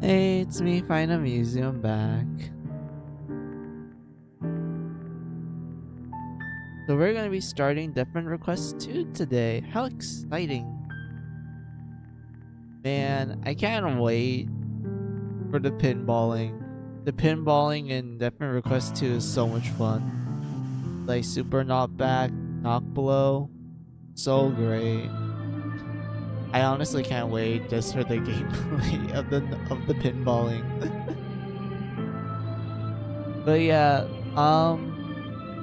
Hey, it's me, Final Museum back. So we're gonna be starting Different Request 2 today. How exciting. Man, I can't wait for the pinballing. The pinballing in Different Request 2 is so much fun. Like super knockback, knock below. So great. I honestly can't wait just for the gameplay of the pinballing. But yeah,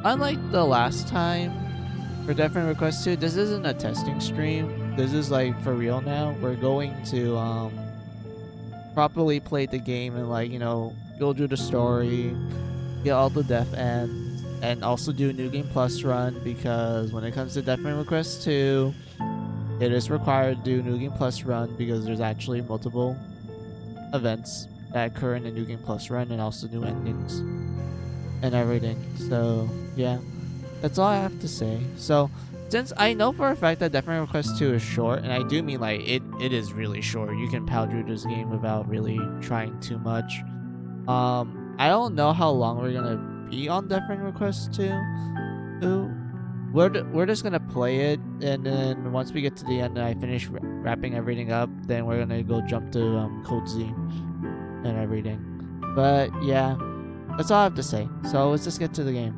unlike the last time for Different Request 2, this isn't a testing stream. This is like for real now. We're going to properly play the game and go through the story, get all the death ends, and also do a New Game Plus run because when it comes to Different Request 2, it is required to do New Game Plus run because there's actually multiple events that occur in the New Game Plus run and also new endings and everything. So yeah, that's all I have to say. So since I know for a fact that Different Request 2 is short, and I do mean like it is really short. You can power through this game without really trying too much. I don't know how long we're gonna be on Different Request 2. We're just gonna play it, and then once we get to the end and I finish wrapping everything up, then we're gonna go jump to Code Z and everything. But yeah, that's all I have to say. So let's just get to the game.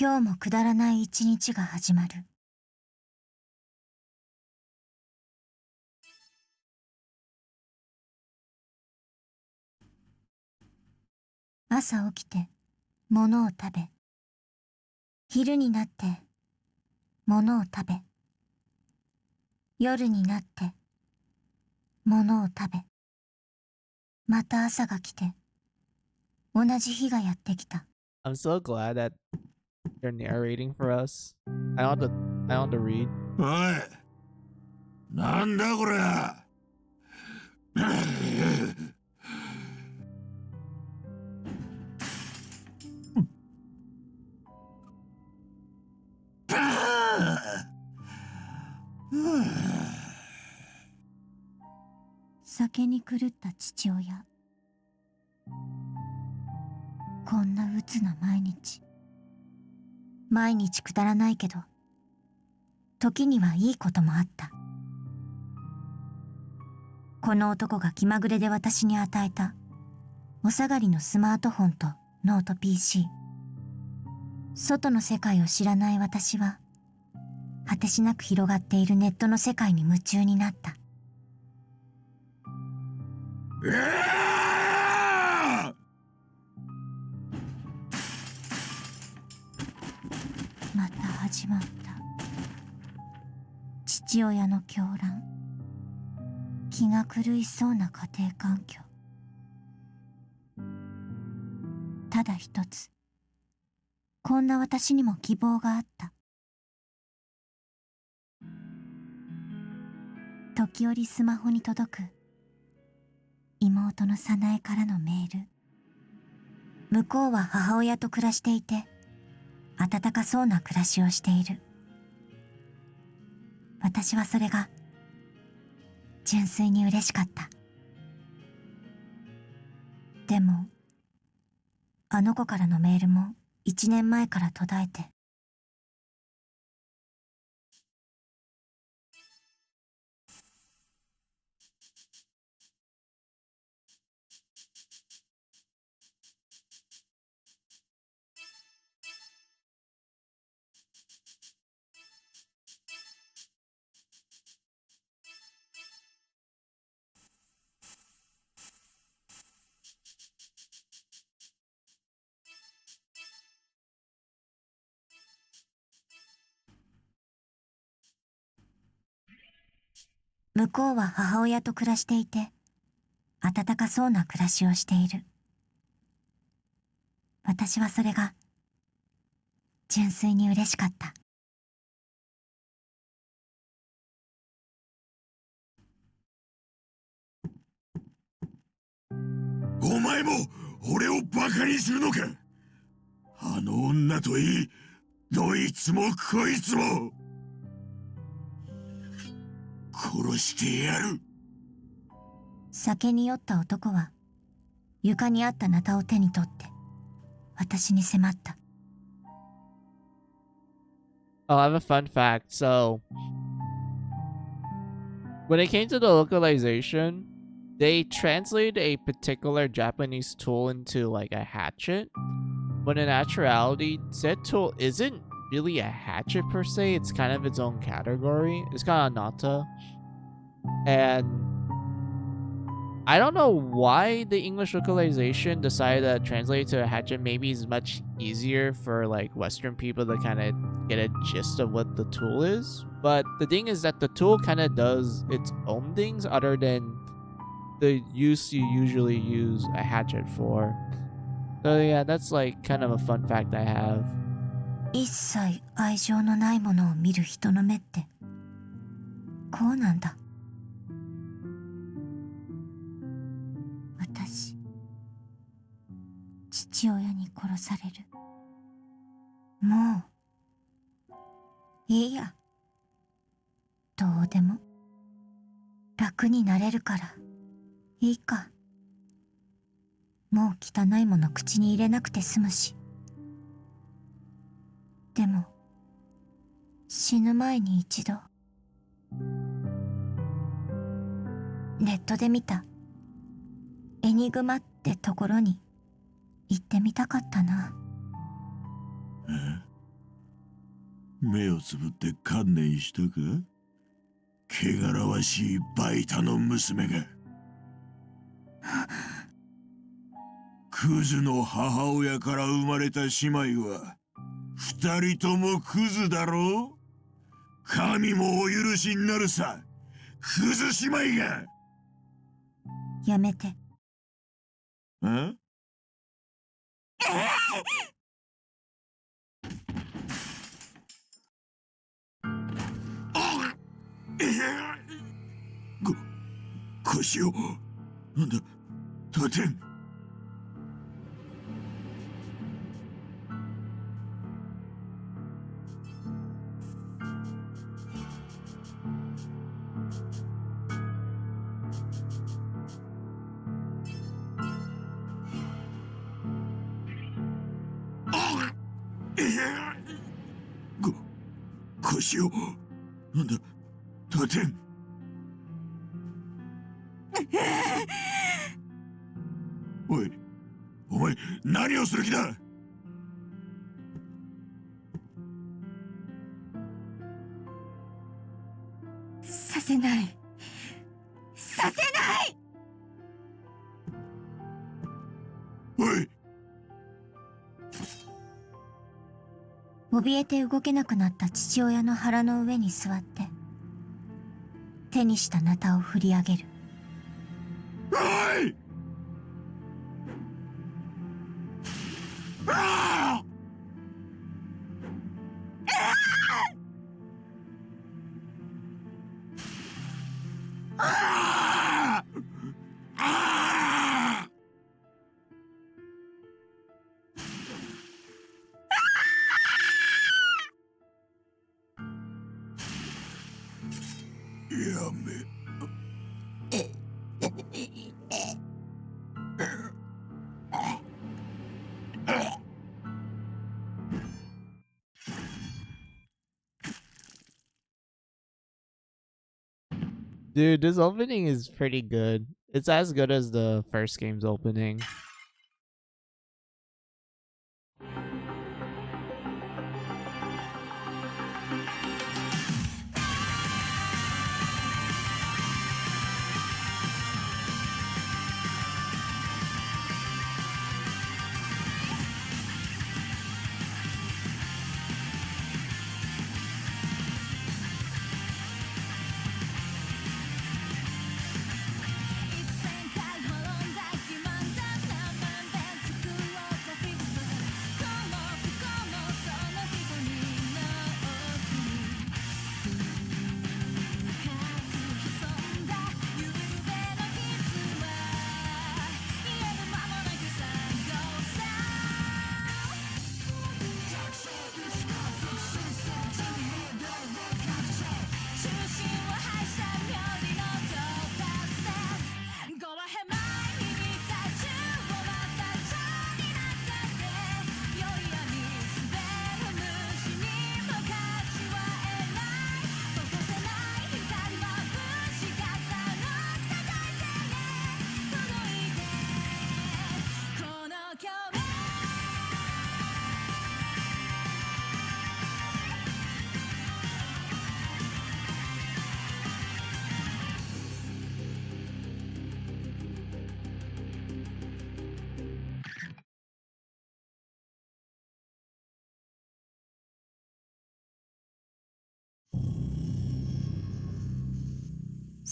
今日もくだらない一日が始まる。朝起きて物を食べ、昼になって物を食べ、夜になって物を食べ、また朝が来て同じ日がやってきた。I'm so glad that they're narrating for us. I don't have to read. おい、なんだこりゃ。酒に狂った父親。こんな鬱な毎日。毎日くだらないけど、時にはいいこともあった。この男が気まぐれで私に与えたお下がりのスマートフォンとノート PC。外の世界を知らない私は、果てしなく広がっているネットの世界に夢中になった。また始まった。父親の狂乱。気が狂いそうな家庭環境。ただ一つ、こんな私にも希望があった。時折スマホに届く妹の早苗からのメール。向こうは母親と暮らしていて、温かそうな暮らしをしている。私はそれが純粋に嬉しかった。でもあの子からのメールも1年前から途絶えて。向こうは母親と暮らしていて、温かそうな暮らしをしている。私はそれが、純粋に嬉しかった。お前も俺をバカにするのか。あの女といい、どいつもこいつも殺してやる。酒に酔った男は、床にあったナタを手に取って、私に迫った。I'll have a fun fact. So, when it came to the localization, they translated a particular Japanese tool into like a hatchet. When in actuality, said tool isn't really a hatchet per se. It's kind of its own category. It's kind of nata. And I don't know why the English localization decided to translate to a hatchet. Maybe it's much easier for like Western people to kind of get a gist of what the tool is. But the thing is that the tool kind of does its own things other than the use you usually use a hatchet for. So yeah, that's like kind of a fun fact I have. 一切愛情のないものを見る人の目って、こうなんだ。私、父親に殺される。もう、いいや。どうでも。楽になれるから、いいか。もう汚いもの口に入れなくて済むし。でも、死ぬ前に一度、ネットで見た、エニグマってところに行ってみたかったな。目をつぶって観念したか。汚らわしいバイタの娘が。クズの母親から生まれた姉妹は二人ともクズだろう。神もお許しになるさ、クズ姉妹が。やめて。ん？腰を、なんだ、立てん。腰を、なんだ、立てん。おい、お前何をする気だ。させない。させない。おい。怯えて動けなくなった父親の腹の上に座って、手にしたナタを振り上げる。おい。ああ。やめ。Dude, this opening is pretty good. It's as good as the first game's opening.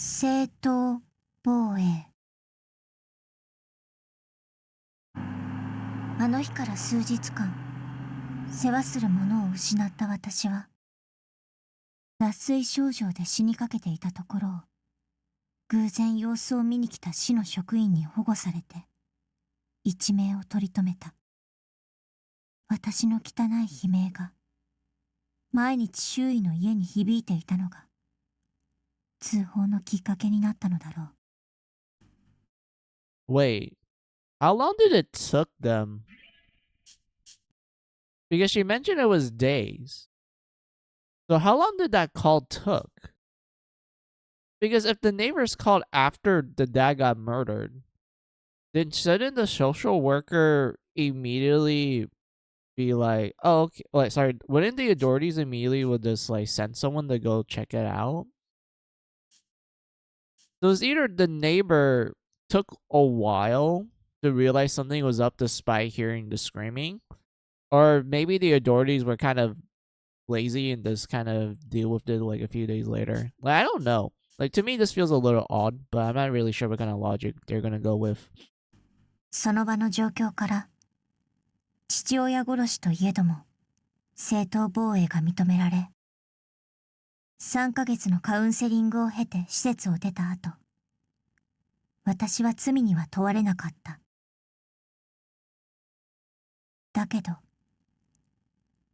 正当防衛。あの日から数日間、世話する者を失った私は、脱水症状で死にかけていたところを、偶然様子を見に来た市の職員に保護されて、一命を取り留めた。私の汚い悲鳴が、毎日周囲の家に響いていたのが、通報のきっかけになったのだろう。Wait, how long did it took them? Because she mentioned it was days. So how long did that call took? Because if the neighbors called after the dad got murdered, then shouldn't the social worker immediately be like, oh, okay, like, sorry, wouldn't the authorities immediately would just like send someone to go check it out? So it's either the neighbor took a while to realize something was up despite hearing the screaming, or maybe the authorities were kind of lazy and just kind of deal with it like a few days later. Like, I don't know. Like, to me, this feels a little odd, but I'm not really sure what kind of logic they're gonna go with. その場の状況から、父親殺しといえども、正当防衛が認められ、3ヶ月のカウンセリングを経て施設を出た後、私は罪には問われなかった。だけど、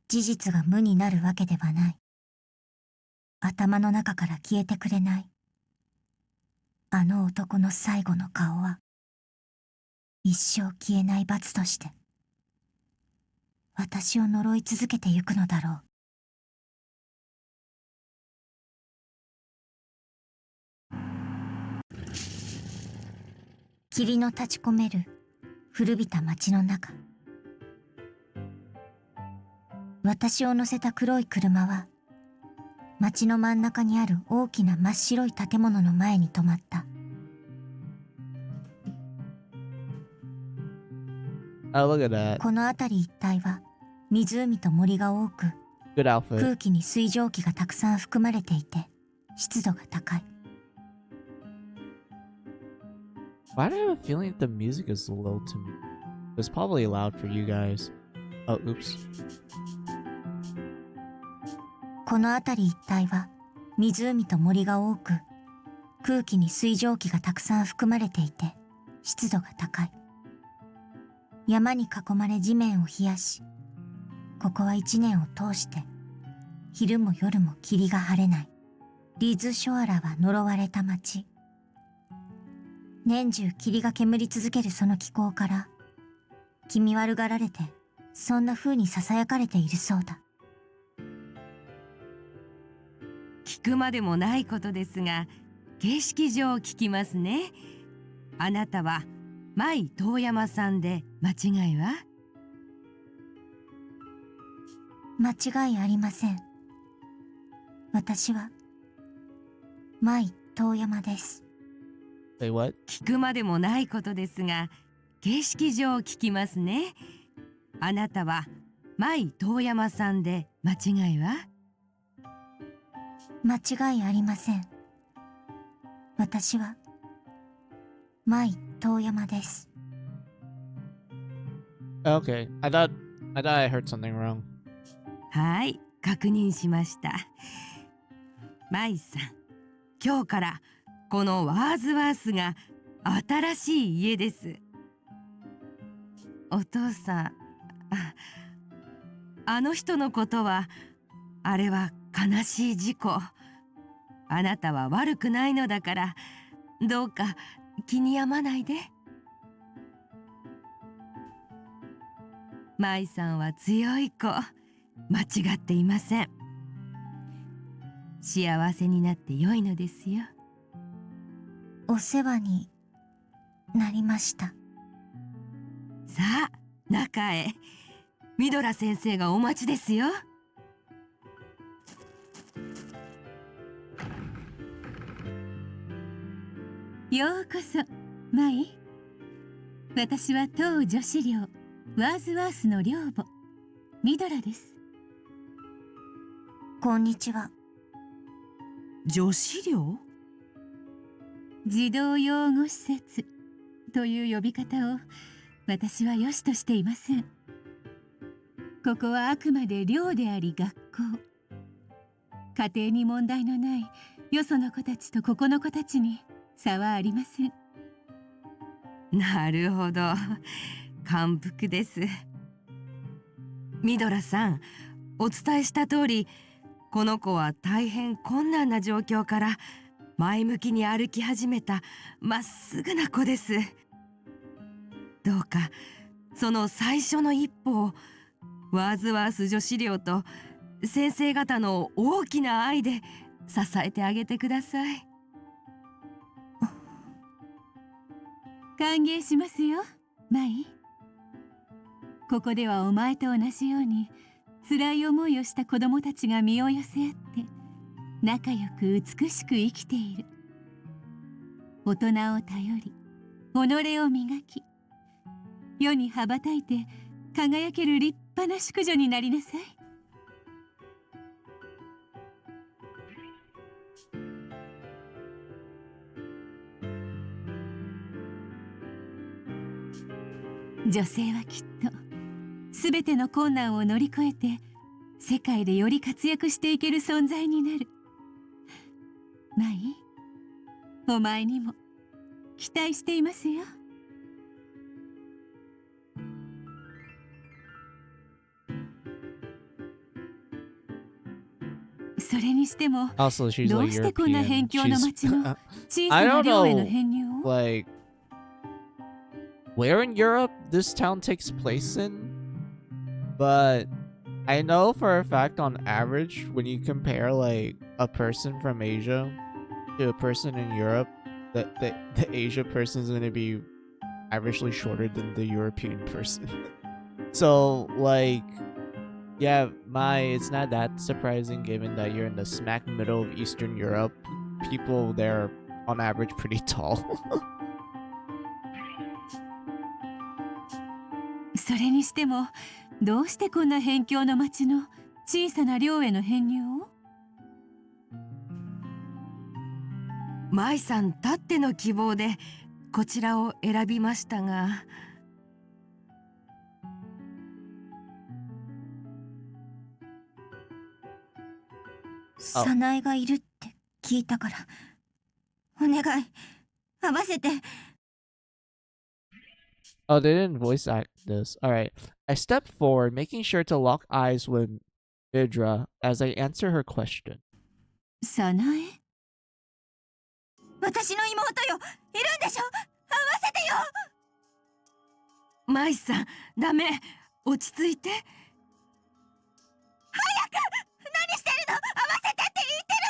事実が無になるわけではない。頭の中から消えてくれない。あの男の最後の顔は、一生消えない罰として、私を呪い続けてゆくのだろう。霧の立ち込める古びた町の中。私を乗せた黒い車は、町の真ん中にある大きな真っ白い建物の前に止まった。Oh, look at that. この辺り一帯は湖と森が多く、 Good outfit. 空気に水蒸気がたくさん含まれていて、湿度が高い。Why do I have a feeling that the music is low to me? It's probably loud for you guys. Oh, oops. この辺り一帯は湖と森が多く、空気に水蒸気がたくさん含まれていて、湿度が高い。山に囲まれ地面を冷やし、ここは一年を通して昼も夜も霧が晴れない。リズ・ショアラは呪われた町。年中霧が煙り続けるその気候から、気味悪がられてそんな風に囁かれているそうだ。聞くまでもないことですが、形式上聞きますね。あなたは舞遠山さんで間違いは？間違いありません。私は舞遠山です。Say what? 聞くまでもないことですが、形式上聞きますね。あなたは舞遠山さんで間違いは？間違いありません。私は舞遠山です。Okay, I thought I heard something wrong. はい、確認しました。舞さん、今日からこのワーズワースが新しい家です。お父さん、あの人のことは、あれは悲しい事故。あなたは悪くないのだから、どうか気に病まないで。舞さんは強い子、間違っていません。幸せになって良いのですよ。お世話になりました。さあ、中へ。ミドラ先生がお待ちですよ。ようこそ、マイ。私は当女子寮ワーズワースの寮母ミドラです。こんにちは。女子寮？児童養護施設という呼び方を私は良しとしていません。ここはあくまで寮であり学校。家庭に問題のないよその子たちとここの子たちに差はありません。なるほど、感服です。ミドラさん、お伝えした通り、この子は大変困難な状況から前向きに歩き始めたまっすぐな子です。どうかその最初の一歩をワーズワース女子寮と先生方の大きな愛で支えてあげてください。歓迎しますよ、マイ。ここではお前と同じように辛い思いをした子供たちが身を寄せ合って仲良く美しく生きている。大人を頼り、己を磨き、世に羽ばたいて輝ける立派な淑女になりなさい。女性はきっとすべての困難を乗り越えて世界でより活躍していける存在になる。マイ、お前にも期待していますよ。それにしても Also, she's どう like してこんな European. 辺境の She's 町の小 I さな don't 寮への know, 編入を like where in Europe this town takes place in, but I know for a fact on average when you compare like a person from Asia to a person in Europe, that the Asia person is going to be averagely shorter than the European person. So like, yeah, it's not that surprising given that you're in the smack middle of Eastern Europe. People there are on average pretty tall. それにしてもどうしてこんな辺境の町の小さな寮への編入を？マイさんたっての希望でこちらを選びましたが、早苗がいるって聞いたから、お願い会わせて。Oh, they didn't voice act this. Alright. I step forward, making sure to lock eyes with Vidra as I answer her question. 早苗？私の妹よ、いるんでしょ？会わせてよ。マイさん、ダメ、落ち着いて。何してるの？会わせてって言ってる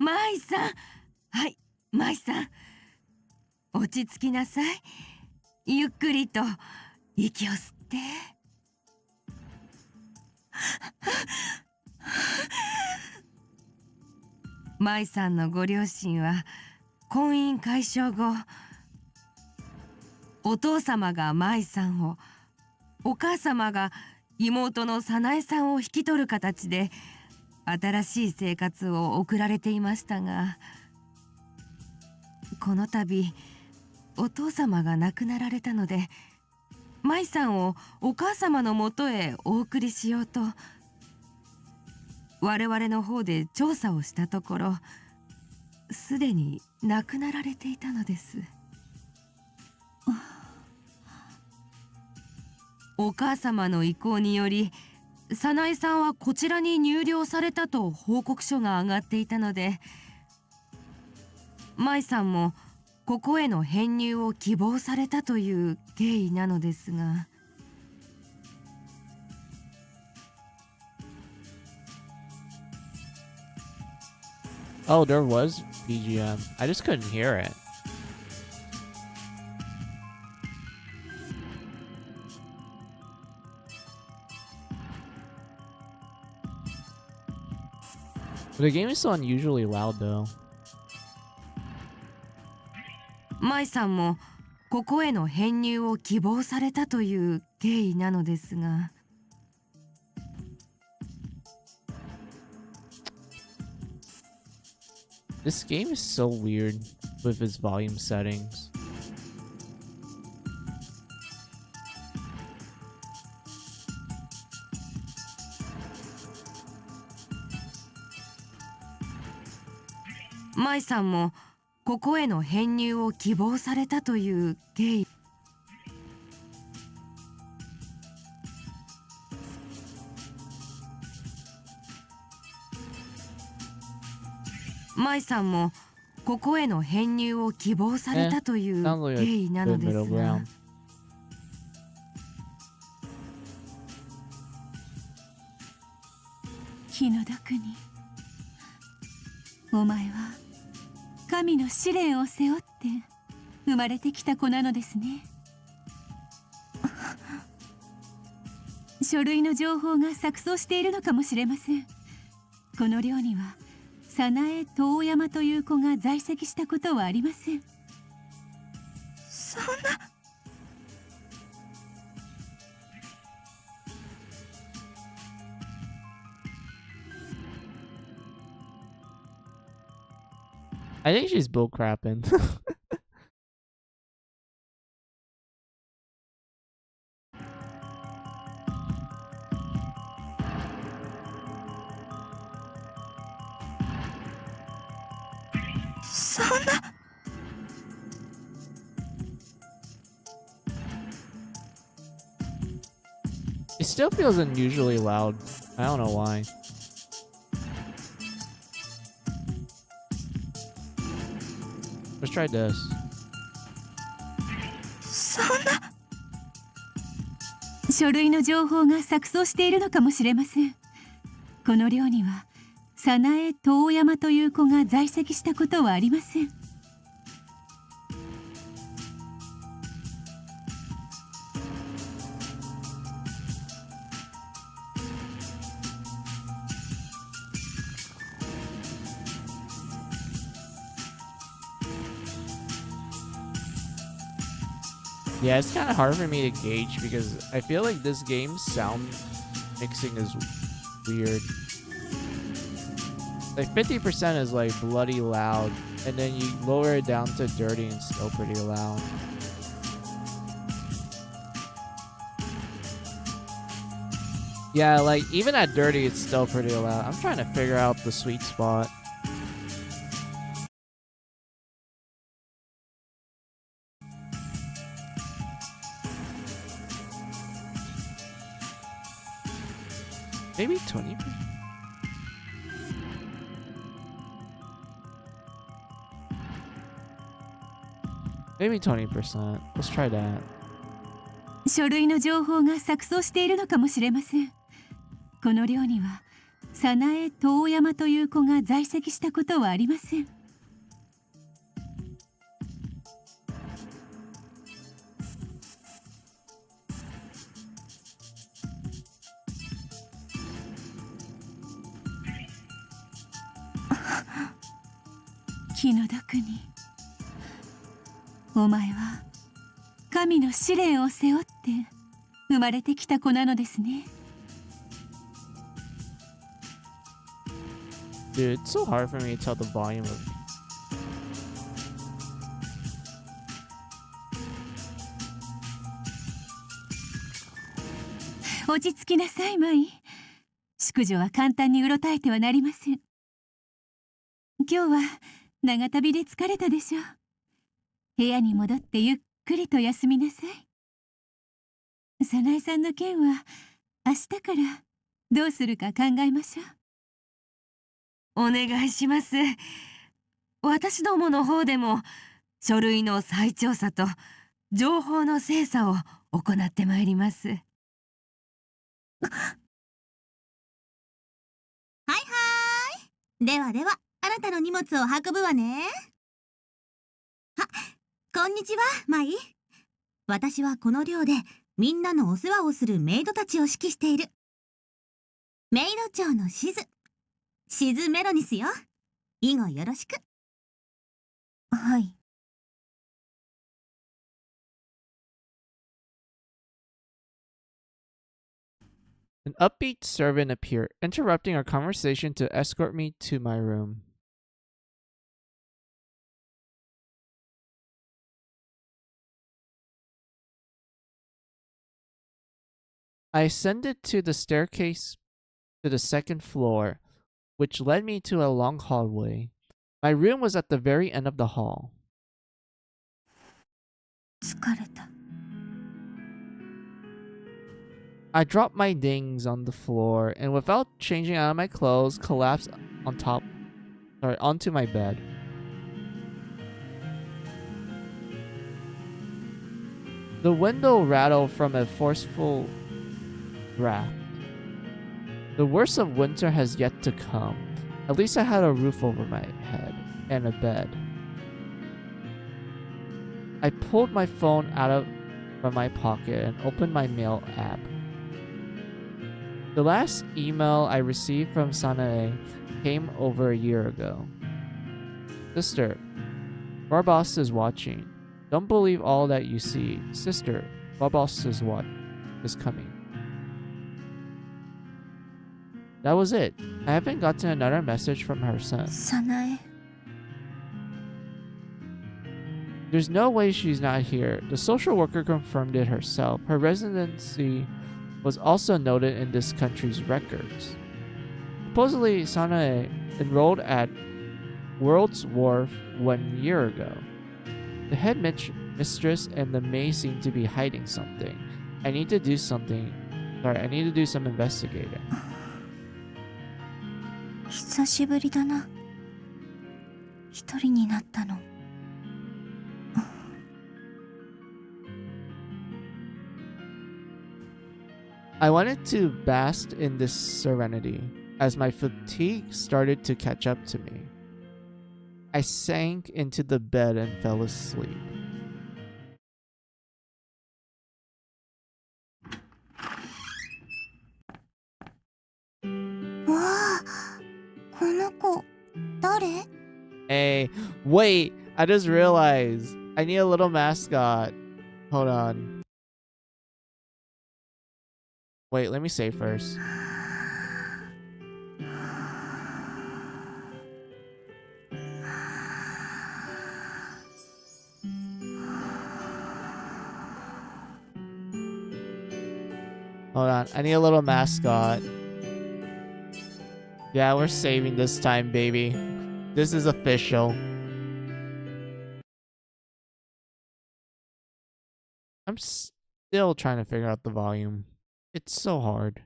のに。マイさん、はい、マイさん、落ち着きなさい。ゆっくりと息を吸って。マイさんのご両親は婚姻解消後、お父様がマイさんを、お母様が妹の早苗さんを引き取る形で新しい生活を送られていましたが、この度お父様が亡くなられたので、マイさんをお母様のもとへお送りしようと我々の方で調査をしたところ、すでに亡くなられていたのです。お母様の意向により早苗さんはこちらに入寮されたと報告書が上がっていたので、舞さんもここへの編入を希望されたという経緯なのですが。Oh, there was BGM. I just couldn't hear it. The game is so unusually loud though. 舞さんもここへの編入を希望されたという経緯なのですが。This game is so weird with its volume settings.舞さんもここへの編入を希望されたという経緯。舞さんもここへの編入を希望されたという Sounds like 経 a 緯なの good です middle が ground.。気の毒にお前は神の試練を背負って生まれてきた子なのですね。書類の情報が錯綜しているのかもしれません。この寮には早苗遠山という子が在籍したことはありません。そんな。I think she's bullcrapping. そんな。It still feels unusually loud. I don't know why. Let's try this. そんな。書類の情報が錯綜しているのかもしれません。この寮には早苗遠山という子が在籍したことはありません。Yeah, it's kind of hard for me to gauge because I feel like this game's sound mixing is weird. Like 50% is like bloody loud, and then you lower it down to dirty and still pretty loud. Yeah, like even at dirty, it's still pretty loud. I'm trying to figure out the sweet spot. Maybe 20%. Maybe 20%. Let's try that. 書類の情報が錯綜しているのかもしれません。この寮には早苗遠山という子が在籍したことはありません。気の毒にお前は神の試練を背負って生まれてきた子なのですね。Dude, it's so hard for me to tell the volume of. 落ち着きなさい、マイ。淑女は簡単にうろたえてはなりません。今日は長旅で疲れたでしょう。部屋に戻ってゆっくりと休みなさい。早苗さんの件は明日からどうするか考えましょう。お願いします。私どもの方でも書類の再調査と情報の精査を行ってまいります。はいはい。ではでは、あなたの荷物を運ぶわね。こんにちは、マイ。私はこの寮でみんなのお世話をするメイドたちを指揮している。メイド長のシズメロニスよ。以後よろしく。はい。An upbeat servant appeared, interrupting our conversation to escort me to my room. I ascended to the staircase to the second floor, which led me to a long hallway. My room was at the very end of the hall. 疲れた。 I dropped my things on the floor and without changing out of my clothes, collapsed onto my bed. The window rattled from a forceful draft. The worst of winter has yet to come. At least I had a roof over my head and a bed. I pulled my phone from my pocket and opened my mail app. The last email I received from Sanae came over a year ago. Sister, Barboss is watching. Don't believe all that you see. Sister, Barboss is coming. That was it. I haven't gotten another message from her since. 早苗。 There's no way she's not here. The social worker confirmed it herself. Her residency was also noted in this country's records. Supposedly, Sanae enrolled at World's Wharf 1 year ago. The head mistress and the maid seem to be hiding something. I need to do some investigating. 久しぶりだな。一人になったの。 I wanted to bask in this serenity as my fatigue started to catch up to me. I sank into the bed and fell asleep. Wow, この子、誰? Hey, wait! I just realized I need a little mascot. Hold on. Wait, let me save first. Hold on, I need a little mascot. Yeah, we're saving this time, baby. This is official. I'm still trying to figure out the volume. It's so hard.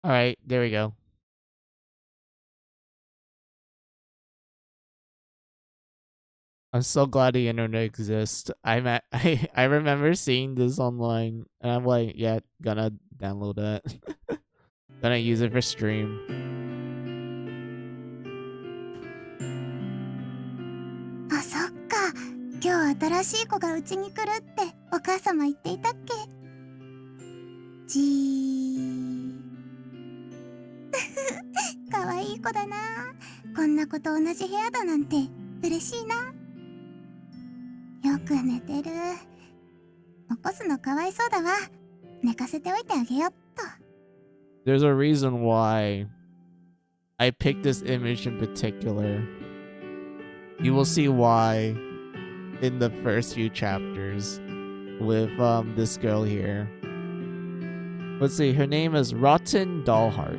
All right, there we go. I'm so glad the internet exists. I remember seeing this online, and I'm like, yeah, gonna download that. Gonna use it for stream. あ、そっか。今日新しい子がうちに来るってお母様言っていたっけ？じー。かわいい子だな。こんな子と同じ部屋だなんて嬉しいな。よく寝てる。起こすのかわいそうだわ。寝かせておいてあげよっと。 There's a reason why I picked this image in particular. You will see why in the first few chapters with this girl here. Let's see, her name is Rotten Dollheart.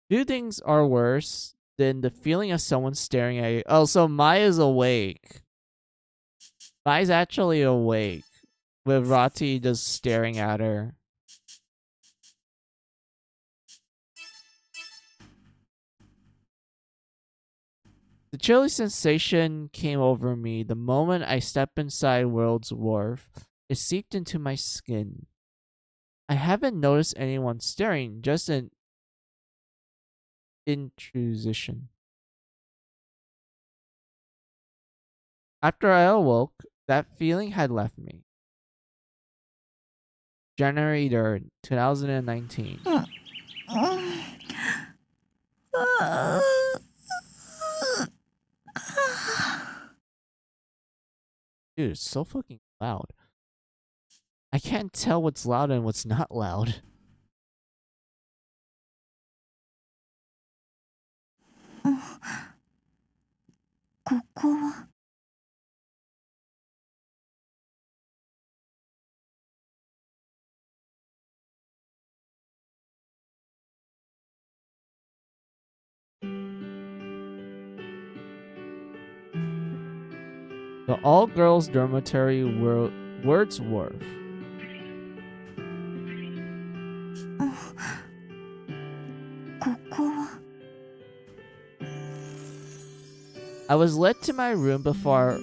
Few things are worse than the feeling of someone staring at you. Oh, so Maya's awake. Maya's actually awake with Rati just staring at her. The chilly sensation came over me the moment I stepped inside World's Wharf. It seeped into my skin. I haven't noticed anyone staring, just an intrusion. After I awoke, that feeling had left me. January 3rd, 2019. Dude, it's so fucking loud. I can't tell what's loud and what's not loud. The all-girls dormitory Wordsworth. I was led to my room before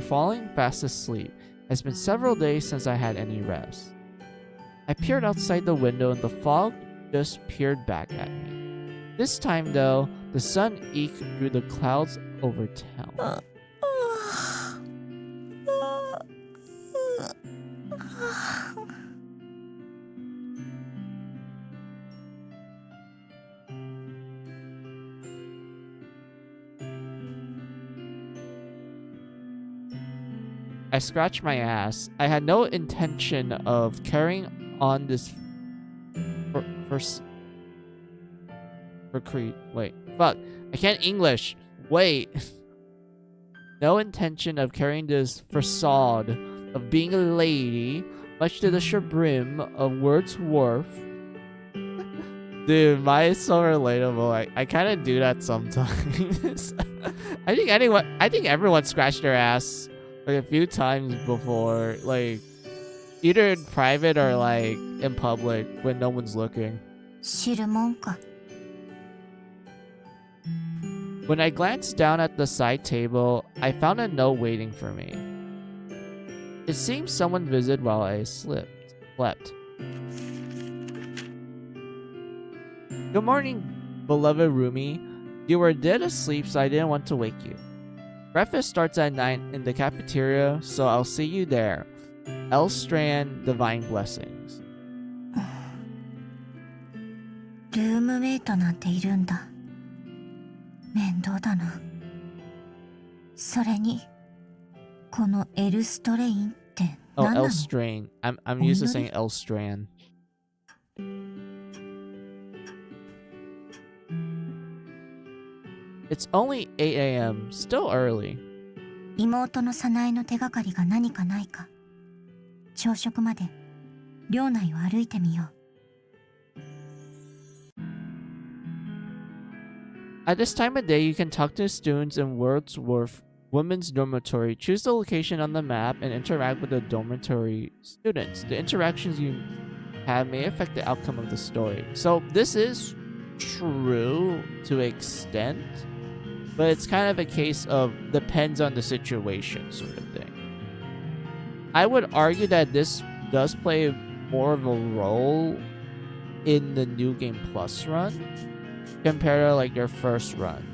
falling fast asleep. It's been several days since I had any rest. I peered outside the window and the fog just peered back at me. This time though, the sun eked through the clouds over town. I scratched my ass. I had no intention of carrying on this Wait, fuck. I can't English. Wait. No intention of carrying this facade of being a lady, much to the chagrin of Wordsworth. Dude, Maya's so relatable. I kind of do that sometimes. I think everyone scratched their ass like a few times before, like either in private or like in public when no one's looking. 知るもんか。 When I glanced down at the side table, I found a note waiting for me. It seemed someone visited while I slept. Good morning, beloved Rumi. You were dead asleep, so I didn't want to wake you. Breakfast starts at 9 in the cafeteria, so I'll see you there. L. Strand, Divine Blessings. ルームメイトなんているんだ。面倒だな。それに、このエルストレインって何 Oh, なの？ L. Strand. I'm used to saying L. Strand. It's only 8 a.m. Still early. 妹の早苗の手がかりが何かないか。朝食まで寮内を歩いてみよう。 At this time of day, you can talk to students in Wordsworth Women's Dormitory. Choose the location on the map and interact with the dormitory students. The interactions you have may affect the outcome of the story. So this is true to an extent, but it's kind of a case of depends on the situation sort of thing. I would argue that this does play more of a role in the New Game Plus run compared to like your first run.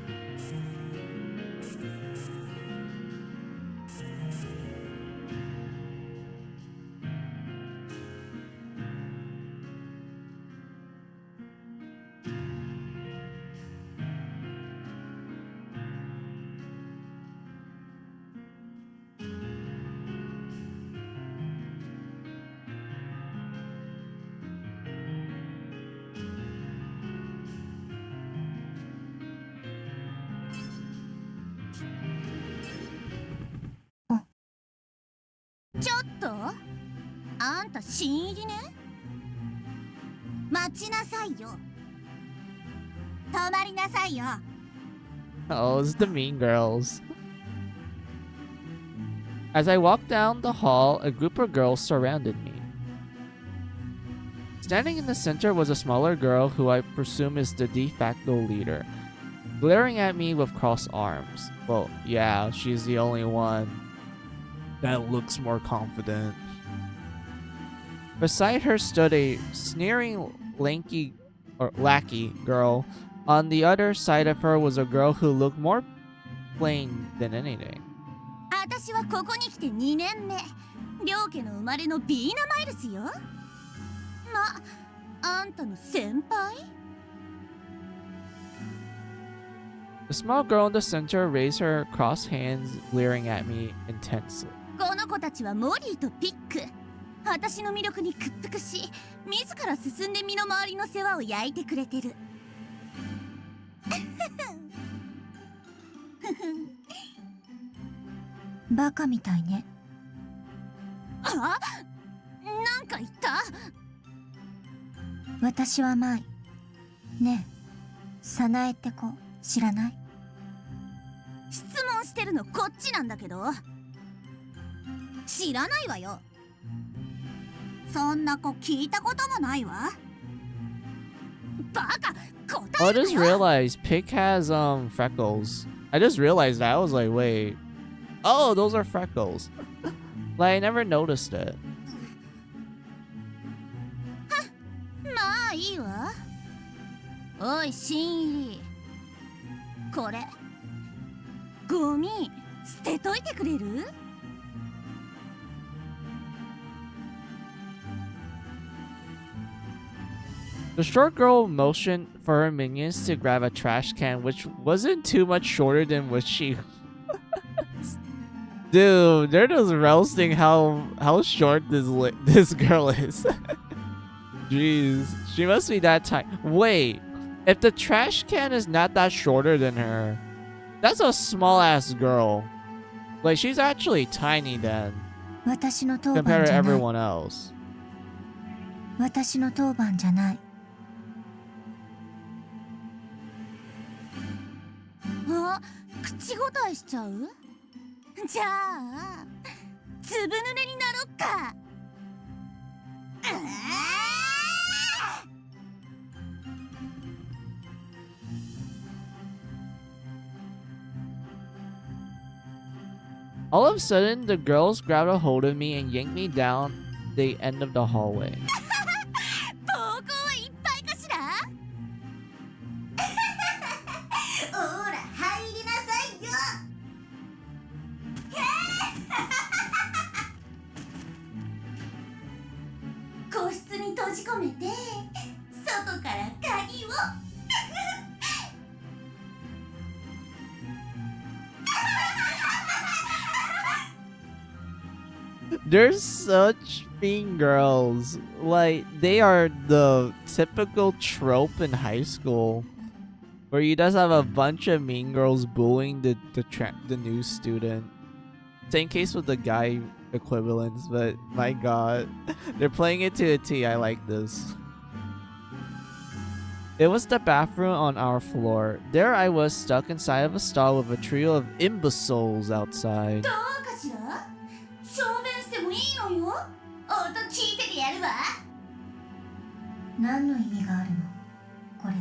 あんた新入りね。待ちなさいよ。止まりなさいよ。 Oh, it's the mean girls. As I walked down the hall, a group of girls surrounded me. Standing in the center was a smaller girl who I presume is the de facto leader, glaring at me with crossed arms. Well, yeah, she's the only one that looks more confident. Beside her stood a sneering, lanky or lackey girl. On the other side of her was a girl who looked more plain than anything. 私はここに来て2年目。両家の生まれのビーナマイルスよ。あんたの先輩？ The small girl in the center raised her crossed hands, glaring at me intensely. この子たちはモリーとピック。私の魅力に屈服し、自ら進んで身の回りの世話を焼いてくれてる。バカみたいね。あ、なんか言った？私はマイ。ねえ、サナエって子知らない？質問してるのこっちなんだけど。知らないわよ。そんな子聞いたこともないわ。バカ、答 Oh, I えろ just よ。 realized Pick has freckles. I just realized that. I was like, wait. Oh, those are freckles. Like I never noticed it. まあいいわ。おい新入り、これゴミ捨てといてくれるThe short girl motioned for her minions to grab a trash can, which wasn't too much shorter than what she was. Dude, they're just roasting how short this girl is. Jeez, she must be that tiny. Wait, if the trash can is not that shorter than her, that's a small ass girl. Like she's actually tiny then, 私の当番 compared to じゃない。 everyone else. 私の当番じゃない。あ、口答えしちゃう？じゃあずぶ濡れになろっか。All of a sudden, the girls grabbed a hold of me and yanked me down the end of the hallway. 暴行はいっぱいかしら？ほら入りなさいよ。個室に閉じ込めて外から鍵を。They're such mean girls. Like, they are the typical trope in high school where you just have a bunch of mean girls bullying the new student. Same case with the guy equivalents, but my god, they're playing it to a T. I like this. It was the bathroom on our floor. There I was stuck inside of a stall with a trio of imbeciles outside. どうかしら？証明してもいいのよ。音聞いててやるわ。何の意味があるの？これ。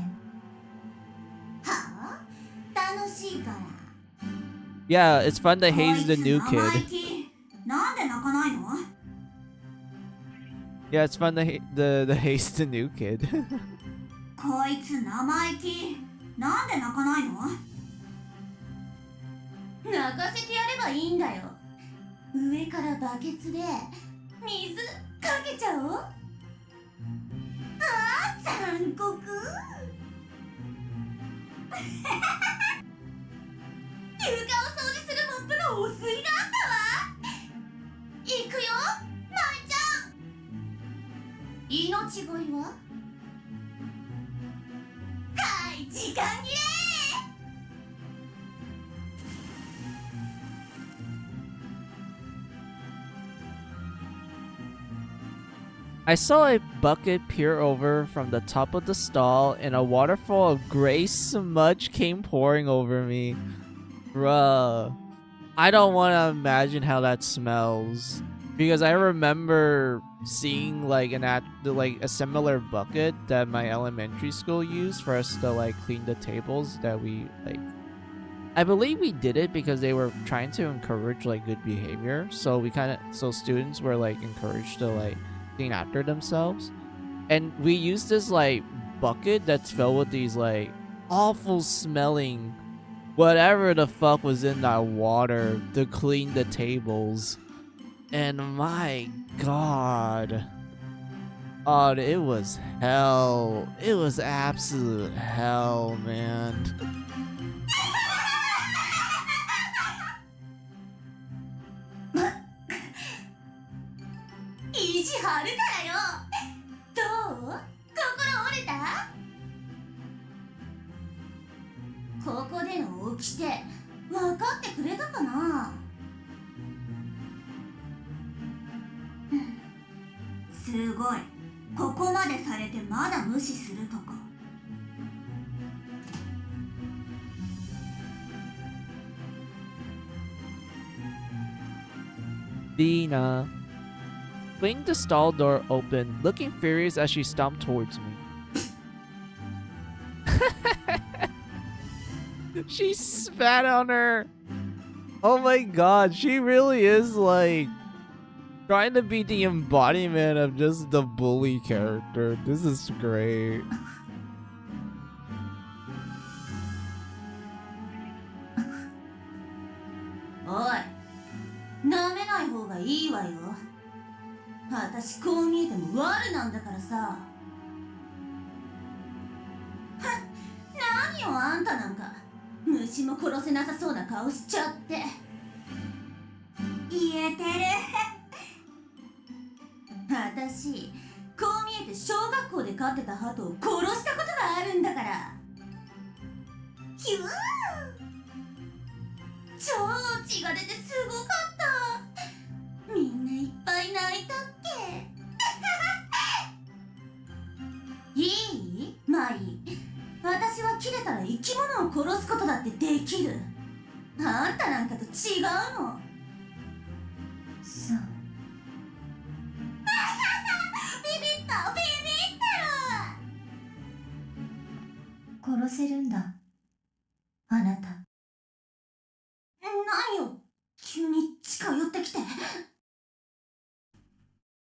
はあ？楽しいから。Yeah, it's fun to haze the new kid. なんで泣かないの？ Yeah, it's fun to haze the new kid. こいつ生意気。なんで泣かないの？泣かせてやればいいんだよ。上からバケツで水かけちゃおう。ああ、残酷。床を掃除するモップの汚水があったわ。行くよ、舞ちゃん。命乞いは？はい、時間切れ。I saw a bucket peer over from the top of the stall, and a waterfall of gray smudge came pouring over me. Bruh. I don't want to imagine how that smells. Because I remember seeing like a similar bucket that my elementary school used for us to like clean the tables that we like. I believe we did it because they were trying to encourage like good behavior. So students were like encouraged to like clean after themselves. And we used this like bucket that's filled with these like awful smelling whatever the fuck was in that water to clean the tables. And my god. Oh, it was hell. It was absolute hell, man. 意地張るからよ。どう？心折れた？ここでの掟分かってくれたかな？すごい。ここまでされてまだ無視するとこ。Dina. Swing the stall door open, looking furious as she stomped towards me. She spat on her. Oh my god, she really is like trying to be the embodiment of just the bully character. This is great. おい、舐めない方がいいわよ。私こう見えても悪なんだからさ。はっ、何よあんたなんか。虫も殺せなさそうな顔しちゃって。言えてる。私、こう見えて小学校で飼ってた鳩を殺したことがあるんだから。ヒュー、超血が出てすごかった。みんないっぱい泣いたっけ。いい？マイ。私は切れたら生き物を殺すことだってできる。あんたなんかと違うの。そう。ビビった、ビビったる。殺せるんだ。あなた。何よ、急に近寄ってきて。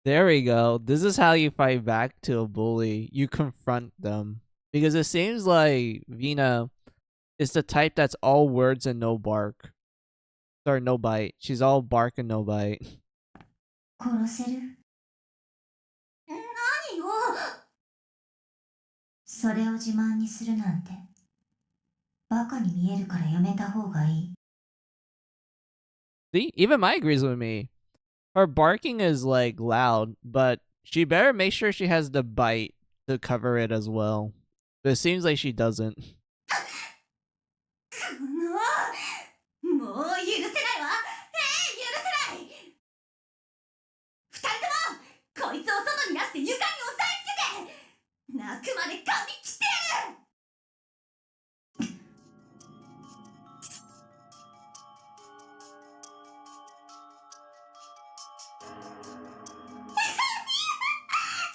There we go. This is how you fight back to a bully. You confront them. Because it seems like Vina is the type that's all words and no bark. Or no bite. She's all bark and no bite. 殺せる？何よ。それを自慢にするなんて。バカに見えるからやめた方がいい。See? Even Mai agrees with me. Her barking is like loud, but she better make sure she has the bite to cover it as well. But it seems like she doesn't. もう許せないわ。許せない。二人ともこいつを外に出して床に押さえつけて泣くまで髪切ってやる。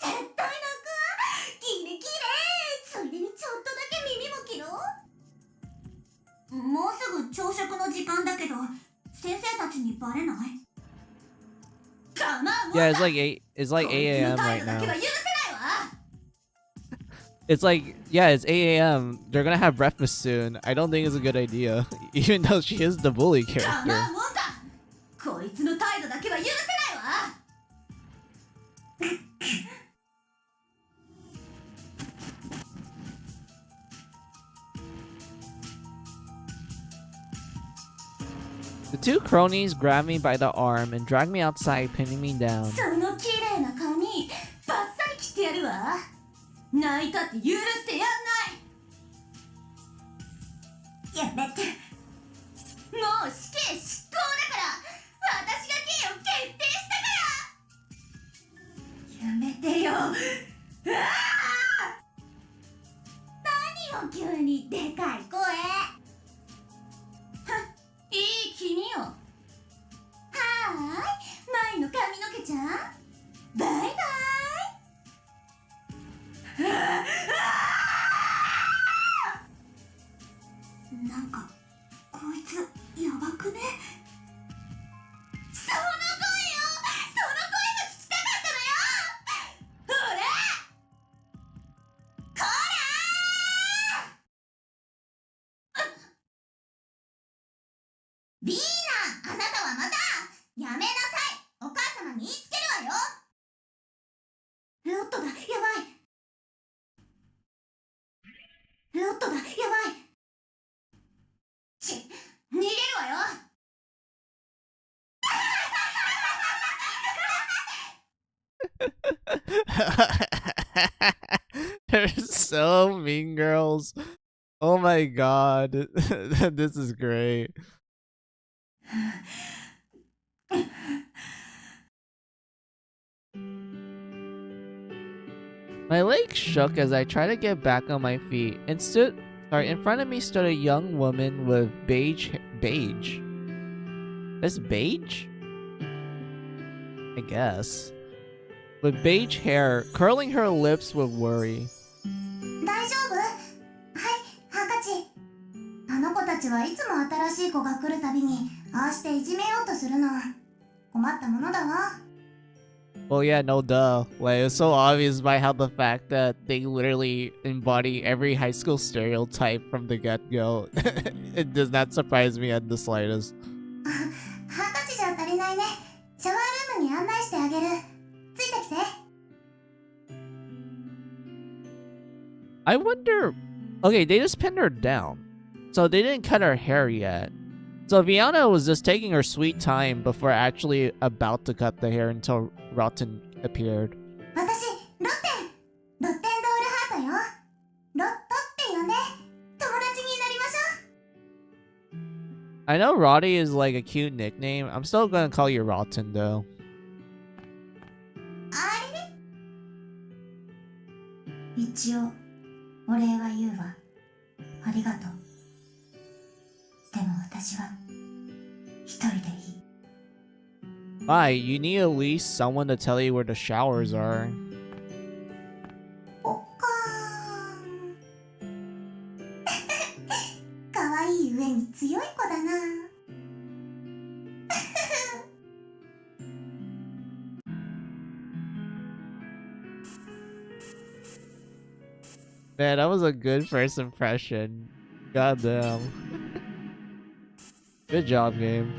絶対泣く。キレキレ。ついでにちょっとだけ耳も切ろう。もうすぐ朝食の時間だけど先生たちにバレない？ Yeah, it's like 8 a.m. right now. It's like, yeah, it's 8 a.m. They're gonna have breakfast soon. I don't think it's a good idea. Even though she is the bully character. The two cronies grab me by the arm and drag me outside, pinning me down. その綺麗な髪バッサリ切ってやるわ。泣いたって許してやんない。やめて。もう死刑執行だから。私が刑を決定したから。やめて。よ急にでかい声。いい気味よ。はーい、舞の髪の毛ちゃん、バイバイ。なんかこいつやばくね。その声よ、その声が聞きたかったのよ。ほらこらー。ビーナ、あなたはまたやめなさい。お母様に言いつけるわよ。ロットだ、やばい。ロットだ、やばい。逃げるわよ。They're so mean girls. Oh my god. This is great. My legs shook as I tried to get back on my feet. In front of me stood a young woman with beige. That's beige? I guess. With beige hair, curling her lips with worry. 大丈夫？はい、ハンカチ。あの子たちはいつも新しい子が来るたびにああしていじめようとするの。困ったものだわ。Well, yeah, no duh. Like, it's so obvious by how the fact that they literally embody every high school stereotype from the get-go. It does not surprise me at the slightest. ハンカチじゃ足りないね。シャワールームに案内してあげる。ついてきて。I wonder... Okay, they just pinned her down. So they didn't cut her hair yet. So Viana was just taking her sweet time before actually about to cut the hair until Rotten appeared. 私、ロッテン。ロッテンドールハートよ。ロットって呼んで。友達になりましょう。I know Roddy is like a cute nickname. I'm still gonna call you Rotten though. あれね。一応、お礼は言うわ。ありがとう。でも私は、一人でいい。Why? You need at least someone to tell you where the showers are. おかーん。かわいい上に強い子だな。Man, that was a good first impression. Goddamn. Good job, game.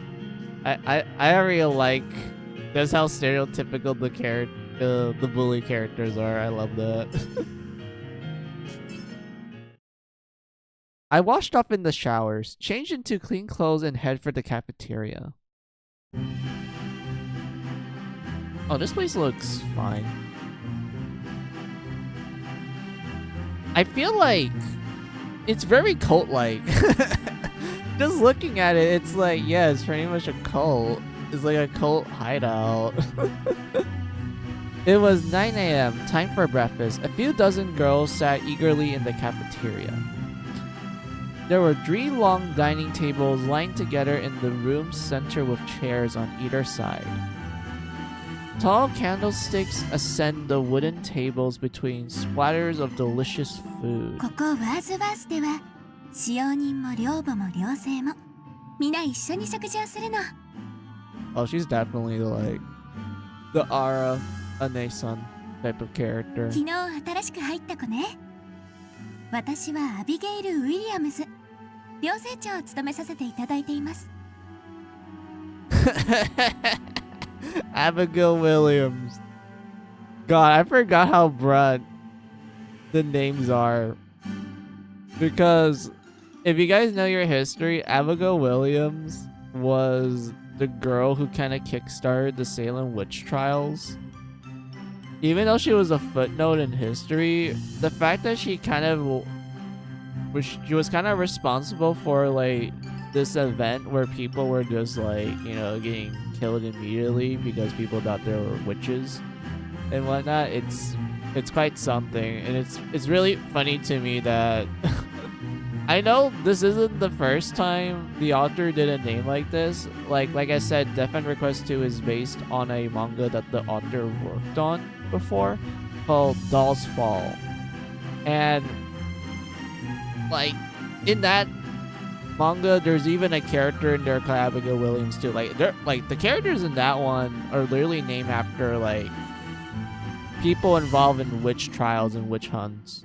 I really like that's how stereotypical the bully characters are. I love that. I washed up in the showers, changed into clean clothes, and head for the cafeteria. Oh, this place looks fine. I feel like it's very cult-like. Just looking at it, it's like, yeah, it's pretty much a cult. It's like a cult hideout. It was 9 a.m., time for breakfast. A few dozen girls sat eagerly in the cafeteria. There were 3 long dining tables lined together in the room's center with chairs on either side. Tall candlesticks ascend the wooden tables between splatters of delicious food. ここワーズワースでは使用人も寮母も寮生も皆一緒に食事をするの。 Oh, she's definitely like the Ara Ane-san type of character. 昨日新しく入った子ね。私はアビゲイル・ウィリアムズ。寮生長を務めさせていただいています。Abigail Williams. God, I forgot how broad the names are. Because if you guys know your history, Abigail Williams was the girl who kind of kickstarted the Salem witch trials. Even though she was a footnote in history, the fact that she was kind of responsible for like this event where people were just like, you know, getting killed immediately because people thought they were witches and whatnot. It's quite something, and it's really funny to me that I know this isn't the first time the author did a name like this. Like I said, Death End Request 2 is based on a manga that the author worked on before called Doll's Fall. And like in that manga, there's even a character in there called Abigail Williams too. Like they're like the characters in that one are literally named after like people involved in witch trials and witch hunts.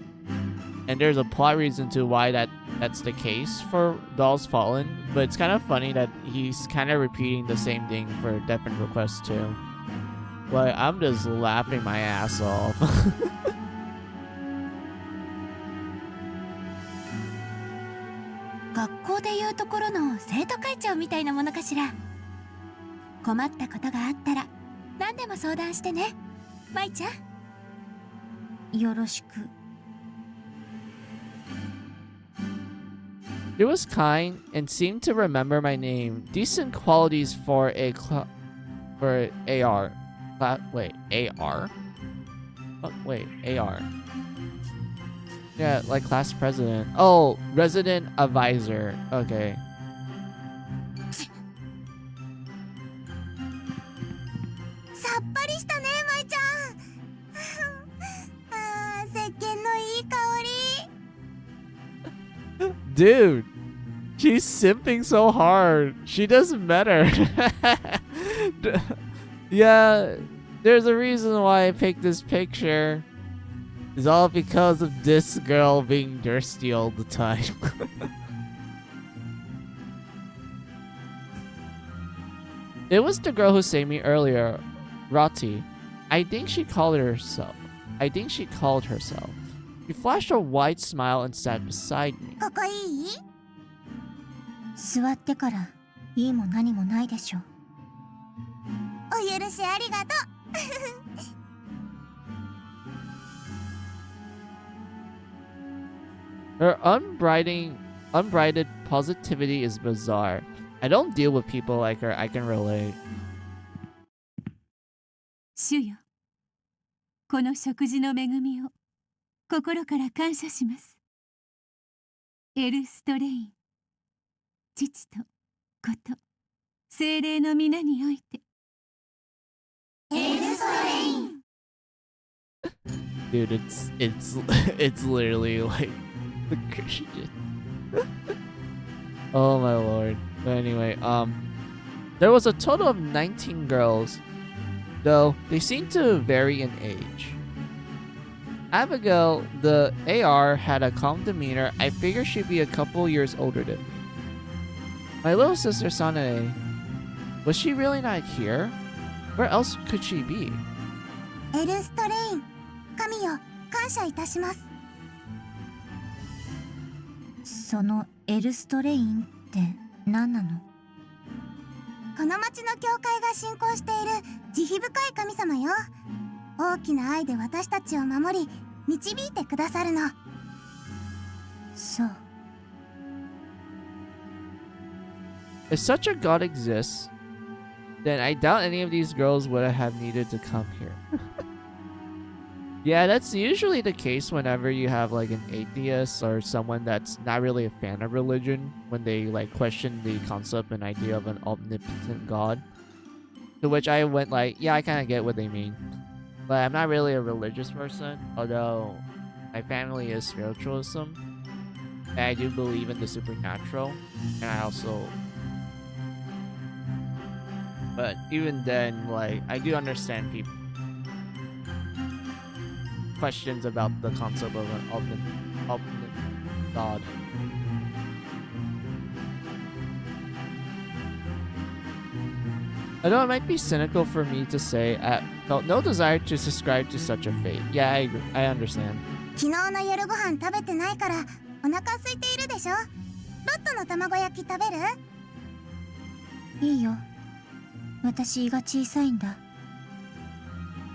And there's a plot reason to why that's the case for Dolls Fallen, but it's kind of funny that he's kind of repeating the same thing for Death End Request 2. Like, I'm just laughing my ass off. 学校でいうところの生徒会長みたいなものかしら。困ったことがあったら何でも相談してね、舞ちゃん。よろしく。He was kind and seemed to remember my name. Decent qualities for for AR. Wait, AR? Oh, wait, AR. Yeah, like class president. Oh, resident advisor. Okay. さっぱりしたね、舞ちゃん。あー、石鹸のいい香り。 Dude, she's simping so hard. She doesn't matter. Yeah, there's a reason why I picked this picture. It's all because of this girl being thirsty all the time. It was the girl who saved me earlier, Rati. I think she called herself. She flashed a wide smile and sat beside me. ここいい？座ってからいいも何もないでしょ。お許しありがとう。Her unbridled positivity is bizarre. I don't deal with people like her. I can relate. 主よ、この食事の恵みを心から感謝します。エルストレイン、父と子と精霊の皆において。エルストレイン。 Dude, it's literally like the Christian. Oh my lord. But anyway, there was a total of 19 girls, though they seemed to vary in age. Abigail, the AR, had a calm demeanor. I figured she'd be a couple years older than me. My little sister Sanae, was she really not here? Where else could she be? エルストレイン、神よ、感謝いたします。そのエルストレインって何なの？この町の教会が信仰している慈悲深い神様よ。大きな愛で私たちを守り、導いてくださるの。そう。If such a god exists, then I doubt any of these girls would have needed to come here. Yeah, that's usually the case whenever you have like an atheist or someone that's not really a fan of religion, when they like question the concept and idea of an omnipotent god. To which I went like, yeah, I kind of get what they mean. But I'm not really a religious person, although my family is spiritualism. And I do believe in the supernatural. And I also... But even then, like, I do understand people questions about the concept of an ultimate god. Although it might be cynical for me to say, I felt no desire to subscribe to such a fate. Yeah, I agree. I understand. 昨日の夜ご飯食べてないからお腹空いているでしょ。ロットの卵焼き食べる？いいよ。私胃が小さいんだ。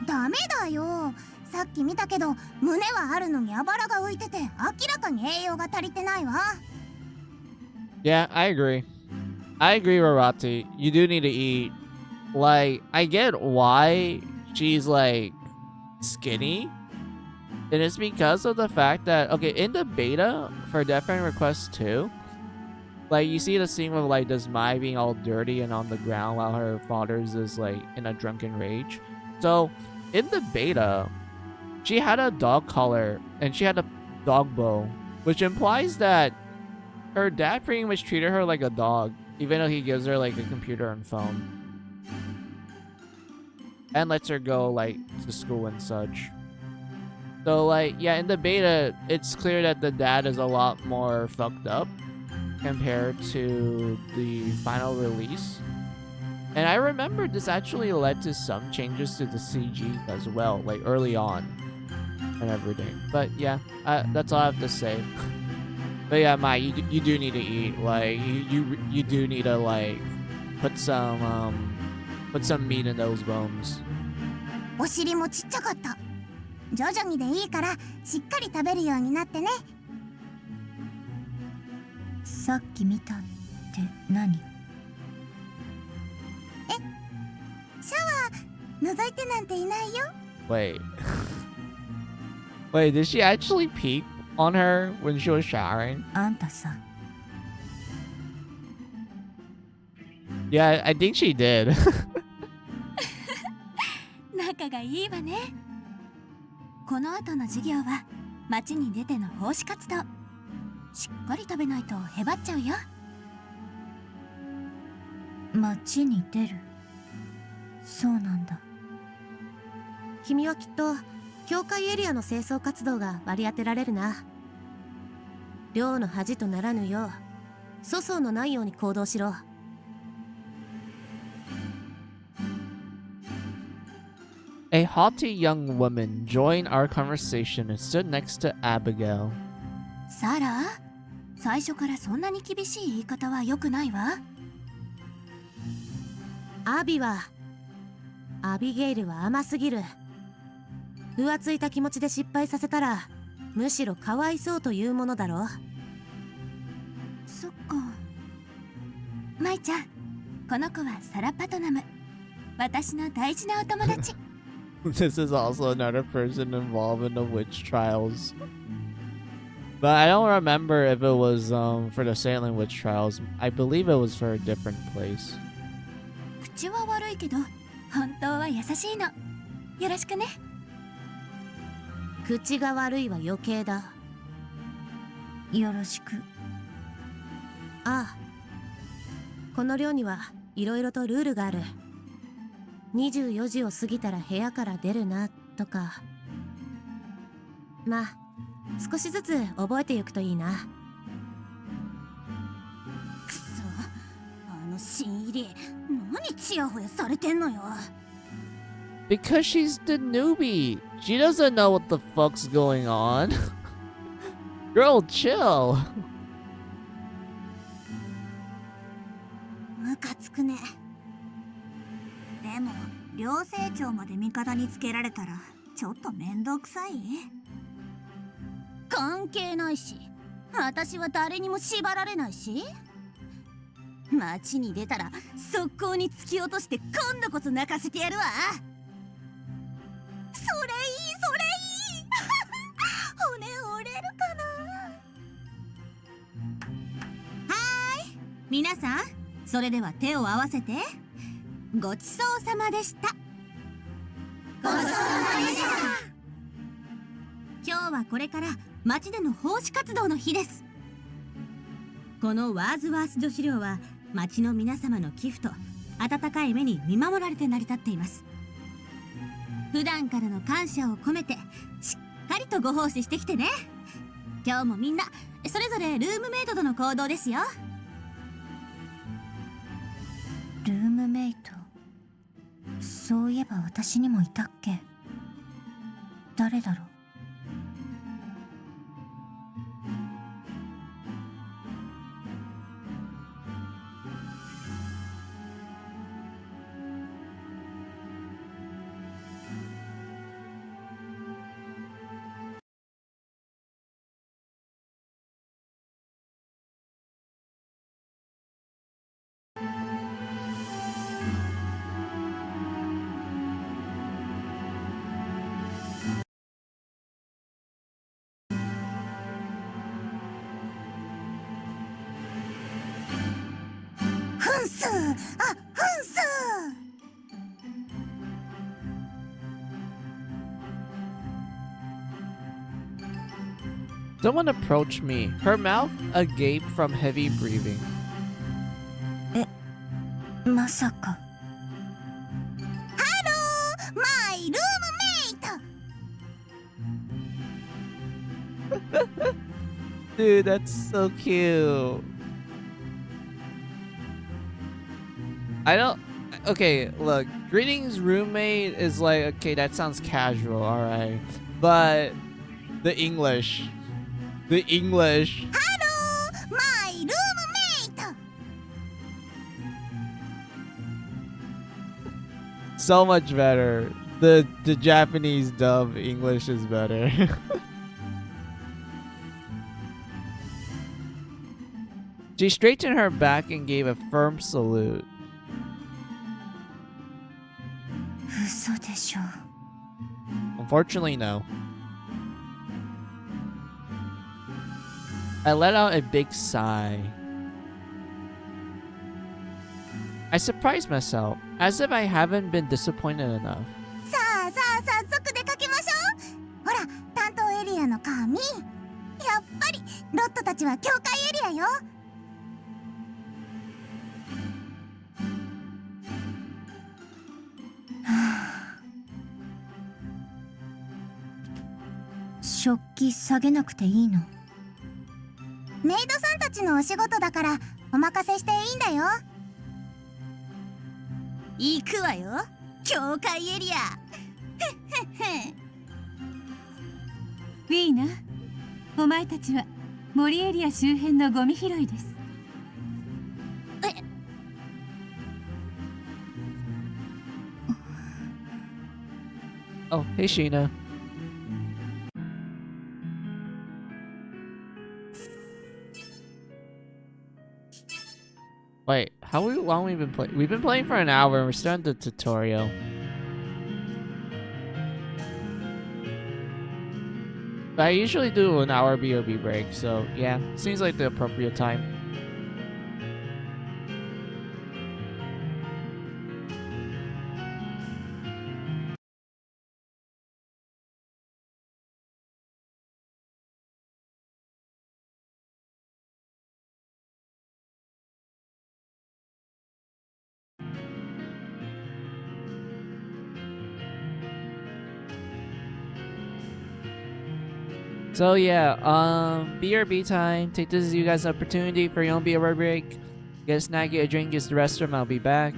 ダメだよ。さっき見たけど胸はあるのにあばらが浮いてて明らかに栄養が足りてないわ。Yeah, I agree. I agree, Rarati. You do need to eat. Like, I get why she's like skinny, And it's because of the fact that, okay, in the beta for Death Friend Request 2, like, you see the scene with, like, this Mai being all dirty and on the ground while her father's is, like, in a drunken rage. So, in the beta, she had a dog collar and she had a dog bow, which implies that her dad pretty much treated her like a dog, even though he gives her, like, a computer and phone. And lets her go, like, to school and such. So, like, yeah, in the beta, it's clear that the dad is a lot more fucked up compared to the final release. And I remember this actually led to some changes to the CG as well, like, early on and everything. But, yeah, that's all I have to say. But, yeah, Mai, you do need to eat. Like, you do need to, like, put some meat in those bones. お尻もちっちゃかった。徐々にでいいからしっかり食べるようになってね。さっき見たって何？え、シャワー覗いてなんていないよ。Wait. Wait, did she actually peek on her when she was showering? あんたさ。Yeah, I think she did. 仲がいいわね。この後の授業は街に出ての奉仕活動。しっかり食べないとへばっちゃうよ。街に出る。そうなんだ。君はきっと教会エリアの清掃活動が割り当てられるな。寮の恥とならぬよう粗相のないように行動しろ。A haughty young woman joined our conversation and stood next to Abigail. サラ、最初からそんなに厳しい言い方は良くないわ。アビゲイルは甘すぎる。浮ついた気持ちで失敗させたらむしろかわいそうというものだろう。そっか。マイちゃん、この子はサラ・パトナム。私の大事なお友達。This is also another person involved in the witch trials. But I don't remember if it was for the Salem witch trials. I believe it was for a different place. 口は悪いけど本当は優しいの。よろしくね。口が悪いは余計だ。よろしく。ああ、この寮にはいろいろとルールがある。24時を過ぎたら部屋から出るなとか。まあ少しずつ覚えていくといいな。くそ、あの新入り、何チヤホヤされてんのよ。Because she's the newbie. She doesn't know what the fuck's going on. Girl, chill. ムカつくね。でも寮生長まで味方につけられたらちょっと面倒くさい。関係ないし、私は誰にも縛られないし。街に出たら速攻に突き落として今度こそ泣かせてやるわ。それいいそれいい。骨折れるかな。はーい、皆さん、それでは手を合わせて。ごちそうさまでした。ごちそうさまでした。今日はこれから町での奉仕活動の日です。このワーズワース女子寮は町の皆様の寄付と温かい目に見守られて成り立っています。普段からの感謝を込めてしっかりとご奉仕してきてね。今日もみんなそれぞれルームメイトとの行動ですよ。ルームメイト、そういえば私にもいたっけ。誰だろう。分数、あ、分数。Someone approached me, her mouth agape from heavy breathing. まさか。ハロー、マイルームメイト。 Dude, that's so cute. I don't. Okay, look. Greetings, roommate is like, okay, that sounds casual, alright. But the English. The English. ハロー、マイルームメイト。 So much better. The Japanese dub English is better. She straightened her back and gave a firm salute. 嘘でしょ。 Unfortunately, no. I let out a big sigh. I surprised myself, as if I haven't been disappointed enough. さあさあ早速出かけましょう。ほら、担当エリアの紙。やっぱりロットたちは境界エリアよ。食器下げなくていいの？メイドさんたちのお仕事だからお任せしていいんだよ。行くわよ、境界エリア。ウィーナ、お前たちは森エリア周辺のゴミ拾いです。Oh, hey, Sheena. Wait, how long we been playing? We've been playing for an hour and we're starting the tutorial. But I usually do an hour BRB break, so yeah, seems like the appropriate time. So yeah, BRB time. Take this as you guys' opportunity for your own BRB break. Get a snack, get a drink, use the restroom. I'll be back.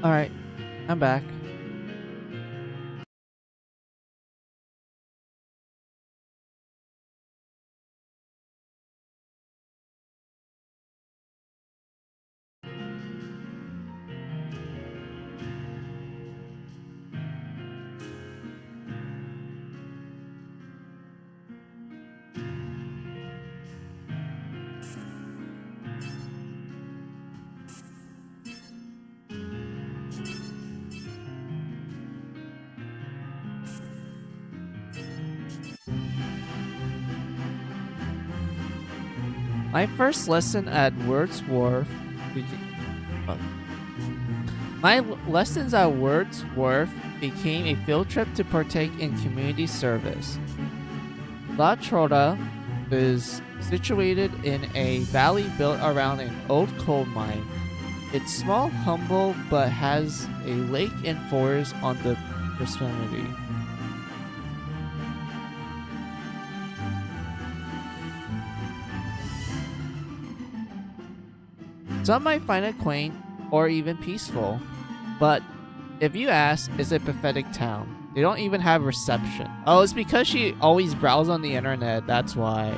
Alright, I'm back. My first lesson at Wordsworth. My lessons at Wordsworth became a field trip to partake in community service. La Trotta is situated in a valley built around an old coal mine. It's small, humble, but has a lake and forest on the proximity. Some might find it quaint or even peaceful, but if you ask, it's a pathetic town. They don't even have reception. Oh, it's because she always browses on the internet. That's why.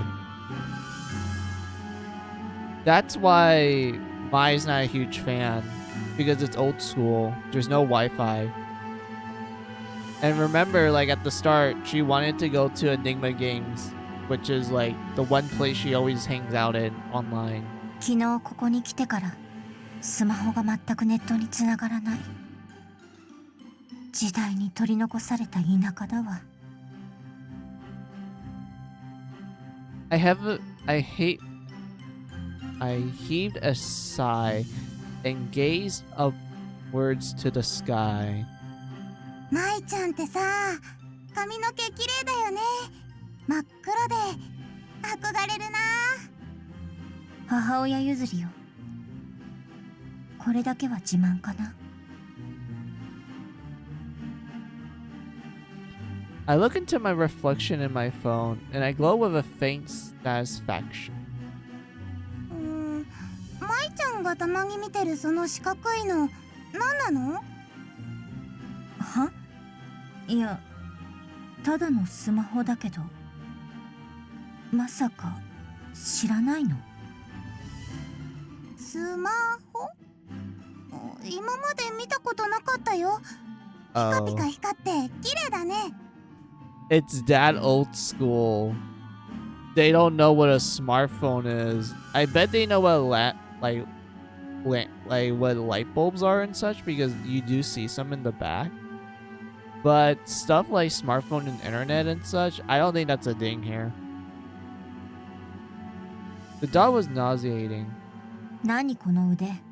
That's why Mai's not a huge fan. Because it's old school. There's no Wi-Fi. And remember, like at the start, she wanted to go to Enigma Games, which is like the one place she always hangs out in online. 昨日ここに来てからスマホが全くネットにつながらない。時代に取り残された田舎だわ。I heaved a sigh and gazed upwards to the sky. 舞ちゃんってさ、髪の毛綺麗だよね。真っ黒で憧れるな。母親譲りよ。これだけは自慢かな。I look into my reflection in my phone, and I glow with a faint satisfaction. 舞ちゃんがたまに見てるその四角いの、何なの？は？いや、ただのスマホだけど。まさか知らないの？スマホ？今まで見たことなかったよ。ピカピカ光って綺麗だね。It's that old school. They don't know what a smartphone is. I bet they know what what light bulbs are and such, because you do see some in the back. But stuff like smartphone and internet and such, I don't think that's a thing here. The dog was nauseating. 何この腕？え？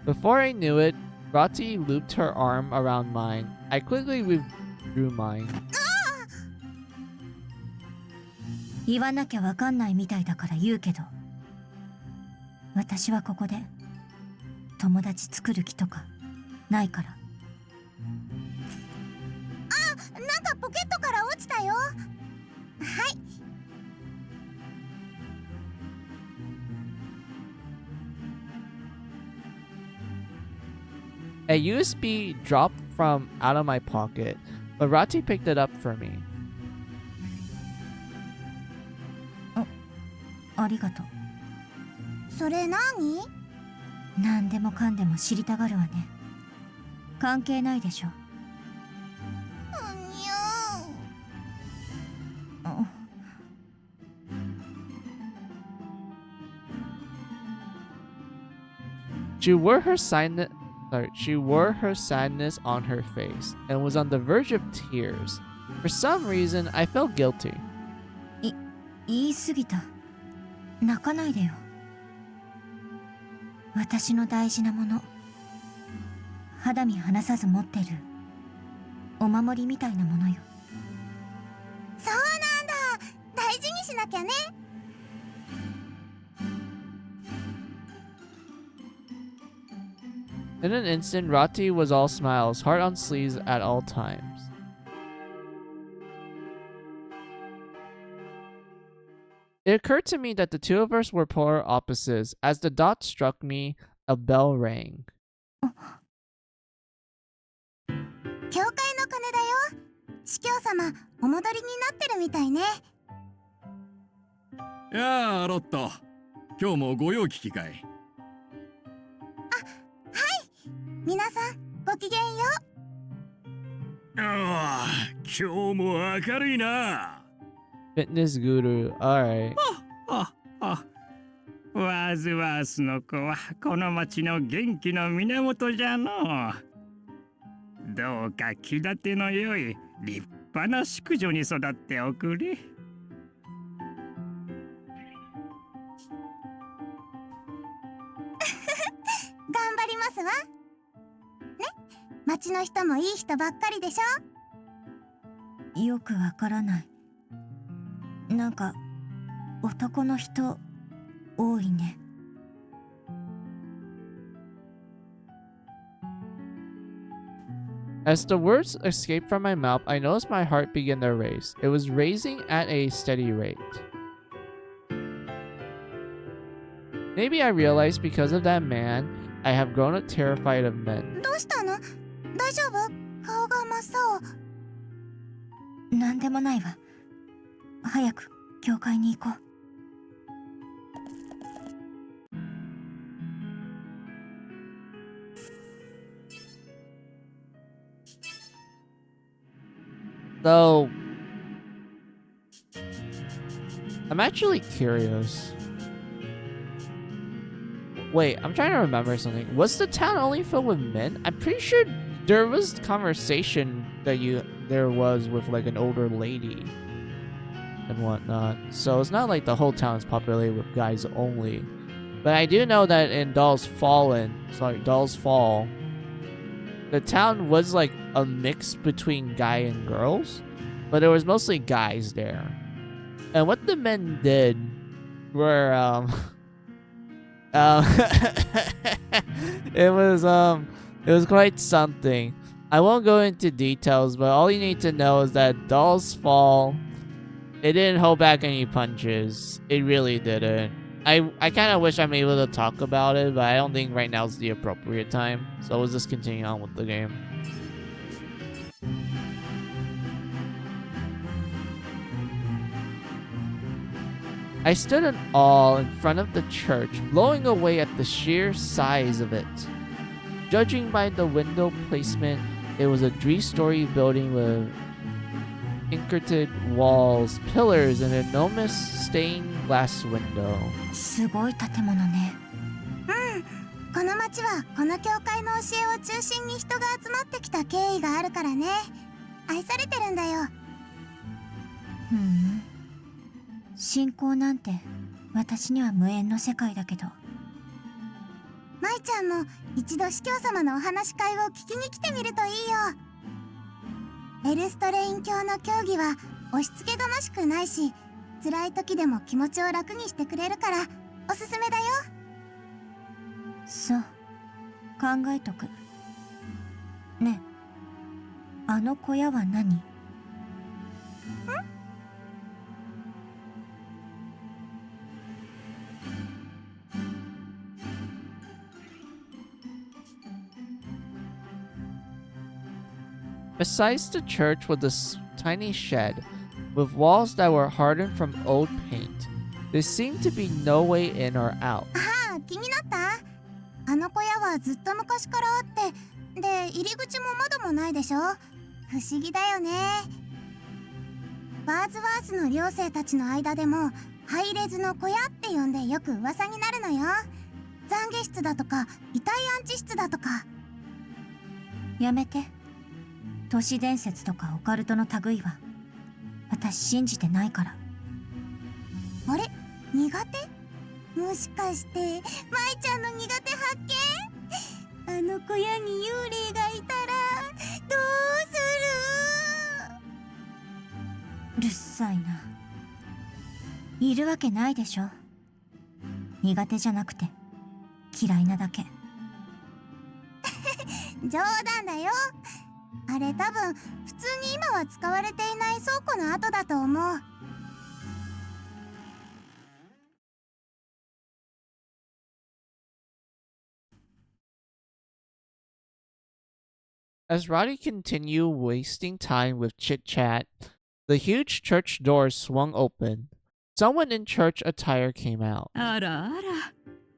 Before I knew it, Rati looped her arm around mine. I quickly withdrew mine. 言わなきゃわかんないみたいだから言うけど、私はここで友達作る気とかないから。あ、なんかポケットから落ちたよ。はい。A USB dropped from out of my pocket, but Rati picked it up for me. ありがとう。それ何？何でもかんでも知りたがるわね。関係ないでしょ。She wore her sadness on her face and was on the verge of tears. For some reason, I felt guilty. 言い過ぎた。泣かないでよ。私の大事なもの、肌身離さず持ってるお守りみたいなものよ。そうなんだ。大事にしなきゃね。In an instant, Rati was all smiles, heart on sleeves at all times. It occurred to me that the two of us were polar opposites. As the dot struck me, a bell rang. 教会の鐘だよ。司教様、お戻りになってるみたいね。やあ、ロット。今日もご用聞きかい。皆さん、ごきげんよう。ああ、今日も明るいな。Fitness guru. Alright. ワーズワースの子はこの町の元気の源じゃのう。どうか気立ての良い立派な淑女に育っておくれ。頑張りますわ。ね、町の人もいい人ばっかりでしょ。よくわからない。なんか男の人多いね。As the words escaped from my mouth, I noticed my heart begin to race. It was raising at a steady rate. Maybe I realized because of that man, I have grown terrified of men. どうしたの？大丈夫？顔が真っ青。なんでもないわ。早く教会に行こう。So, I'm actually curious. Wait, I'm trying to remember something. Was the town only filled with men? I'm pretty sure there was conversation that there was with like an older lady and whatnot. So it's not like the whole town is populated with guys only. But I do know that in Doll's Fall, the town was like a mix between guy and girls, but there was mostly guys there. And what the men did were it was quite something. I won't go into details, but all you need to know is that Doll's Fall, it didn't hold back any punches. It really didn't. I kind of wish I'm able to talk about it, but I don't think right now is the appropriate time. So we'll just continue on with the game. I stood in awe in front of the church, blowing away at the sheer size of it. Judging by the window placement, it was a 3-story building with intricate walls, pillars, and an enormous stained glass window. すごい建物ね。うん、この町はこの教会の教えを中心に人が集まってきた経緯があるからね。愛されてるんだよ。信仰なんて私には無縁の世界だけど。舞ちゃんも一度司教様のお話し会を聞きに来てみるといいよ。エルストレイン教の教義は押し付けがましくないし、辛い時でも気持ちを楽にしてくれるからおすすめだよ。そう、考えとく。ねえ、あの小屋は何？Besides the church was a tiny shed, with walls that were hardened from old paint. There seemed to be no way in or out. ああ、気になった？あの小屋はずっと昔からあって、で、入り口も窓もないでしょ？不思議だよね。バーズワースの寮生たちの間でも、ハイレズの小屋って呼んでよく噂になるのよ。懺悔室だとか、遺体安置室だとか。やめて。都市伝説とかオカルトの類は私信じてないから。あれ、苦手？もしかして舞ちゃんの苦手発見？あの小屋に幽霊がいたらどうする？うるさいな。いるわけないでしょ。苦手じゃなくて嫌いなだけ。冗談だよ。あれ多分普通に今は使われていない倉庫の跡だと思う。As Roddy continued wasting time with chit chat, the huge church doors swung open. Someone in church attire came out. あらあら、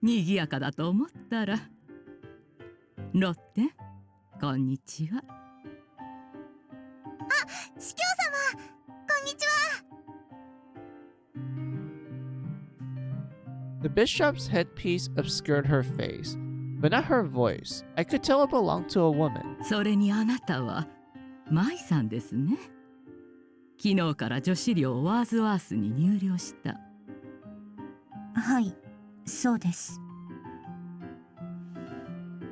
賑やかだと思ったら。ロッテ、こんにちは。司教様、こんにちは。 The bishop's headpiece obscured her face, but not her voice. I could tell it belonged to a woman. それにあなたはマイさんですね。昨日から女子寮ワーズワースに入寮した。はい、そうです。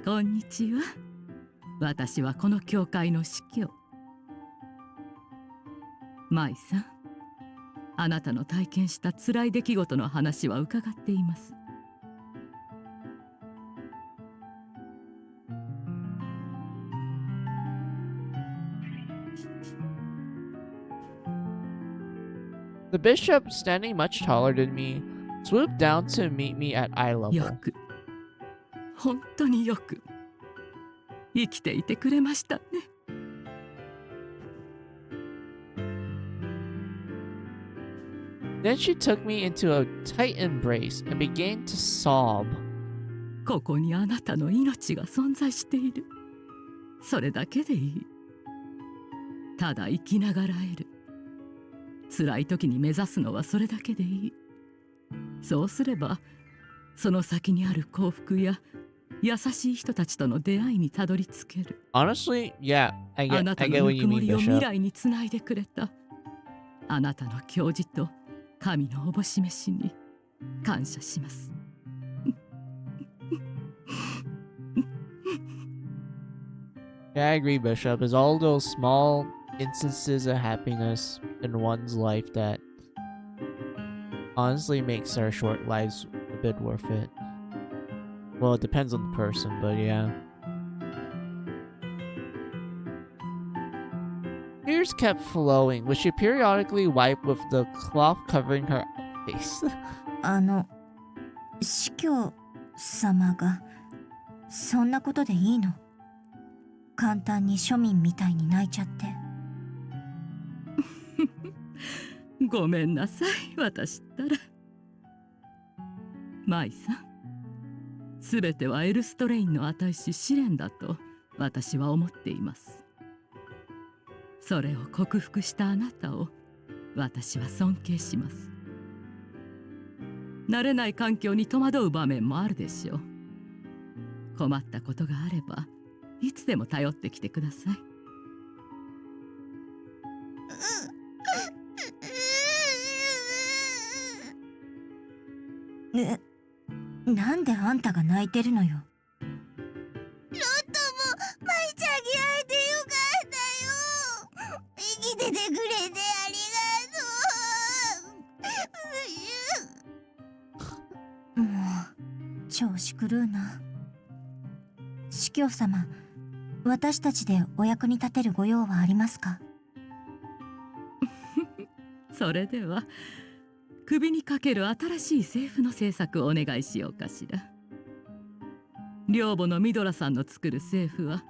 こんにちは。私はこの教会の司教。マイさん、あなたの体験した辛い出来事の話は伺っています。The bishop, standing much taller than me, swooped down to meet me at eye よ level. く、本当によく生きていてくれましたね。Then she took me into a tight embrace and began to sob. ここにあなたの命が存在している。それだけでいい。ただ生きながらえる。辛い時に目指すのはそれだけでいい。そうすれば、その先にある幸福や優しい人たちとの出会いにたどり着ける。 Honestly, yeah, I あ get, な I た get の what ぬ you くも mean, りを未 Bishop. 来につないでくれた。あなたの教示と神のおぼし飯に感謝します。Yeah, I agree, Bishop. It's all those small instances of happiness in one's life that honestly makes our short lives a bit worth it. Well, it depends on the person, but yeah. Tears kept flowing, which she periodically wiped with the cloth covering her face. 司教様がそんなことでいいの？簡単に庶民みたいに泣いちゃって。ごめんなさい、私ったら。マイさん、すべてはエルストレインの値し試練だと私は思っています。それを克服したあなたを私は尊敬します。慣れない環境に戸惑う場面もあるでしょう。困ったことがあればいつでも頼ってきてください。なんであんたが泣いてるのよ。ロットも舞ちゃんに会えてよかったよ。生きててくれてありがとう。もう調子狂うな。司教様、私たちでお役に立てるご用はありますか？それでは首にかける新しい政府の政策をお願いしようかしら。寮母のミドラさんの作る政府は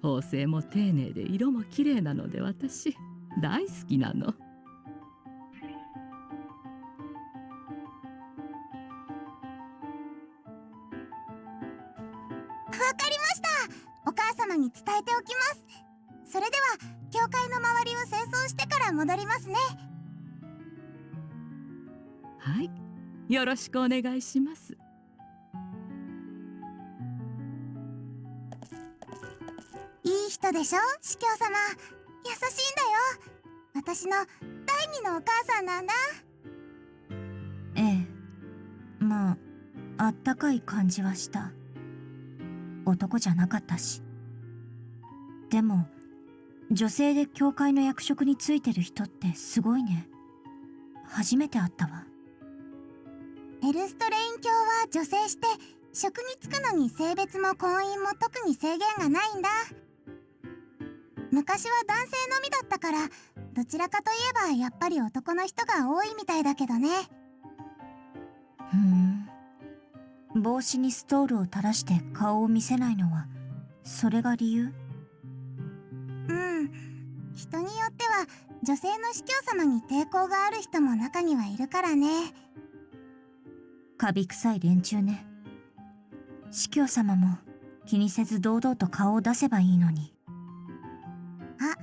縫製も丁寧で色も綺麗なので私大好きなの。わかりました。お母様に伝えておきます。それでは教会の周りを清掃してから戻りますね。はい、よろしくお願いします。いい人でしょ、司教様。優しいんだよ。私の第二のお母さんなんだ。ええ、まああったかい感じはした。男じゃなかったし。でも女性で教会の役職についてる人ってすごいね。初めて会ったわ。エルストレイン教は女性して職に就くのに性別も婚姻も特に制限がないんだ。昔は男性のみだったから、どちらかといえばやっぱり男の人が多いみたいだけどね。帽子にストールを垂らして顔を見せないのはそれが理由？女性の司教様に抵抗がある人も中にはいるからね。カビ臭い連中ね。司教様も気にせず堂々と顔を出せばいいのに。あ、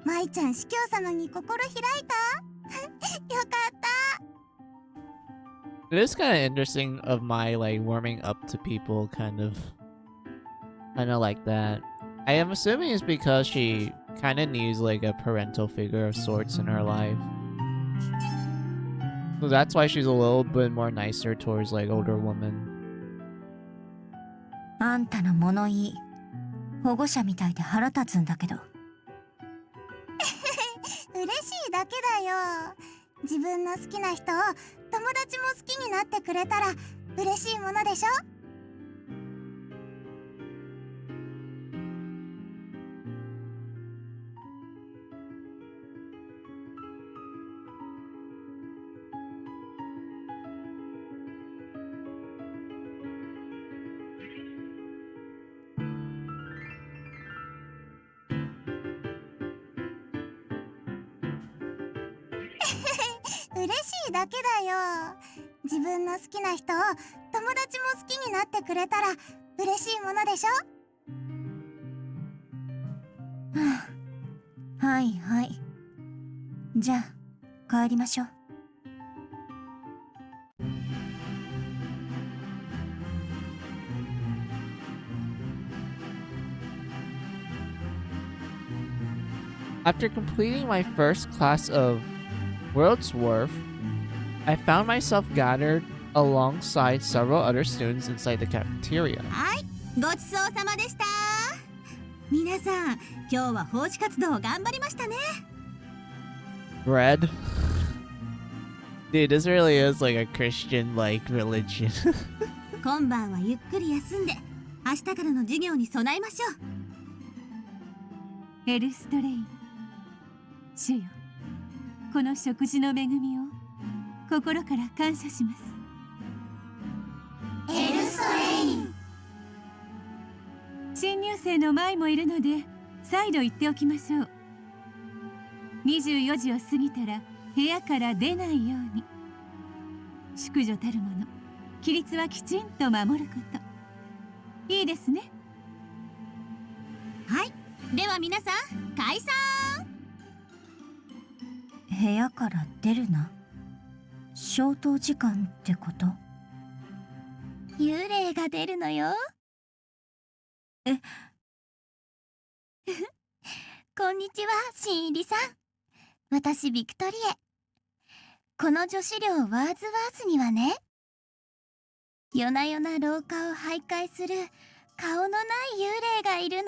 舞ちゃん司教様に心開いたよかった。 It is kind of interesting of my like warming up to people kind of like that. I am assuming it's because she kind of needs like a parental figure of sorts in her life. So that's why she's a little bit more nicer towards like older women. あんたの物言い、保護者みたいで腹立つんだけど。嬉しいだけだよ。自分の好きな人を友達も好きになってくれたら嬉しいものでしょ。嬉しいだけだよ。自分の好きな人を友達も好きになってくれたら嬉しいものでしょ。はあ、はいはい。じゃあ帰りましょう。After completing my first class of Wordsworth, I found myself gathered alongside several other students inside the cafeteria. はい、ごちそうさまでした。皆さん、今日は奉仕活動を頑張りましたね。Bread? Dude, this really is like a Christian like religion. 今晩はゆっくり休んで、明日からの授業に備えましょう。エルストレイン、主よ、この食事の恵みを心から感謝します。エルストレイン。新入生の舞もいるので再度言っておきましょう。24時を過ぎたら部屋から出ないように。淑女たるもの、規律はきちんと守ること。いいですね。はい、では皆さん解散。部屋から出るな。消灯時間ってこと？幽霊が出るのよ。えこんにちは、新入りさん。私ビクトリエ。この女子寮ワーズワースにはね、夜な夜な廊下を徘徊する顔のない幽霊がいる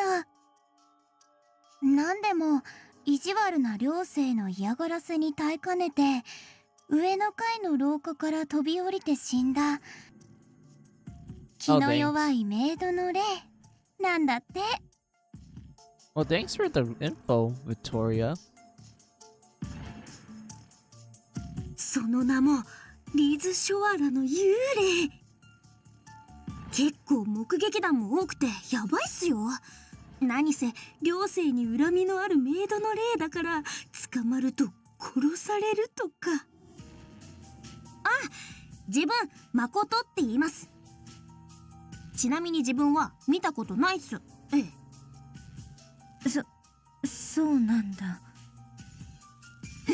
の。なんでも意地悪な寮生の嫌がらせに耐えかねて、上の階の廊下から飛び降りて死んだ気の弱いメイドの霊なんだって。 Well, thanks for the info, Victoria. その名もリズ・ショアラの幽霊。結構目撃談も多くてやばいっすよ。何せ寮生に恨みのあるメイドの霊だから、捕まると殺されるとか。あ、自分誠って言います。ちなみに自分は見たことないっす。ええ。そうなんだ。ち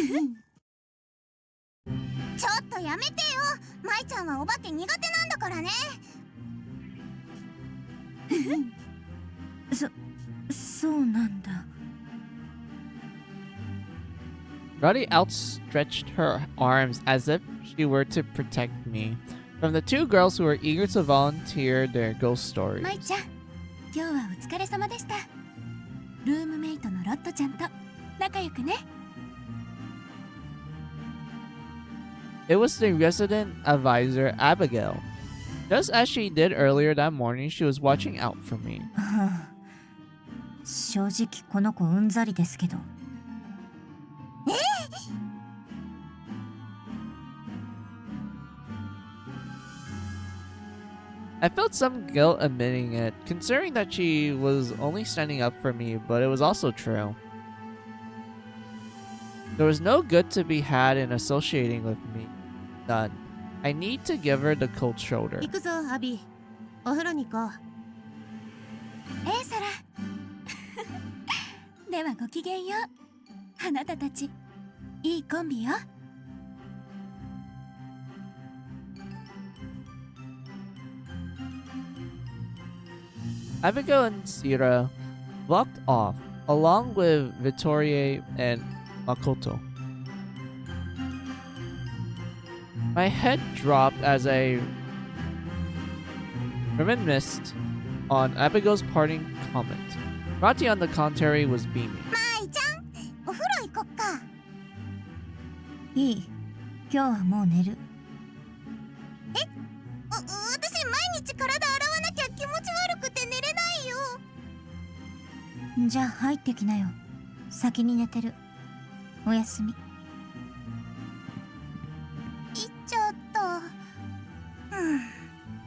ょっとやめてよ。舞ちゃんはお化け苦手なんだからね。そうなんだ。Roddy outstretched her arms as if she were to protect me from the two girls who were eager to volunteer their ghost stories. 舞ちゃん、今日はお疲れ様でした。ルームメイトのロットちゃんと仲良くね。It was the resident advisor, Abigail. Just as she did earlier that morning, she was watching out for me. 正直この子うんざりですけど。I felt some guilt admitting it, considering that she was only standing up for me, but it was also true. There was no good to be had in associating with me. None. I need to give her the cold shoulder. 行くぞアビー、お風呂に行こう。サラではごきげんよう。あなたたちいいコンビよ。Abigail and Sira walked off, along with Vittoria and Makoto. My head dropped as I reminisced on Abigail's parting comment. Rati, on the contrary, was beaming. 舞ちゃん、お風呂行こっか。いい。今日はもう寝る。私毎日体洗わなきゃ気持ち悪くて寝れないよ。じゃあ入ってきなよ。先に寝てる。おやすみ。行っちゃった。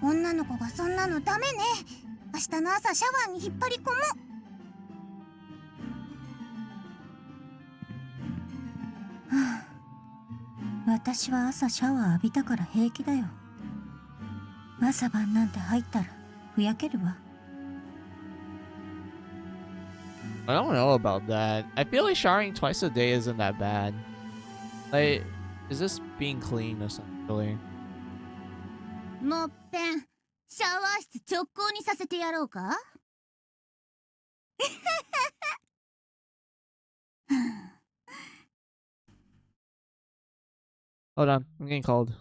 女の子がそんなのダメね。明日の朝シャワーに引っ張り込もう。私は朝シャワー浴びたから平気だよ。朝晩なんて入ったらふやけるわ。I don't know about that. I feel like showering twice a day isn't that bad. Like, is this being clean or something? Really? もっぺんシャワー室直行にさせてやろうか。Hold on, I'm getting called.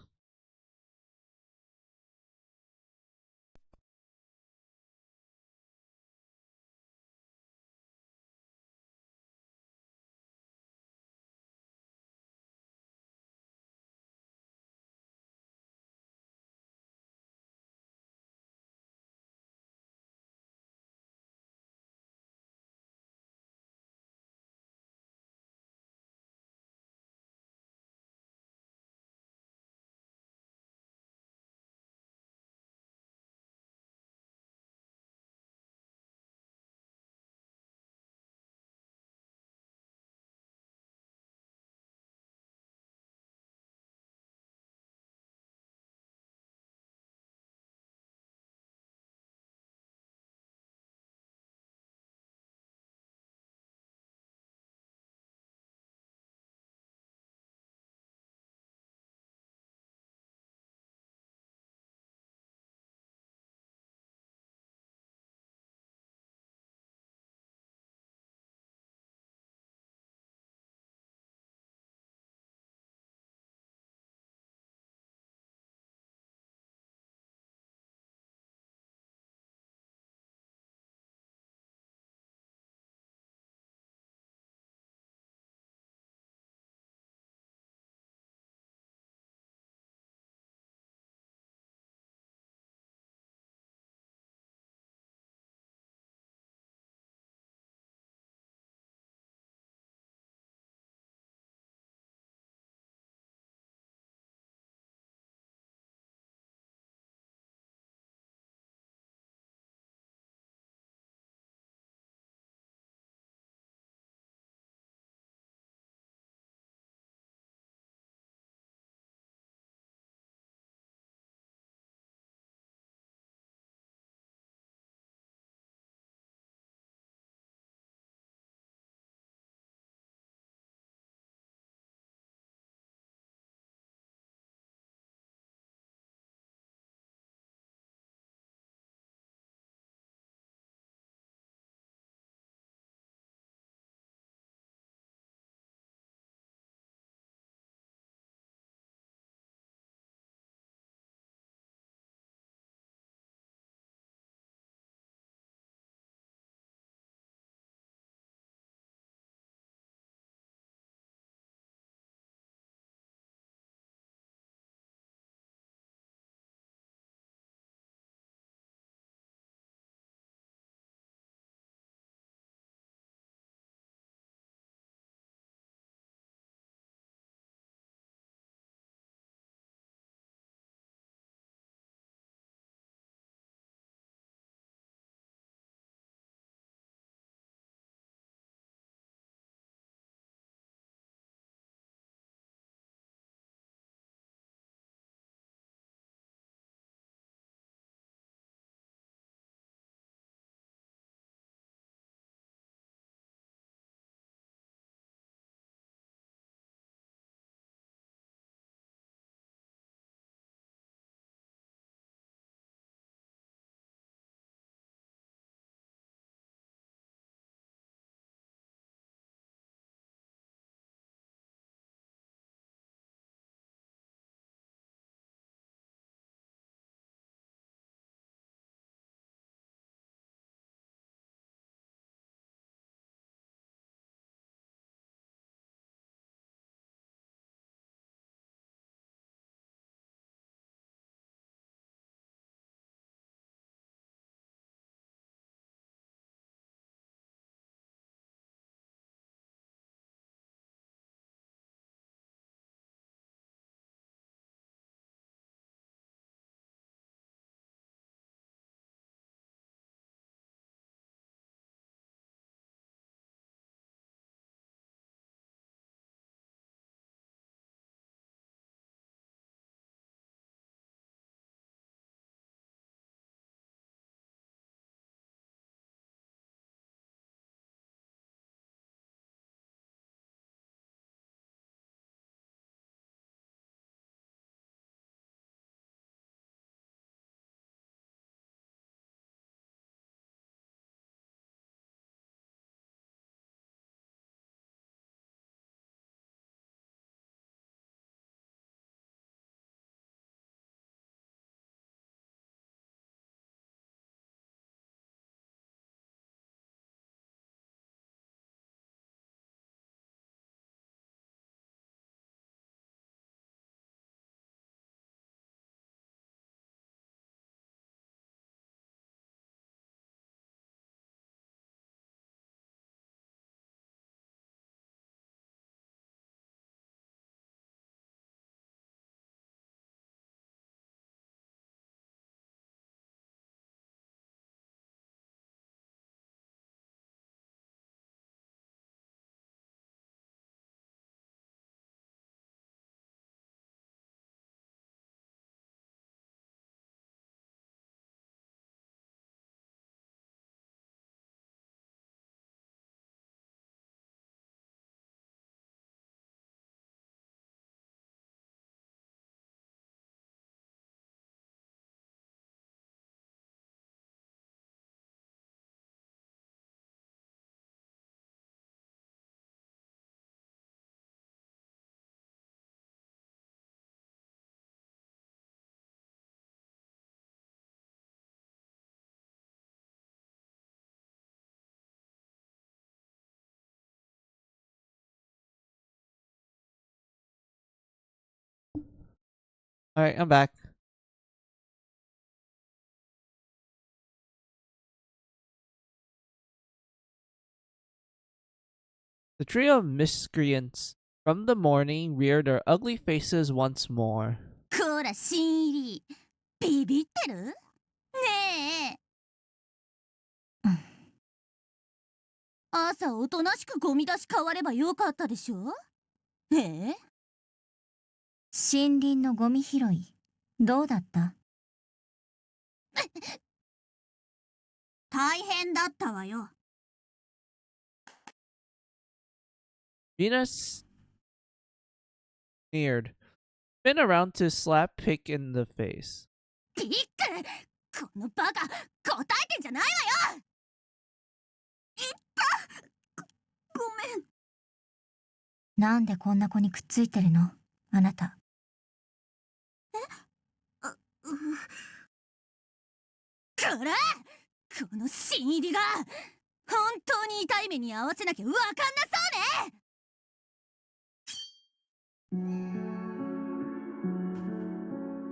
Alright, I'm back. The trio of miscreants from the morning reared their ugly faces once more. こら新入りビビってるねえ、朝おとなしくゴミ出し変わればよかったでしょ。ええ、森林のゴミ拾いどうだった？大変だったわよ。Venus sneered, spin around to slap Pick in the face. ピック、このバカ答えてんじゃないわよ。いった、ごめん。なんでこんな子にくっついてるのあなた。こら、この新入りが本当に痛い目に合わせなきゃわかんなそうね。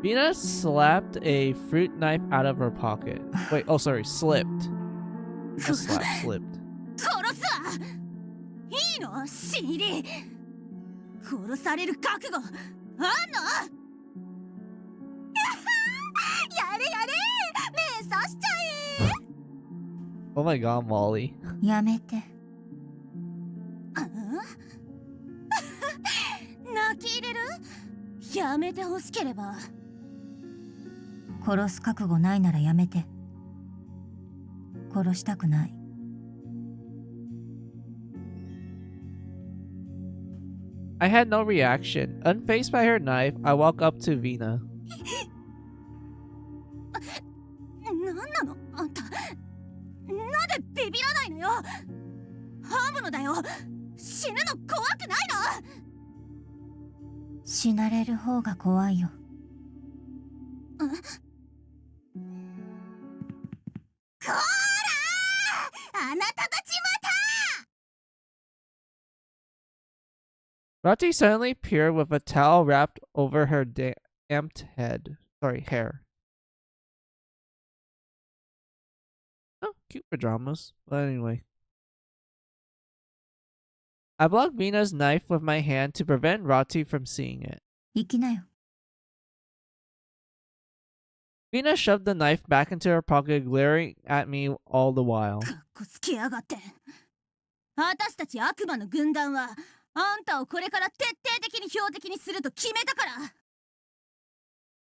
Venus slapped a fruit knife out of her pocket. Wait, oh sorry, slipped. Not slap, slipped. 殺すわ。いいの新入り。殺される覚悟あんの？やれやれ、目刺しちゃえ。 Oh my god, Molly. やめて。泣き入れる？やめて欲しければ。殺す覚悟ないならやめて。殺したくない。I had no reaction. Unfazed by her knife, I walk up to Vina. なんなのあんた。なんでビビらないのよ。ハムのだよ。死ぬの怖くないの？死なれる方が怖いよ。こーらー、あなたたちまた。 Rati suddenly appeared with a towel wrapped over her damped hair. Oh, cute pajamas. But anyway. I blocked Vina's knife with my hand to prevent Rati from seeing it. 行きなよ。Vina shoved the knife back into her pocket, glaring at me all the while. かっこつけやがって。私たち悪魔の軍団はあんたをこれから徹底的に標的にすると決めたから。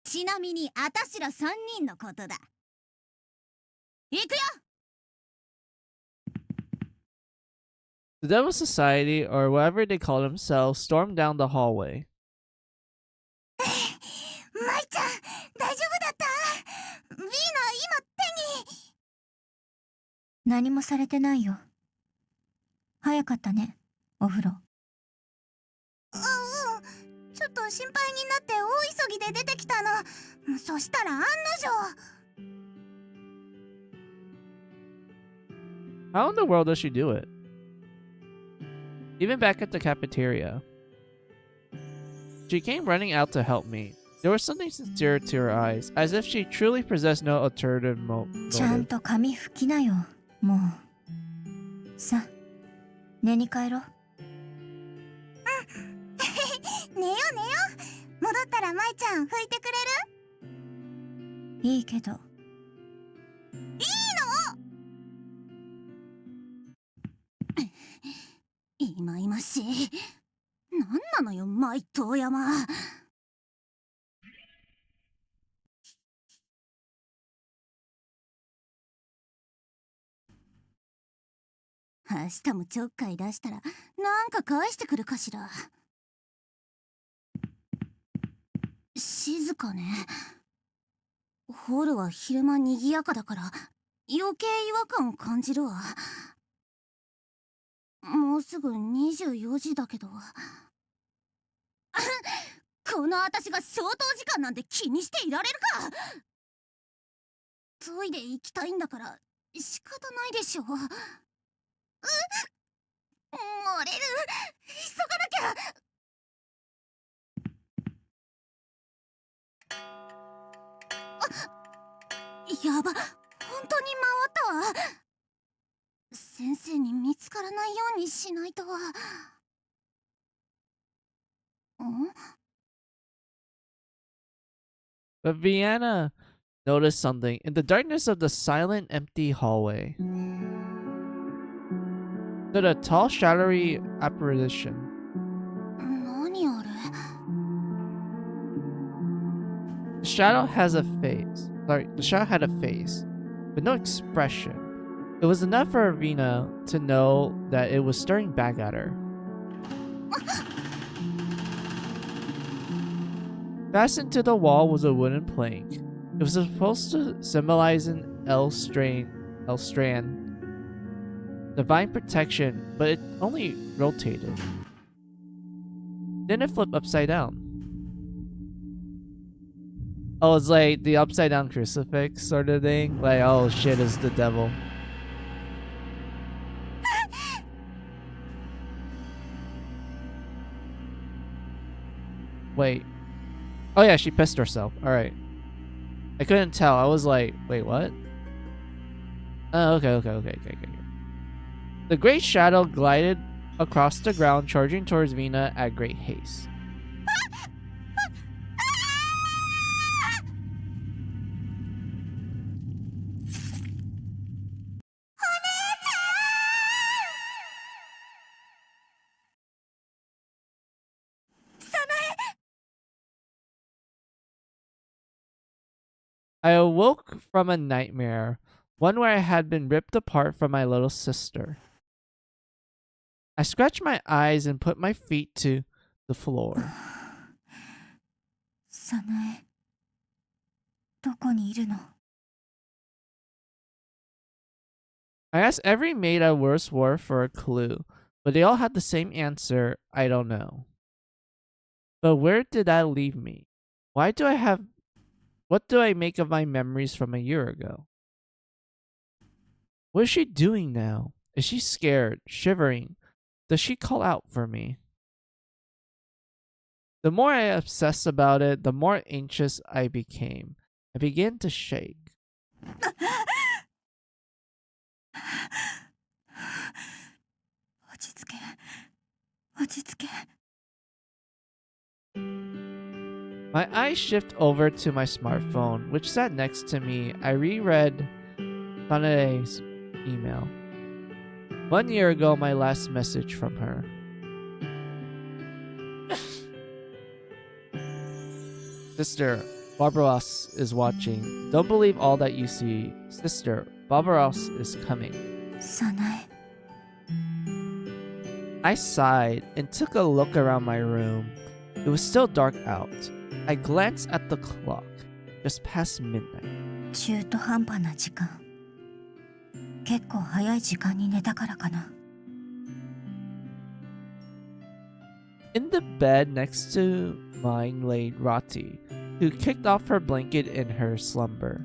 ちなみにあたしら3人のことだ。行くよ。 The Devil Society, or whatever they call themselves, stormed down the hallway. 舞ちゃん、大丈夫だった？ヴィーナ、今手に。何もされてないよ。早かったね、お風呂。ちょっと心配になって大急ぎで出てきたの。そしたら案の定。 How in the world does she do it? Even back at the cafeteria. She came running out to help me. There was something sincere to her eyes, as if she truly possessed no alternative motive. ちゃんと髪拭きなよ、もう。さ、寝に帰ろう。寝よ寝よ。戻ったら舞ちゃん拭いてくれる？いいけど。いいの？いまいましい。なんなのよ、舞遠山。明日もちょっかい出したらなんか返してくるかしら。静かね。ホールは昼間にぎやかだから余計違和感を感じるわ。もうすぐ24時だけど。この私が消灯時間なんて気にしていられるか。トイレ行きたいんだから仕方ないでしょ。漏れる。急がなきゃ。やば、本当に回ったわ。先生に見つからないようにしないと。ん？ But Vienna noticed something in the darkness of the silent, empty hallway. Stood a tall, shadowy apparition. 何あれ？ The shadow has a face. Sorry, the shadow had a face, but no expression. It was enough for Arena to know that it was staring back at her. Fastened to the wall was a wooden plank. It was supposed to symbolize an L-strand, divine protection, but it only rotated. Didn't it flip upside down? Oh, it's like the upside down crucifix sort of thing. Like, oh shit, it's the devil. Wait. Oh yeah, she pissed herself. Alright. I couldn't tell. I was like, wait, what? Oh, okay. The great shadow glided across the ground, charging towards Vina at great haste. I awoke from a nightmare, one where I had been ripped apart from my little sister. I scratched my eyes and put my feet to the floor. 早苗、どこにいるの？ I asked every maid I once wore for a clue, but they all had the same answer, I don't know. But where did that leave me? What do I make of my memories from a year ago? What is she doing now? Is she scared, shivering? Does she call out for me? The more I obsessed about it, the more anxious I became. I began to shake. 落ち着け、落ち着け。 My eyes shift over to my smartphone, which sat next to me. I reread Sanae's email. 1 year ago, my last message from her. Sister, Barbaros is watching. Don't believe all that you see. Sister, Barbaros is coming. 早苗、 I sighed and took a look around my room. It was still dark out. I glanced at the clock. Just past midnight. 中途半端な時間。結構早い時間に寝たからかな。 In the bed next to mine lay Rati, who kicked off her blanket in her slumber.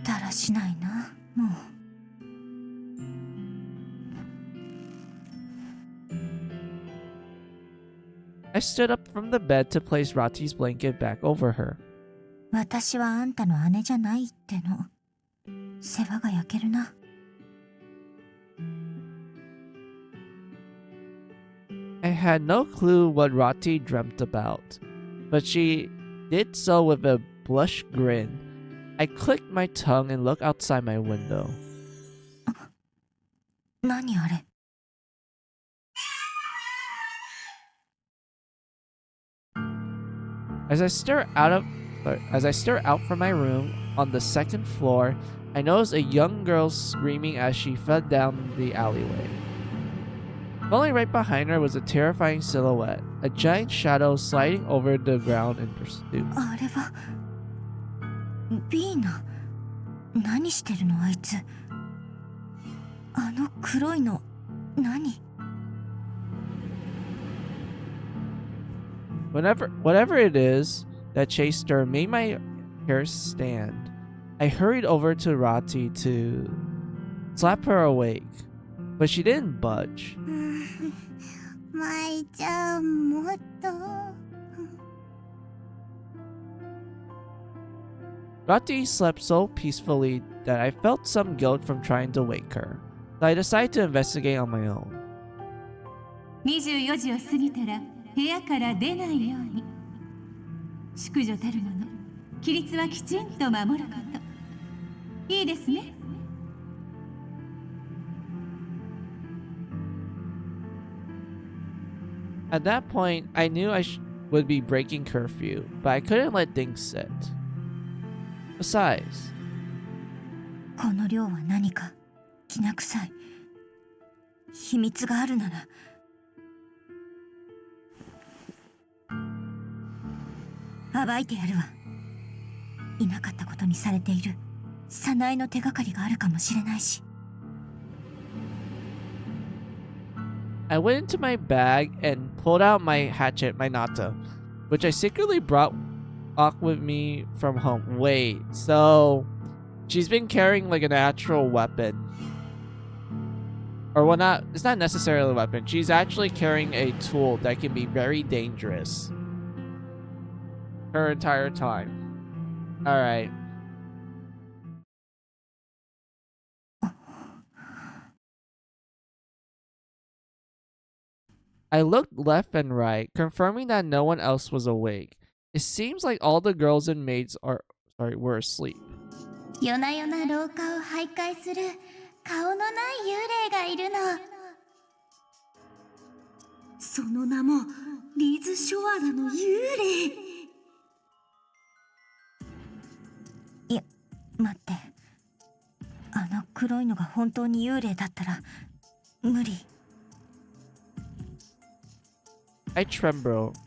だらしないな、もう。 I stood up from the bed to place Rati's blanket back over her. 私はあんたの姉じゃないっての。世話が焼けるな。 I had no clue what Rati dreamt about, but she did so with a blush grin. I clicked my tongue and looked outside my window. 何あれ？ As I stare out from my room on the second floor, I noticed a young girl screaming as she fell down the alleyway. Falling right behind her was a terrifying silhouette, a giant shadow sliding over the ground in pursuit. あれはビーナ。何してるのあいつ。あの黒いの何？ Whatever it is that chased her made my hair stand. I hurried over to Rati to slap her awake, but she didn't budge. 舞ちゃん、もっと。Rati slept so peacefully that I felt some guilt from trying to wake her, so I decided to investigate on my own. 24時を過ぎたら部屋から出ないように。淑女たるもの、規律はきちんと守ること。いいですね。At that point, I knew I would be breaking curfew, but I couldn't let things sit. Besides, この量は何かきな臭い。秘密があるなら。暴いてやるわ。いなかったことにされている早苗の手がかりがあるかもしれないし。I went into my bag and pulled out my hatchet, my nata, which I secretly brought with me from home. Wait, so she's been carrying like an actual weapon. Or well, it's not necessarily a weapon. She's actually carrying a tool that can be very dangerous. Her entire time. Alright. I looked left and right, confirming that no one else was awake. It seems like all the girls and maids were asleep. 夜な夜な廊下を徘徊する顔のない幽霊がいるの。その名もリズ・ショアラの幽霊。いや、待って。あの黒いのが本当に幽霊だったら無理。I trembled,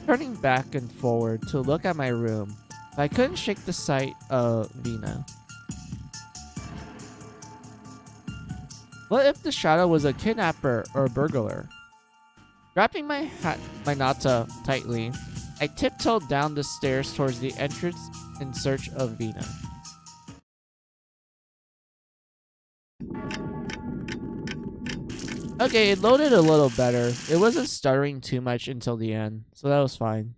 turning back and forward to look at my room, but I couldn't shake the sight of Vina. What if the shadow was a kidnapper or a burglar? Wrapping my nata tightly, I tiptoed down the stairs towards the entrance in search of Vina. Okay, it loaded a little better. It wasn't stuttering too much until the end, so that was fine.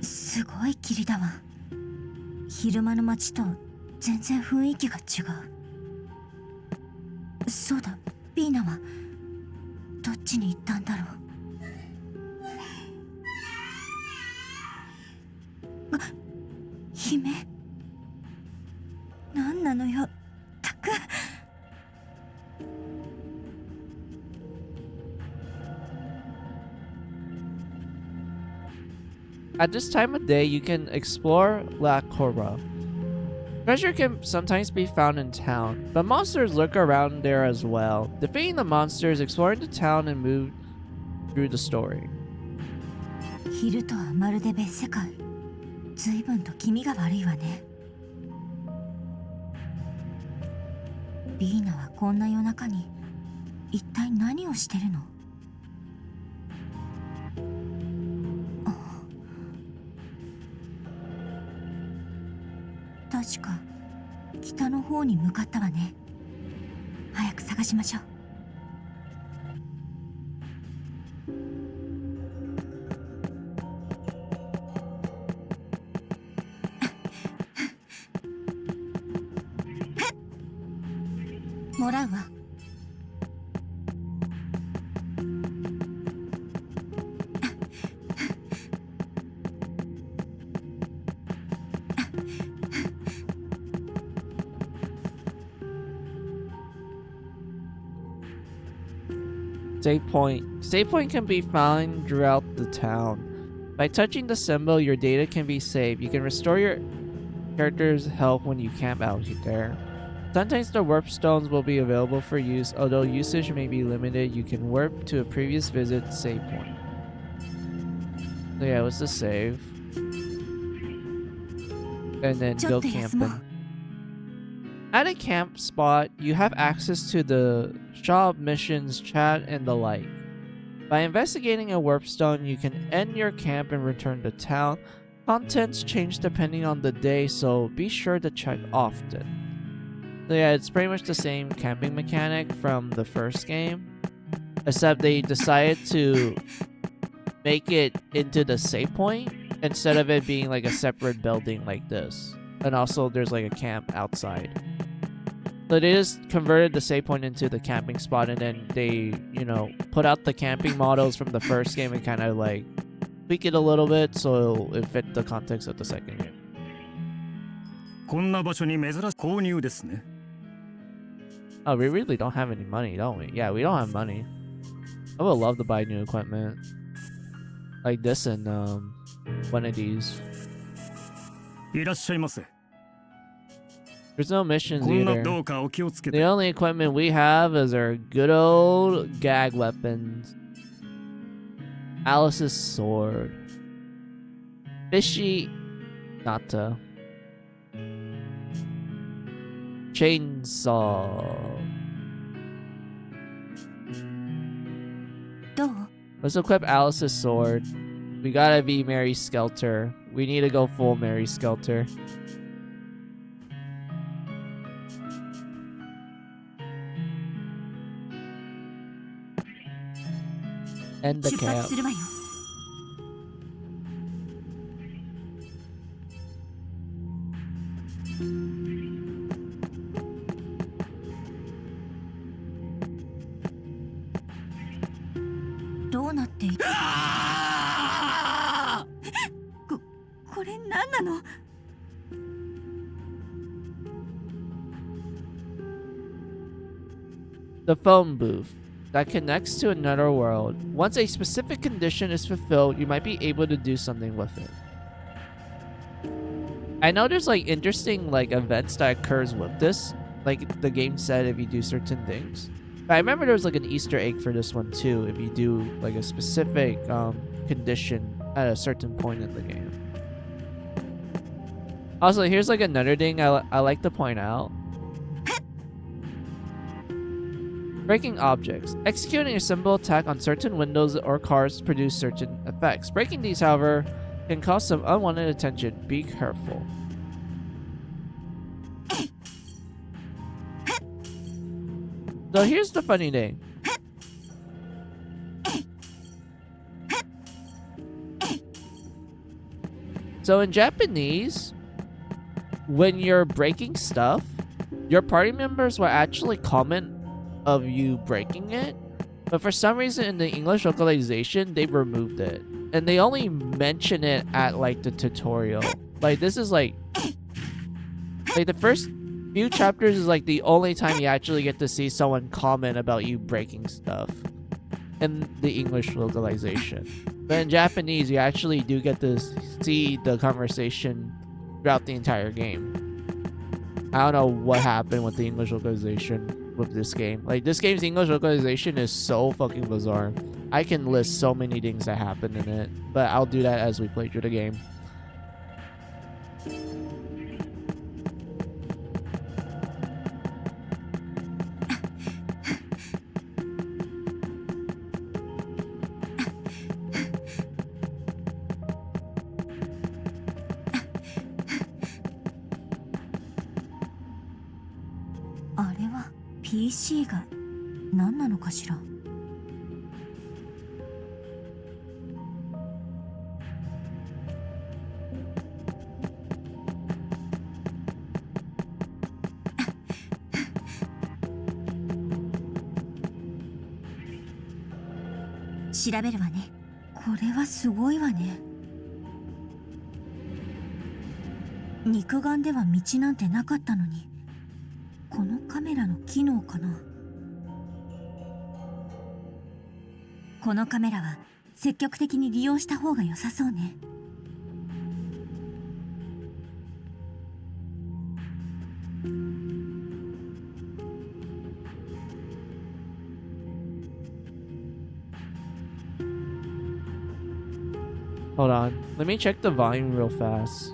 すごい霧だわ。昼間の街と全然雰囲気が違う。そうだ、ビーナはどっちに行ったんだろう。姫、なんなのよ、たく。At this time of day, you can explore La Corra. Treasure can sometimes be found in town, but monsters lurk around there as well. Defeating the monsters, exploring the town, and move through the story. 昼とはまるで別世界。随分と気味が悪いわね。ビーナはこんな夜中に一体何をしてるの？確か北の方に向かったわね。早く探しましょう。もらうわ。Save point. Save point can be found throughout the town. By touching the symbol, your data can be saved. You can restore your character's health when you camp out there. Sometimes the warp stones will be available for use, although usage may be limited. You can warp to a previous visit save point. So yeah, it was the save. And then go camping. At a camp spot, you have access to the shop, missions, chat, and the like. By investigating a warp stone, you can end your camp and return to town. Contents change depending on the day, so be sure to check often. So yeah, it's pretty much the same camping mechanic from the first game, except they decided to make it into the save point instead of it being like a separate building like this. And also there's like a camp outside. So they just converted the save point into the camping spot, and then they, you know, put out the camping models from the first game and kind of like tweak it a little bit so it fit the context of the second game. こんな場所に珍しい購入ですね。 Oh, we really don't have any money, don't we? Yeah, we don't have money. I would love to buy new equipment. Like this and one of these. いらっしゃいませ。 There's no missions こんな either. どうかお気をつけ The て。 only equipment we have is our good old gag weapons. Alice's sword. Fishy Nata. Chainsaw. どう？ Let's equip Alice's sword. We gotta be Mary Skelter. We need to go full Mary Skelter. End the 出 camp. 発するわよ。どうなっている？これ何なの？ The phone booth that connects to another world. Once a specific condition is fulfilled, you might be able to do something with it. I know there's like interesting like events that occurs with this. Like the game said if you do certain things. But I remember there was like an Easter egg for this one too if you do like a specific condition at a certain point in the game. Also, here's like another thing I like to point out. Breaking objects. Executing a simple attack on certain windows or cars produce certain effects. Breaking these, however, can cause some unwanted attention. Be careful. So here's the funny thing. So in Japanese, when you're breaking stuff, your party members will actually comment of you breaking it, but for some reason in the English localization they removed it, and they only mention it at like the tutorial. Like this is like the first few chapters is like the only time you actually get to see someone comment about you breaking stuff in the English localization. But in Japanese you actually do get to see the conversation throughout the entire game. I don't know what happened with the English localization with this game. Like this game's English localization is so fucking bizarre. I can list so many things that happened in it, but I'll do that as we play through the game. PC が何なのかしら。調べるわね。これはすごいわね。肉眼では道なんてなかったのに。このカメラの機能かな。このカメラは積極的に利用した方が良さそうね。Hold on. Let me check the volume real fast.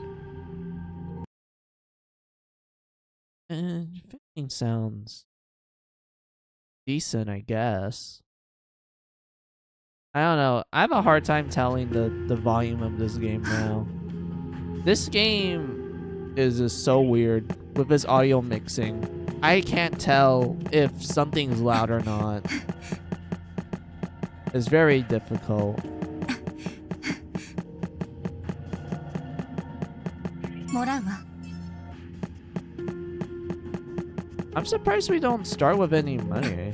Fishing sounds decent, I guess. I don't know. I have a hard time telling the volume of this game now. This game is just so weird with its audio mixing. I can't tell if something's loud or not. It's very difficult. もらうわ。 I'm surprised we don't start with any money.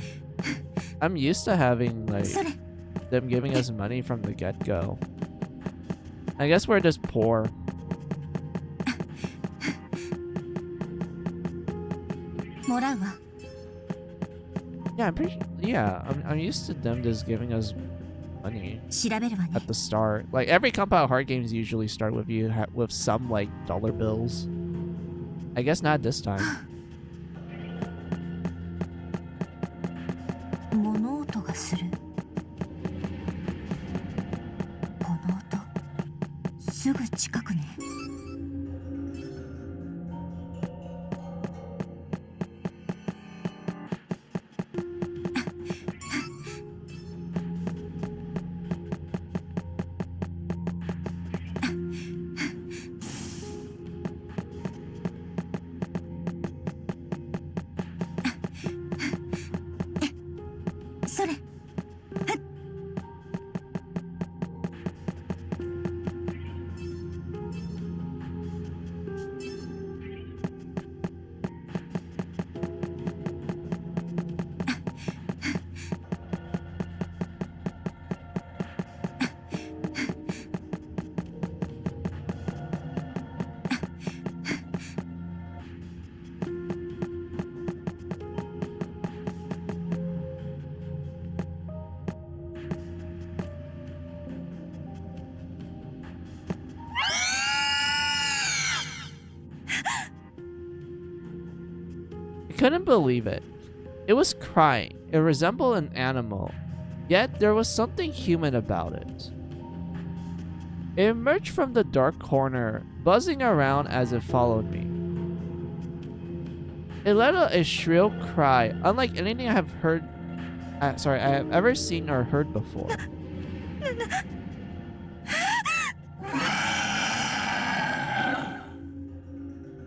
I'm used to having like それ。 them giving us money from the get-go. I guess we're just poor. もらうわ。 Yeah, I'm used to them just giving us money 調べるわね。 at the start. Like every compound hard games usually start with you with some like dollar bills. I guess not this time. 物音がする。この音、すぐ近くね。それ。 I couldn't believe it. It was crying. It resembled an animal, yet there was something human about it. It emerged from the dark corner, buzzing around as it followed me. It let out a shrill cry, unlike anything I have ever seen or heard before.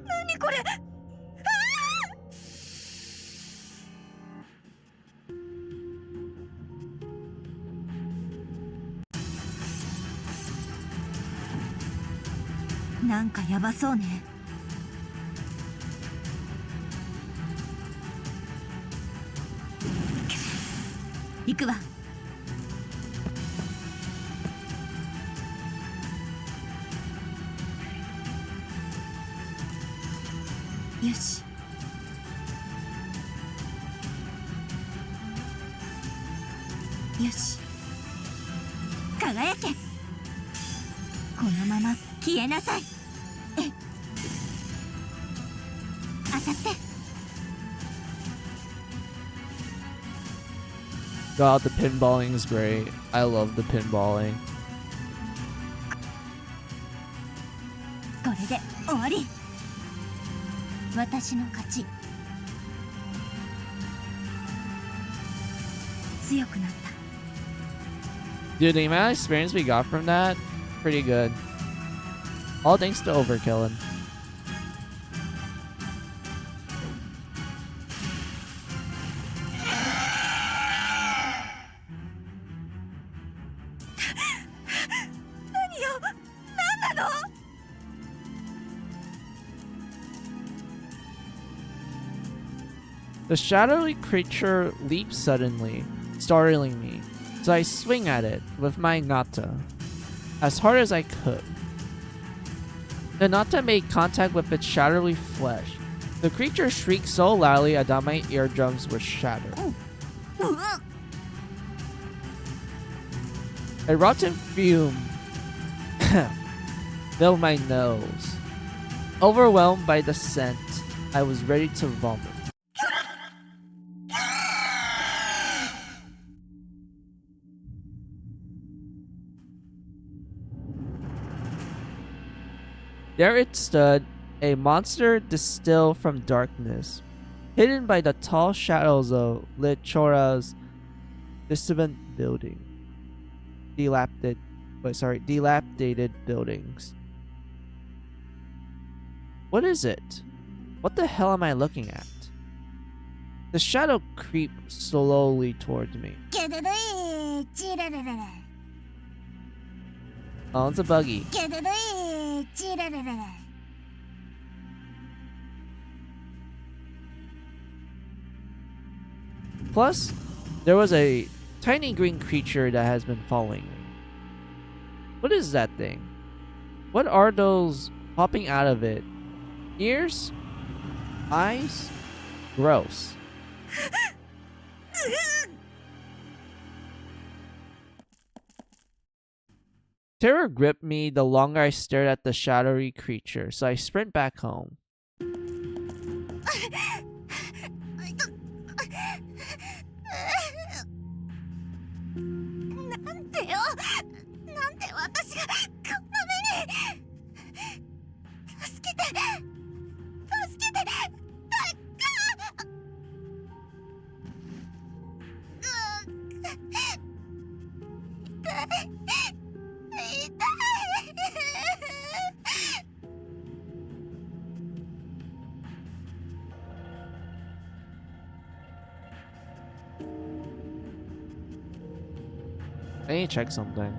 何これ。 なんかやばそうね。行くわ。よし。よし。輝け。このまま消えなさい。当たって。 God, the pinballing is great. I love the pinballing. これで終わり。私の勝ち。強くなった。 Dude, the amount of experience we got from that, pretty good. All thanks to overkilling. The shadowy creature leaps suddenly, startling me, so I swing at it with my nata, as hard as I could. The nata made contact with its shadowy flesh. The creature shrieked so loudly that my eardrums were shattered. A rotten fume filled my nose. Overwhelmed by the scent, I was ready to vomit. There it stood, a monster distilled from darkness, hidden by the tall shadows of Lichora's distant building. Dilapidated buildings. What is it? What the hell am I looking at? The shadow creeps slowly towards me. Oh, it's a buggy. Plus, there was a tiny green creature that has been following me. What is that thing? What are those popping out of it? Ears? Eyes? Gross. Terror gripped me the longer I stared at the shadowy creature, so I sprint back home. I need to check something.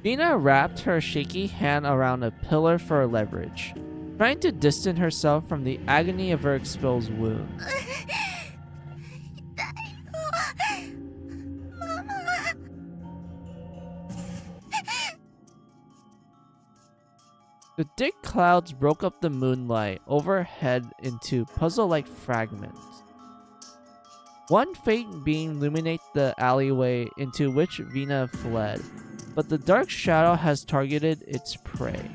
Vina wrapped her shaky hand around a pillar for leverage, trying to distance herself from the agony of her exposed wound. The thick clouds broke up the moonlight overhead into puzzle-like fragments. One faint beam illuminated the alleyway into which Vina fled, but the dark shadow has targeted its prey.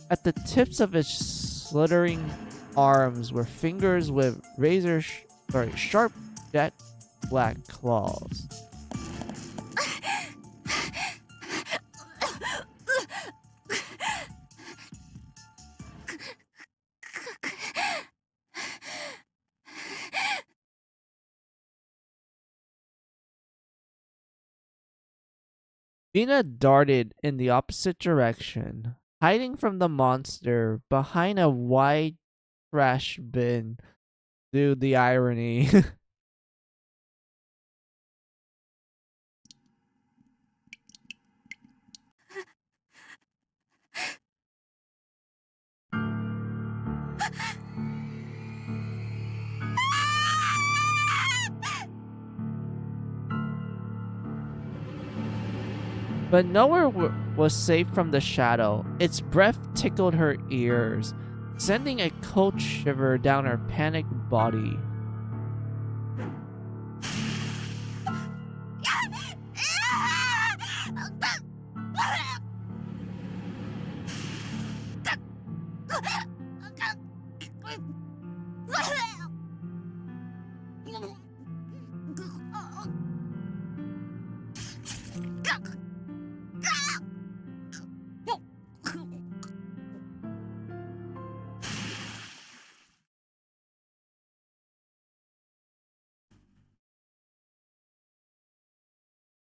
At the tips of its slithering arms were fingers with sharp jet black claws. Vina darted in the opposite direction, hiding from the monster behind a wide trash bin. Dude, the irony. But nowhere was safe from the shadow. Its breath tickled her ears, sending a cold shiver down her panicked body.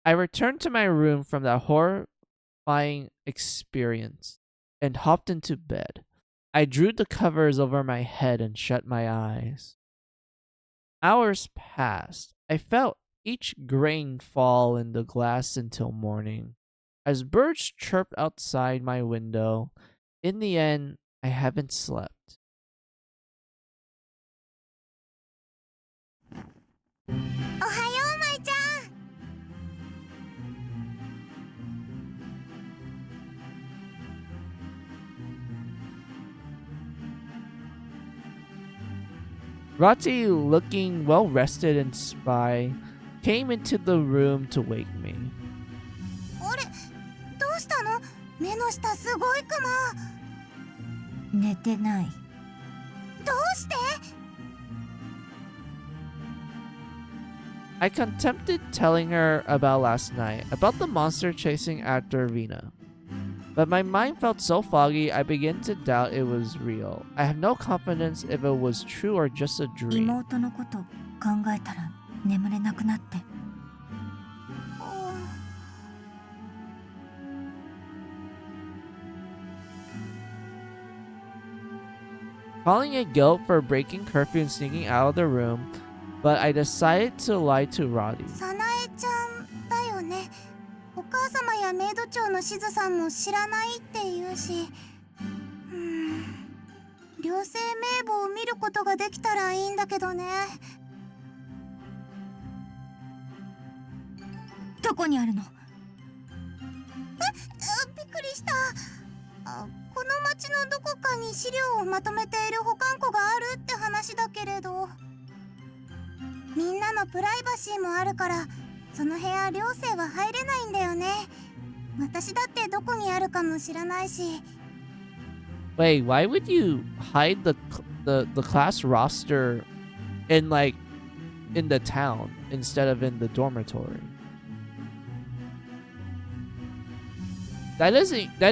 I returned to my room from that horrifying experience and hopped into bed. I drew the covers over my head and shut my eyes. Hours passed. I felt each grain fall in the glass until morning. As birds chirped outside my window, in the end, I haven't slept. Rati, looking well rested and spry, came into the room to wake me. あれ、どうしたの？目の下すごいクマ。寝てない。どうして？ I contemplated telling her about last night, about the monster chasing after Vina. But my mind felt so foggy, I began to doubt it was real. I have no confidence if it was true or just a dream. 妹のこと考えたら眠れなくなって。Calling it guilt for breaking curfew and sneaking out of the room, but I decided to lie to Roddy. 早苗ちゃんだよね。お母様やメイド長のしずさんも知らないって言うし、寮生名簿を見ることができたらいいんだけどね。どこにあるの？びっくりした。この町のどこかに資料をまとめている保管庫があるって話だけれど、みんなのプライバシーもあるからその部屋寮生は入れないんだよね。私だってどこにあるかも知らないし。 Wait, why would you hide the class roster in in the town instead of in the dormitory? That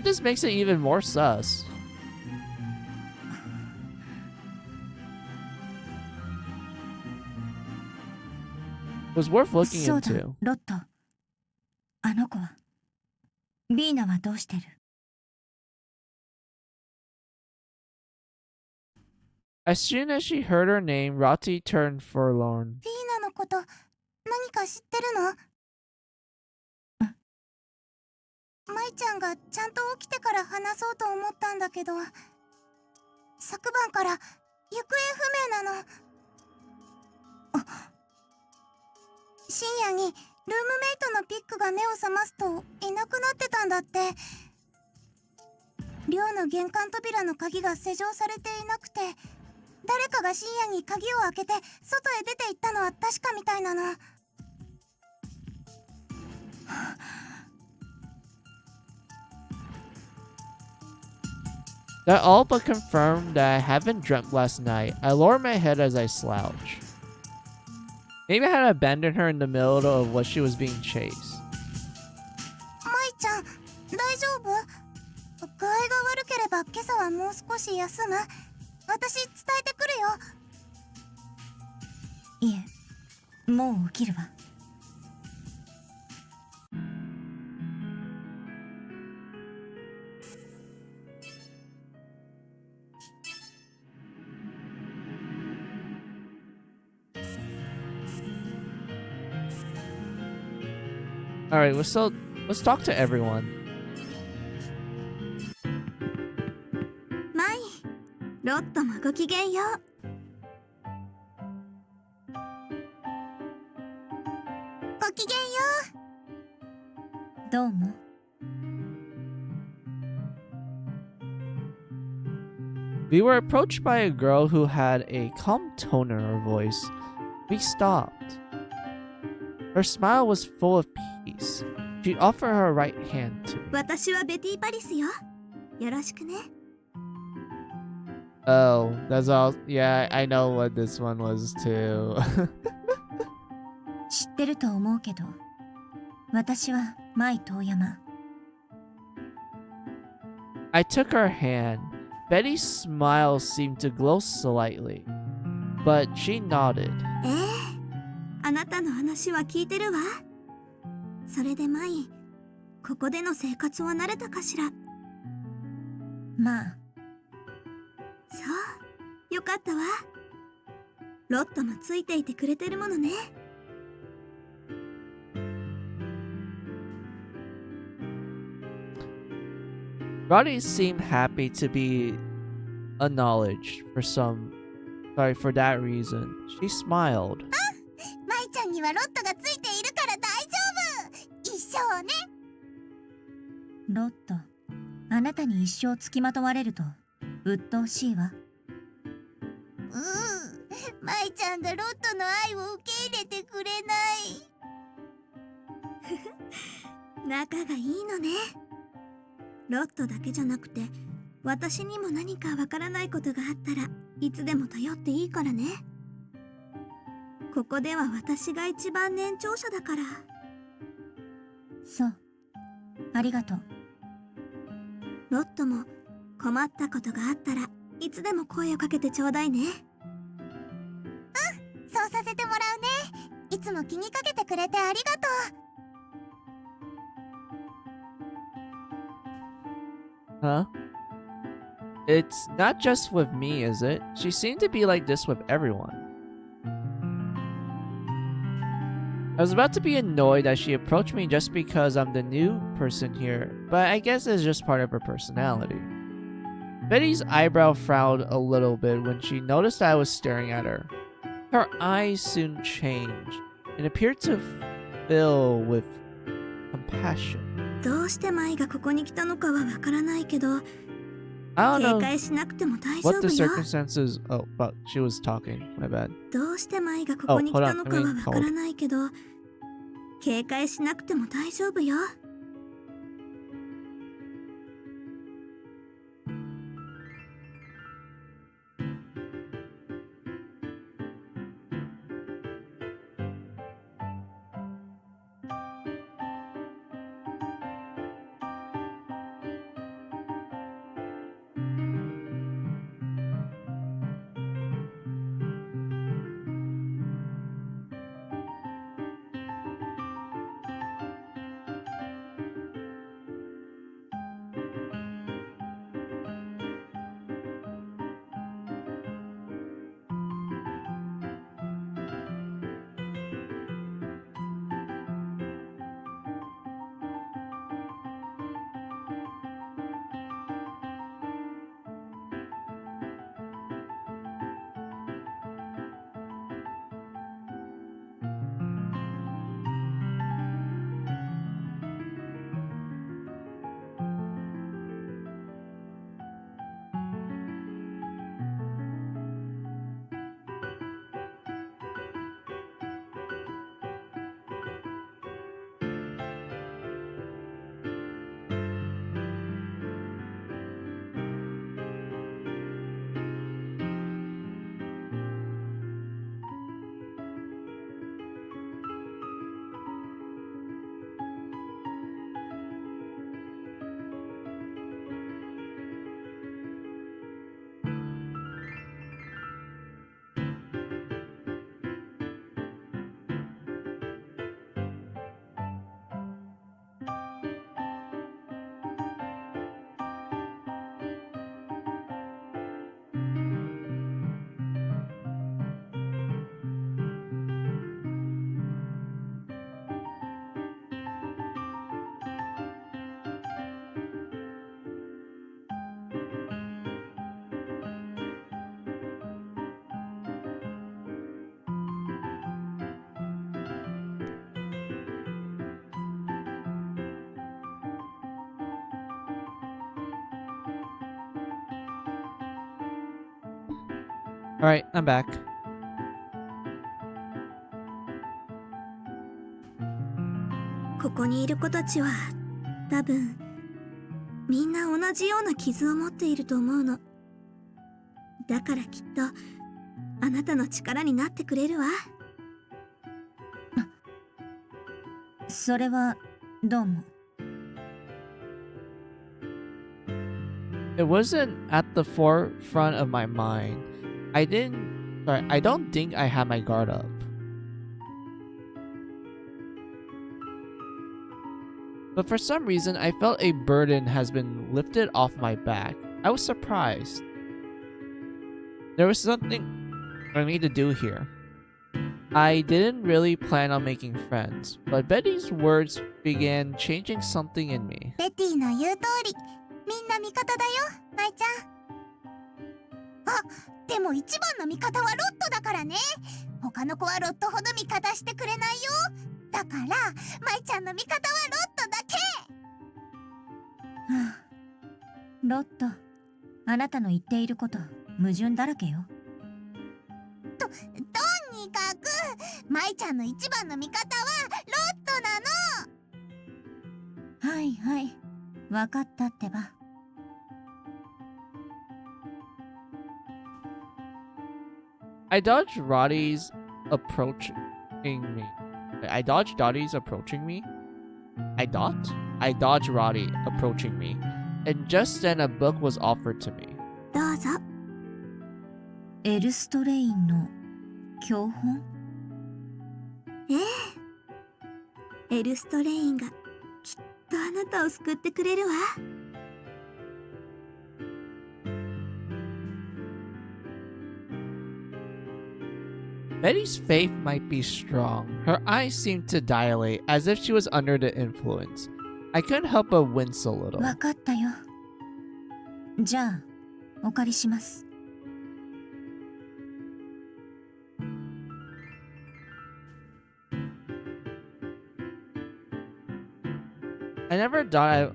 just makes it even more sus. It was worth looking そうだ、 into. ロット。あの子はビーナはどうしてる？ As soon as she heard her name, Rati turned forlorn. ビーナのこと何か知ってるの？舞ちゃんがちゃんと起きてから話そうと思ったんだけど、昨晩から行方不明なの。深夜にルームメイトのピックが目を覚ますといなくなってたんだって。寮の玄関扉の鍵が施錠されていなくて、誰かが深夜に鍵を開けて外へ出て行ったのは確かみたいなの。That all but confirmed that I haven't dreamt last night. I lowered my head as I slouched. Maybe I had abandoned her in the middle of what she was being chased. 舞ちゃん、大丈夫？具合が悪ければ今朝はもう少し休む？私伝えてくるよ。いえ、もう起きるわ。Alright, let's talk to everyone. 舞、ロットもごきげんよう。ごきげんよう。どうも。We were approached by a girl who had a calm tone in her voice. We stopped. Her smile was full of peace. She offered her right hand to me. 私はベティ・パリスよ。よろしくね。Oh, that's all. Yeah, I know what this one was too. 知ってると思うけど、私は舞遠山。I took her hand. Betty's smile seemed to glow slightly, but she nodded. あなたの話は聞いてるわ。それで舞、ここでの生活は慣れたかしら？まあ。そう、よかったわ。ロットもついていてくれてるものね。Roddy seemed happy to be acknowledged for that reason. She smiled. 舞ちゃんにはロットがついているから大丈夫。一生ね。ロット、あなたに一生つきまとわれると鬱陶しいわ。舞ちゃんがロットの愛を受け入れてくれない。仲がいいのね。ロットだけじゃなくて私にも何かわからないことがあったらいつでも頼っていいからね。ここでは私が一番年長者だから。そう、ありがとう。ロットも困ったことがあったらいつでも声をかけてちょうだいね。そうさせてもらうね。いつも気にかけてくれてありがとう。Huh? It's not just with me, is it? She seemed to be like this with everyone. I was about to be annoyed that she approached me just because I'm the new person here, but I guess it's just part of her personality. Betty's eyebrow frowned a little bit when she noticed that I was staring at her. Her eyes soon changed and appeared to fill with compassion. どうして舞がここに来たのかはわからないけど、 I 警 don't know 戒しなくても大丈 what 夫 the よ。 circumstances. Oh, fuck, she was talking. My bad. どうして舞がここに来たのかは Oh, hold on. I mean, わからないけど、警戒しなくても大丈夫よ。Alright, I'm back. ここにいる子たちは多分みんな同じような傷を持っていると思うの。だからきっとあなたの力になってくれるわ。それはどうも。It wasn't at the forefront of my mind. I don't think I had my guard up. But for some reason, I felt a burden has been lifted off my back. I was surprised. There was something for me to do here. I didn't really plan on making friends, but Betty's words began changing something in me. ベティの言う通り、みんな味方だよ、舞ちゃん。あ、でも一番の味方はロットだからね。他の子はロットほど味方してくれないよ。だから舞ちゃんの味方はロットだけ。はあ、ロット、あなたの言っていること矛盾だらけよ。とにかく舞ちゃんの一番の味方はロットなの。はいはい、わかったってば。I dodged Roddy's approaching me. I dodged Dotty's approaching me. I dodged Roddy approaching me. And just then a book was offered to me. どうぞ。エルストレインの教本？ええ。エルストレインがきっとあなたを救ってくれるわ。Betty's faith might be strong. Her eyes seemed to dilate as if she was under the influence. I couldn't help but wince a little. わかったよ。じゃあ、お借りします。I never thought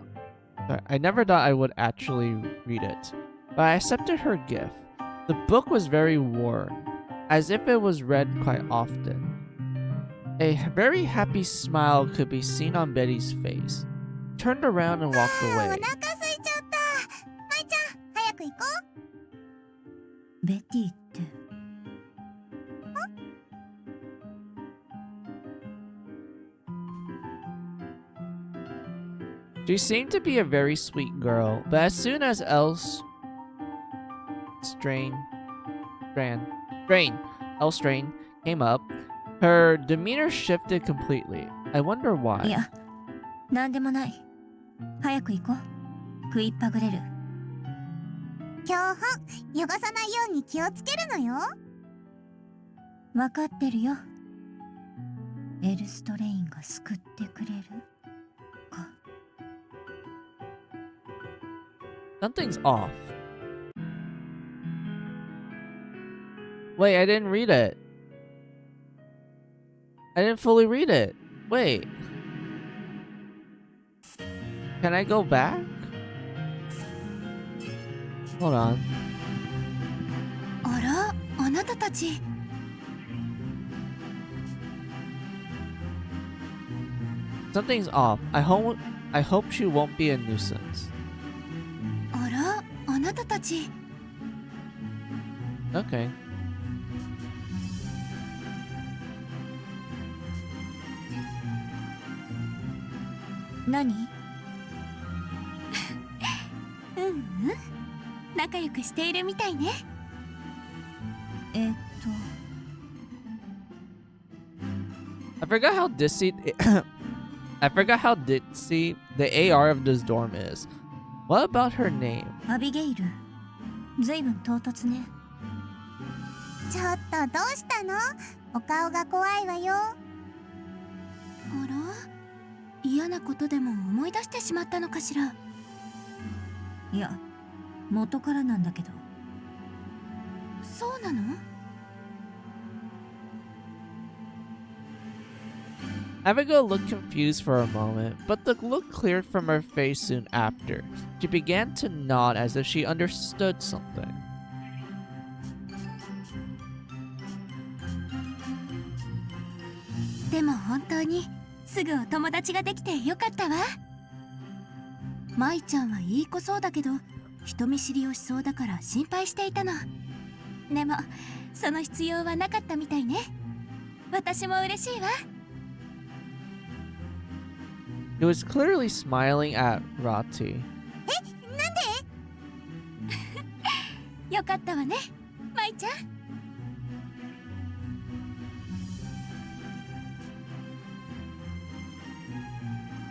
I would actually read it, but I accepted her gift. The book was very worn, as if it was read quite often. A very happy smile could be seen on Betty's face. She turned around and walked away. お腹空いちゃった。まいちゃん、早く行こう。ベティって。She seemed to be a very sweet girl, but as soon as Strain came up, her demeanor shifted completely. I wonder why. いや、なんでもない。早く行こう。食いっぱぐれる。教本、汚さないように気をつけるのよ。わかってるよ。エルストレインが救ってくれるか。Something's off. Wait, I didn't read it. I didn't fully read it. Wait. Can I go back? Hold on. あら、あなたたち。Something's off. I hope she won't be a nuisance. あら、あなたたち。Okay. 何？うんうん。仲良くしているみたいね。I forgot how ditzy the AR of this dorm is. What about her name? アビゲイル。ずいぶん唐突ね。ちょっとどうしたの？お顔が怖いわよ。あら？嫌なことでも思い出してしまったのかしら。いや、元からなんだけど。そうなの？ Abigail looked confused for a moment, but the look cleared from her face soon after. She began to nod as if she understood something. でも本当にすぐお友達ができてよかったわ。舞ちゃんはいい子そうだけど人見知りをしそうだから心配していたの。でもその必要はなかったみたいね。私も嬉しいわ。He was clearly smiling at Rati. なんで？よかったわね、舞ちゃん。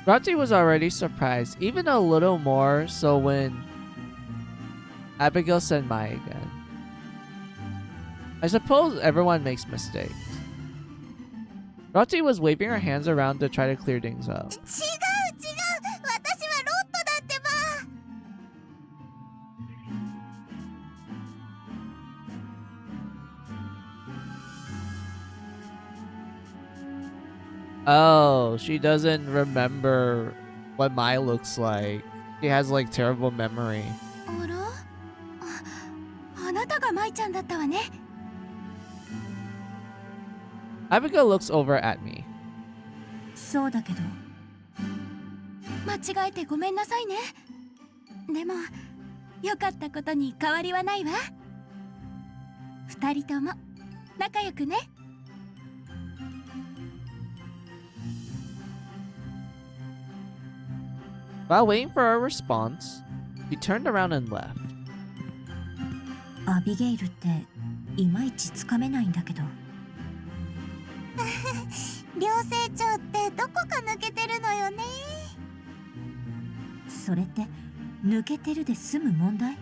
Rati was already surprised, even a little more so when Abigail said Mai again. I suppose everyone makes mistakes. Rati was waving her hands around to try to clear things up. 違う違う、私はロットだってば。Oh, she doesn't remember what Mai looks like. She has like terrible memory. あら？あなたが舞ちゃんだったわね。Abigail looks over at me. そうだけど。間違えてごめんなさいね。でも良かったことに変わりはないわ。二人とも仲良くね。While waiting for a response, she turned around and left. アビゲイルっていまいちつかめないんだけど。両成長ってどこか抜けてるのよね。それって抜けてるで済む問題？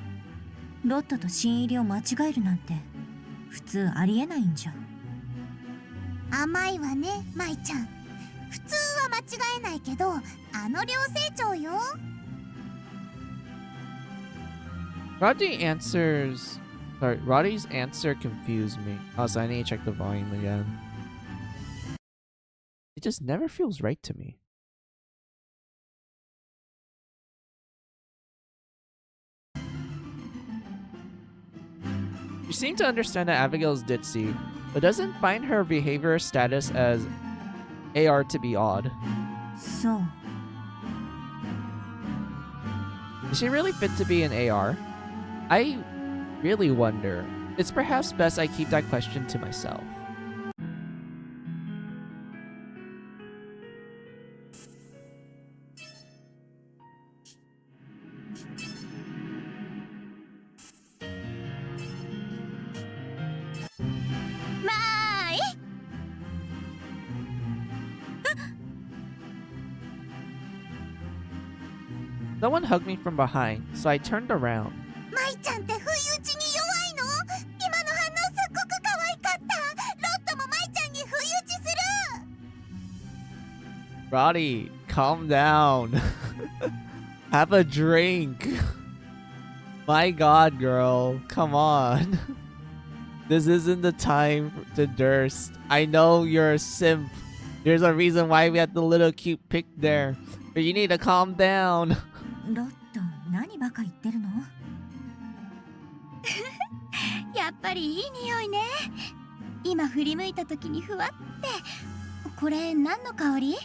ロットと新入りを間違えるなんて普通ありえないんじゃ。甘いわね、舞ちゃん。普通は間違えないけど、あの両成長よ。Roddy's answer confused me. Also, I need to check the volume again. It just never feels right to me. You seem to understand that Abigail's ditzy, but doesn't find her behavior status as AR to be odd. そう。 Is she really fit to be an AR? I really wonder. It's perhaps best I keep that question to myself. Someone hugged me from behind, so I turned around. 舞ちゃんって不意打ちに弱いの？今の反応すっごく可愛かった。ロットも舞ちゃんに不意打ちする。 Roddy, calm down. Have a drink. My god, girl. Come on. This isn't the time to durst. I know you're a simp. There's a reason why we had the little cute pic there. But you need to calm down. ロット、何バカ言ってるの？やっぱりいい匂いね。今振り向いた時にふわって。これ何の香り？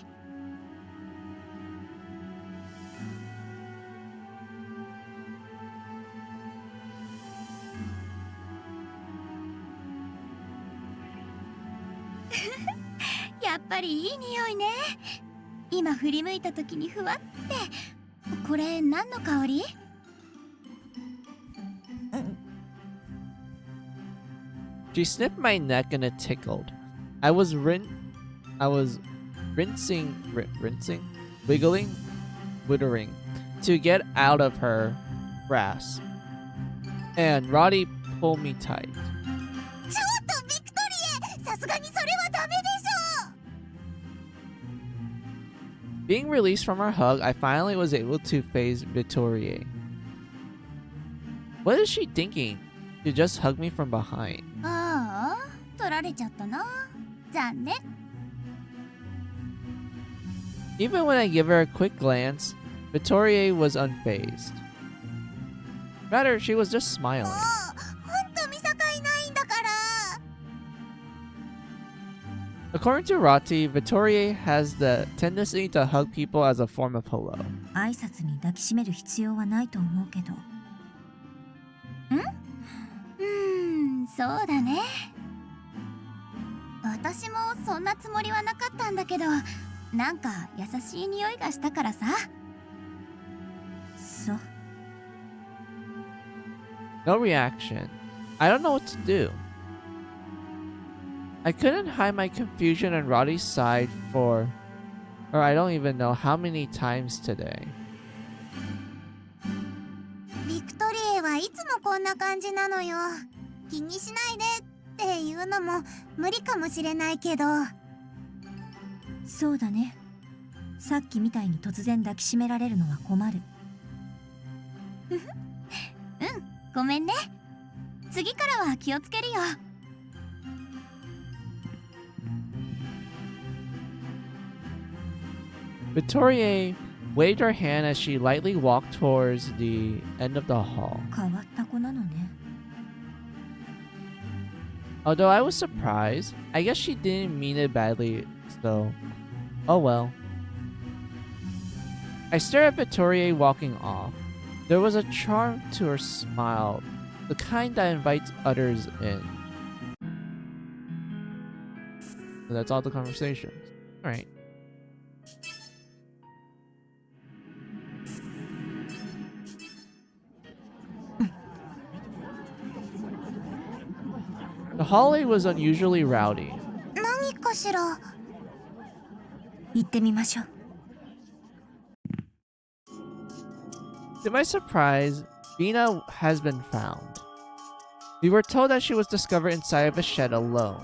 やっぱりいい匂いね。今振り向いた時にふわって。これ何の香り？ She sniffed my neck and it tickled. I was rinsing, wiggling, wittering to get out of her grasp. And Roddy pulled me tight. ちょっとビクトリエ、さすがにそれはダメでしょ。 Being released from her hug, I finally was able to face Victoria. What is she thinking? To just hug me from behind. ああ、取られちゃったな。残念。 Even when I give her a quick glance, Victoria was unfazed. Rather, she was just smiling. もう、ほんと見境ないんだから。 According to Rati, Victoria has the tendency to hug people as a form of hello. 挨拶に抱きしめる必要はないと思うけど。そうだね。私もそんなつもりはなかったんだけど、なんか優しい匂いがしたからさ。そう。 No reaction. I don't know what to do. I couldn't hide my confusion on Roddy's side or I don't even know how many times today. ビクトリエはいつもこんな感じなのよ。気にしないでっていうのも無理かもしれないけど。そうだね。さっきみたいに突然抱きしめられるのは困る。ごめんね。次からは気をつけるよ。 Victoria waved her hand as she lightly walked towards the end of the hall. 変わった子なのね。 Although I was surprised, I guess she didn't mean it badly, so oh well. I stared at Victoria walking off. There was a charm to her smile, the kind that invites others in. So that's all the conversations. Alright. The hallway was unusually rowdy. 何かしら。行ってみましょう。 To my surprise, Vina has been found. We were told that she was discovered inside of a shed alone.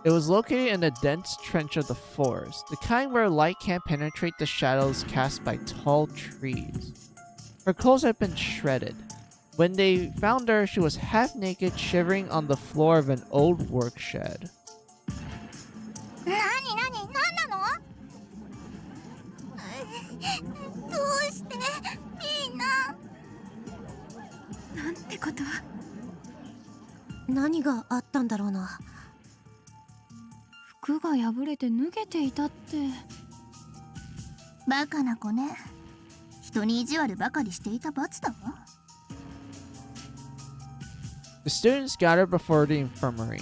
It was located in a dense trench of the forest, the kind where light can't penetrate the shadows cast by tall trees. Her clothes had been shredded. When they found her, she was half naked, shivering on the floor of an old work shed. 何なの？どうしてみんな。なんてこと。何があったんだろうな。服が破れて脱げていたって。バカな子ね。人に意地悪ばかりしていた罰だわ。The students gathered before the infirmary,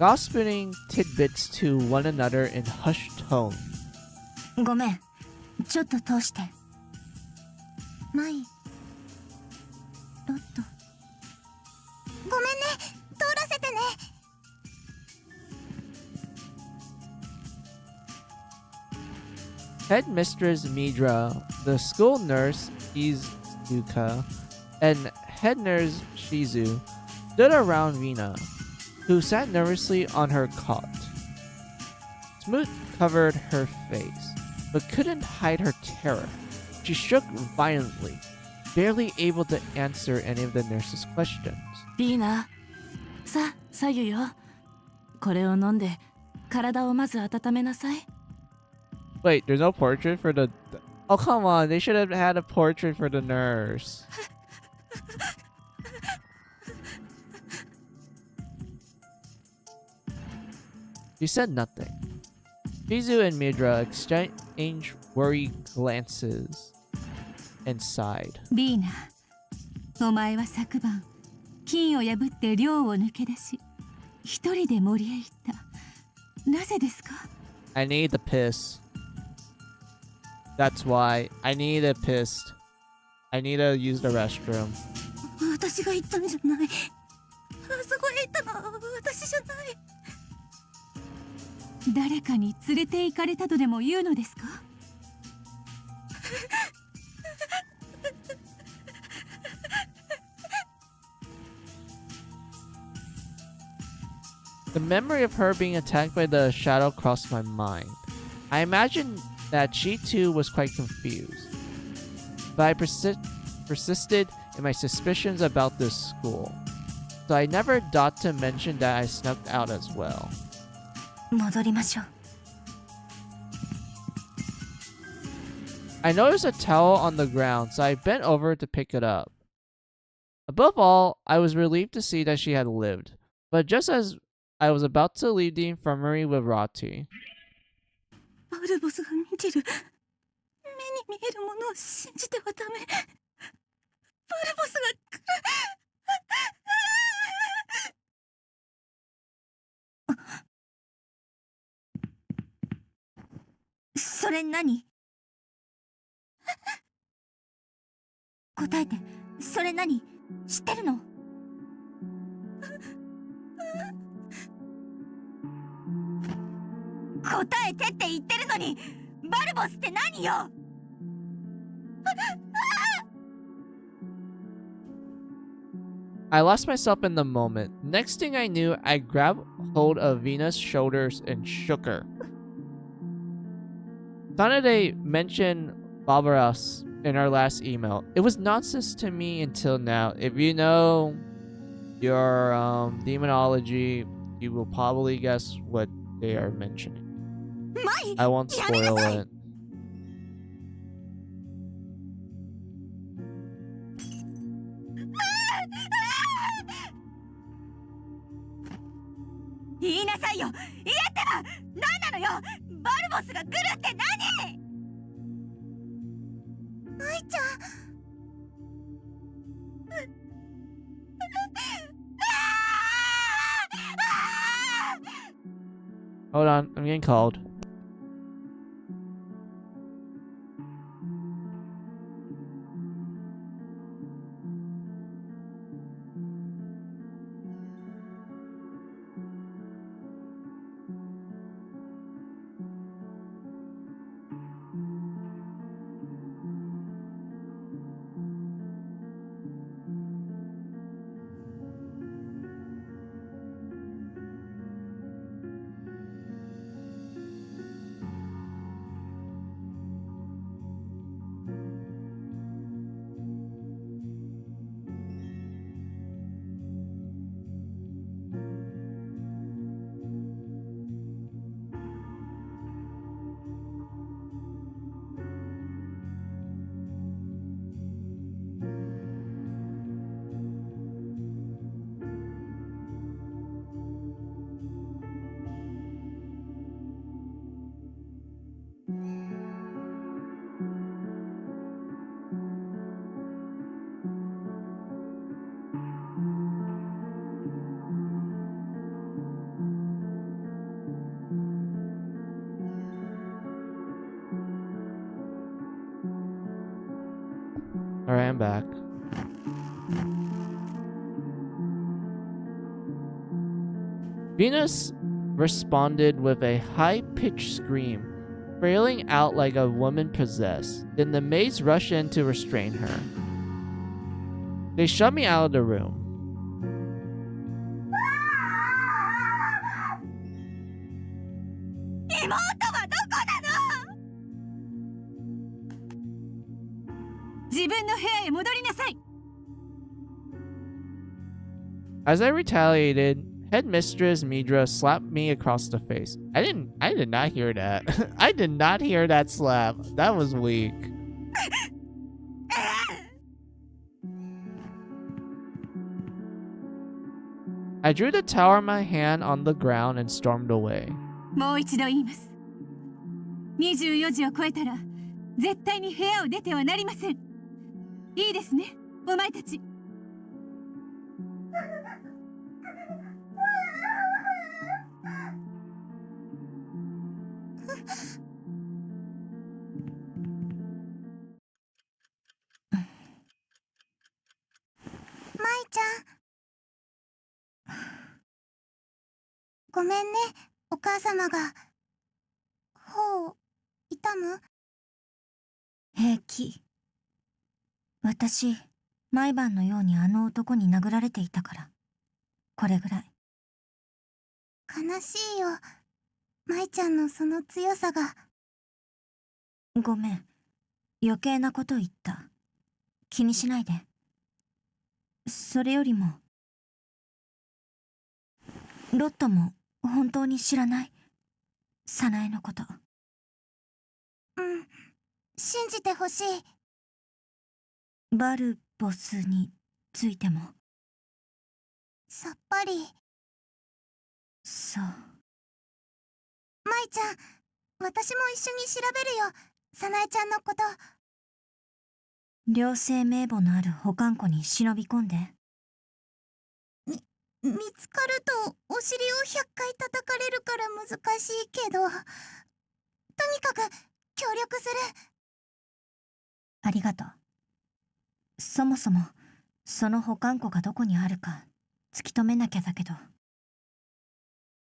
gossiping tidbits to one another in hushed tones. ごめん、ちょっと通して。マイ。ロット。ごめんね。通らせてね。Headmistress Midra, the school nurse Izuka, and head nurse Shizu stood around Vina, who sat nervously on her cot. Smoot covered her face, but couldn't hide her terror. She shook violently, barely able to answer any of the nurse's questions. ビーナ、さ、左右よ。これを飲んで体をまず温めなさい。 Wait, there's no portrait for the... Oh, come on. They should have had a portrait for the nurse. She said nothing. Shizu and Midra exchanged worried glances and sighed. ビーナ、お前は昨晩金を破って寮を抜け出し、一人で森へ行った。なぜですか？ I need the piss. That's why. I need a piss. I need to use the restroom. 私が行ったんじゃない。あそこへ行ったのは私じゃない。誰かに連れて行かれたとでも言うのですか？ The memory of her being attacked by the shadow crossed my mind. I imagined that she too was quite confused. But I persisted in my suspicions about this school. So I never thought to mention that I snuck out as well. 戻りましょう。 I noticed a towel on the ground, so I bent over to pick it up. Above all, I was relieved to see that she had lived. But just as I was about to leave the infirmary with Rati, バルボスが見てる。目に見えるものを信じてはダメ。バルボスが来る。それ何？答えて。それ何？知ってるの？答えてって言ってるのに、バルボスって何よI lost myself in the moment. Next thing I knew, I grabbed hold of Vina's shoulders and shook her. Tanade mentioned Barbaros in our last email. It was nonsense to me until now. If you know your demonology, you will probably guess what they are mentioning. I won't spoil it. 舞ちゃん。Hold on, I'm getting called. Alright, I'm back. Venus responded with a high-pitched scream, frailing out like a woman possessed. Then the maids rushed in to restrain her. They shoved me out of the room. 妹はどこなの？自分の部屋へ戻りなさい。 As I retaliated, Headmistress Midra slapped me across the face. I did not hear that. I did not hear that slap. That was weak. I drew the tower in my hand on the ground and stormed away. もう一度言います。24時を超えたら絶対に部屋を出てはなりません。いいですね、お前たち。舞ちゃん。ごめんね、お母様が。頬を痛む？平気。私、毎晩のようにあの男に殴られていたから。これぐらい。悲しいよ。舞ちゃんのその強さが。ごめん。余計なこと言った。気にしないで。それよりも、ロットも本当に知らない。早苗のこと。うん、信じてほしい。バルボスについても。さっぱり。そう。舞ちゃん、私も一緒に調べるよ。早苗ちゃんのこと。両性名簿のある保管庫に忍び込んで。見つかるとお尻を100回叩かれるから難しいけど、とにかく協力する。ありがとう。そもそもその保管庫がどこにあるか突き止めなきゃだけど。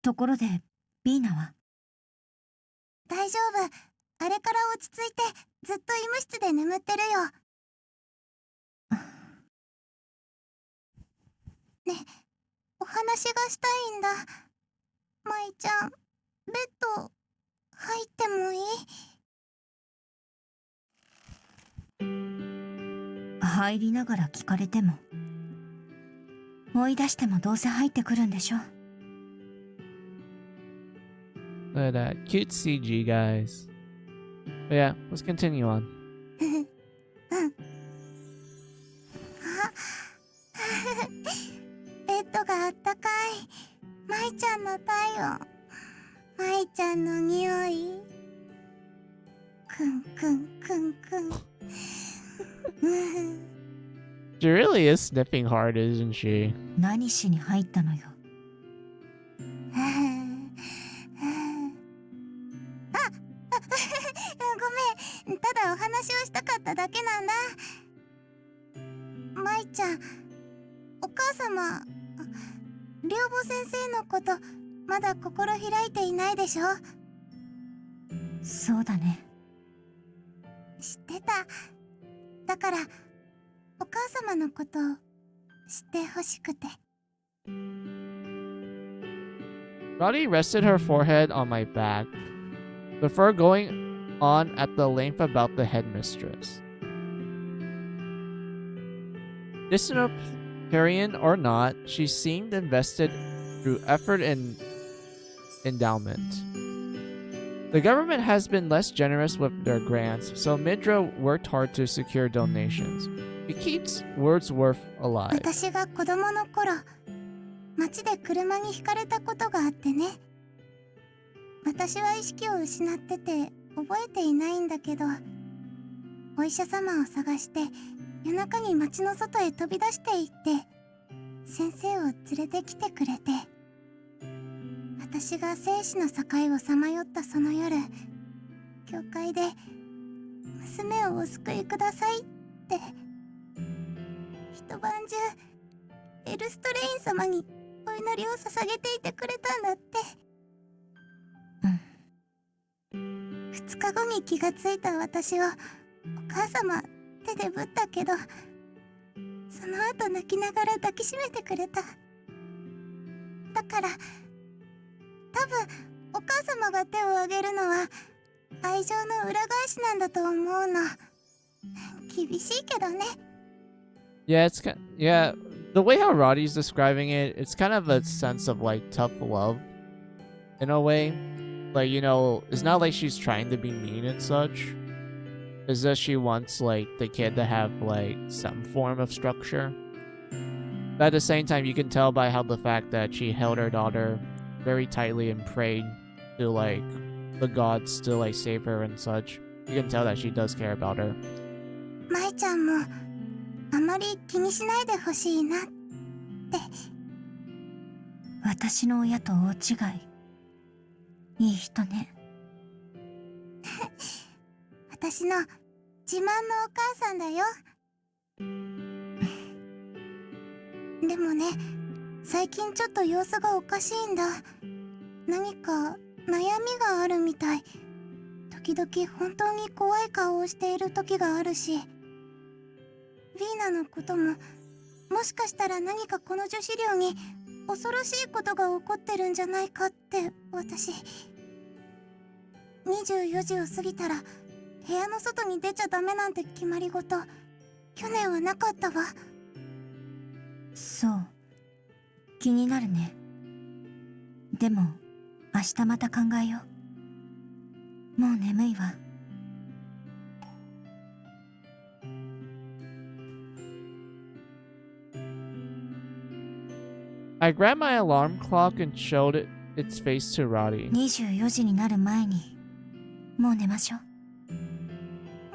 ところでビーナは？大丈夫。あれから落ち着いてずっと医務室で眠ってるよ。ね、お話がしたいんだ。舞ちゃん、ベッド入ってもいい？入りながら聞かれても。追い出してもどうせ入ってくるんでしょ。Look at that. Cute CG, guys. But yeah, let's continue on. ベッドがあったかい。舞ちゃんの体温、舞ちゃんの匂い。くんくんくんくん。She really is sniffing hard, isn't she? 何しに入ったのよ。ごめん、ただお話をしたかっただけなんだ。舞ちゃん、お母様、寮母先生のことまだ心開いていないでしょ。そうだね。知ってた。だからお母様のことを知ってほしくて。Roddy rested her forehead on my back, before going on at the length about the headmistress. Disciplinarian or not, she seemed invested through effort and endowment. The government has been less generous with their grants, so Midra worked hard to secure donations. It keeps Wordsworth alive. 私が子供の頃、街で車にひかれたことがあってね。私は意識を失ってて覚えていないんだけど、お医者様を探して夜中に街の外へ飛び出していって先生を連れてきてくれて、私が生死の境をさまよったその夜、教会で娘をお救いくださいって一晩中エルストレイン様にお祈りを捧げていてくれたんだって。2日後に気がついた私をお母様手でぶったけど、その後泣きながら抱きしめてくれた。だから多分お母様が手を挙げるのは愛情の裏返しなんだと思うの。厳しいけどね。Yeah, the way how Roddy's describing it, it's kind of a sense of like tough love in a way. Like, you know, it's not like she's trying to be mean and such. It's just she wants like the kid to have like some form of structure. But at the same time, you can tell by how the fact that she held her daughter very tightly and prayed to like the gods to like save her and such. You can tell that she does care about her. 舞ちゃんもあまり気にしないでほしいなって。私の親と大違い。いい人ね。私の自慢のお母さんだよ。でもね、最近ちょっと様子がおかしいんだ。何か悩みがあるみたい。時々本当に怖い顔をしている時があるし、ヴィーナのことももしかしたら何かこの女子寮に恐ろしいことが起こってるんじゃないかって私。24時を過ぎたら部屋の外に出ちゃダメなんて決まり事去年はなかったわ。そう、気になるね。でも明日また考えよう。もう眠いわ。I grabbed my alarm clock and showed its face to Roddy. 24時になる前にもう寝ましょう。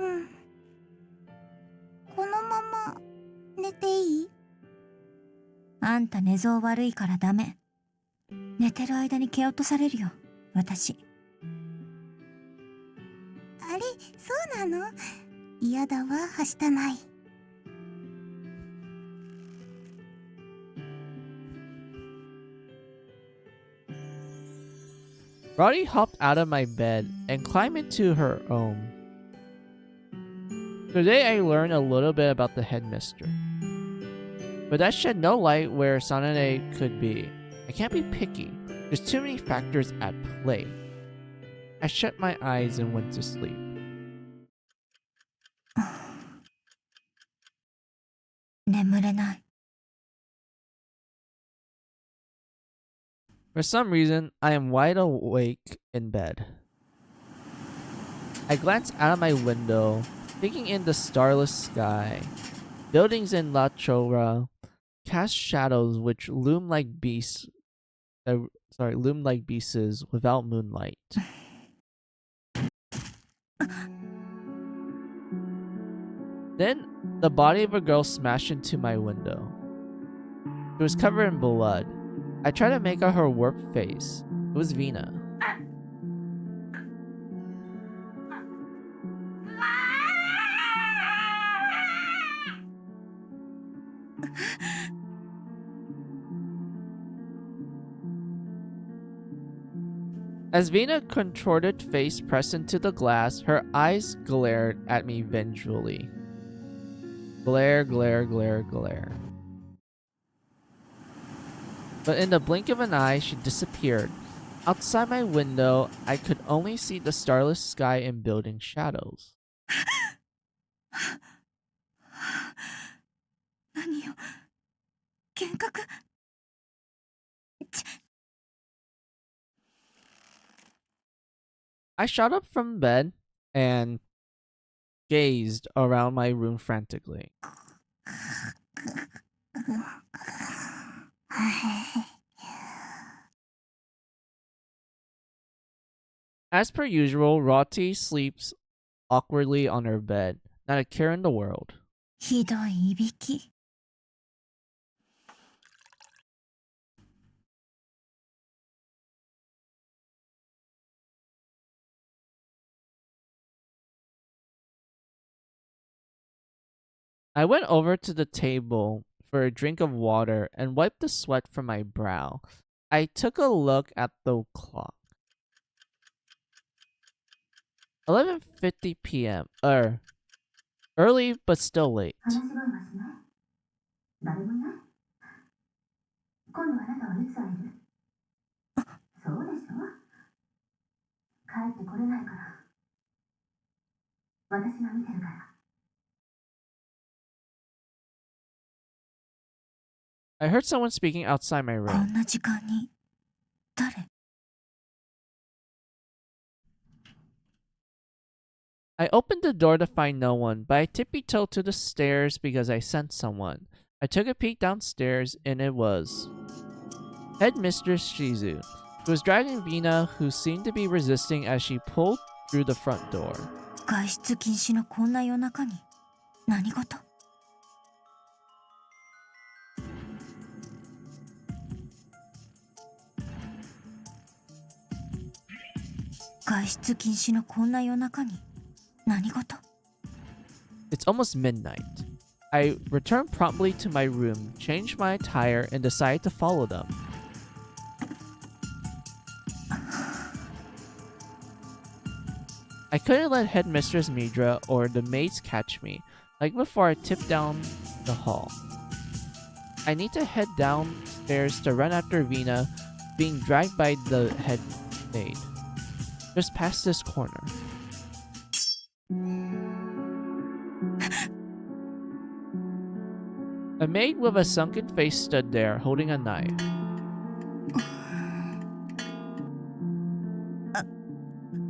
うん。このまま寝ていい？あんた寝相悪いからダメ。寝てる間に蹴落とされるよ、私。あれ、そうなの？嫌だわ、はしたない。Roddy hopped out of my bed and climbed into her own. Today I learned a little bit about the headmistress, but that shed no light where Sanane could be. I can't be picky. There's too many factors at play. I shut my eyes and went to sleep. For some reason, I am wide awake in bed. I glance out of my window, taking in the starless sky. Buildings in La Chora cast shadows which loom like beasts. Loom like beasts without moonlight. Then the body of a girl smashed into my window. She was covered in blood. I tried to make out her warped face. It was Vina. As Vina contorted face pressed into the glass, her eyes glared at me vengefully. Glare, glare, glare, glare. But in the blink of an eye, she disappeared. Outside my window, I could only see the starless sky and building shadows. 何よ、幻覚。I shot up from bed and gazed around my room frantically. As per usual, Roti sleeps awkwardly on her bed, not a care in the world. ひどいいびき。I went over to the table for a drink of water and wiped the sweat from my brow. I took a look at the clock. 11:50 p.m. Early but still late. 話し声はしない？誰もいない？今度あなたはいつ会える？そうでしょ？帰ってこれないから。私が見てるから。 I heard someone speaking outside my こ room. んな時間に誰？ I opened the door to find no one, but I tippy-toed to the stairs because I sensed someone. I took a peek downstairs, and it was Headmistress Shizu. She was dragging Vina, who seemed to be resisting as she pulled through the front door. 外出禁止のこんな夜中に何事？外出禁止のこんな夜中に何事？ It's almost midnight. I returned promptly to my room, changed my attire, and decided to follow them. I couldn't let Headmistress Midra or the maids catch me. Like before, I tipped down the hall. I need to head downstairs to run after Vina, being dragged by the head maid. Just past this corner. A maid with a sunken face stood there, holding a knife.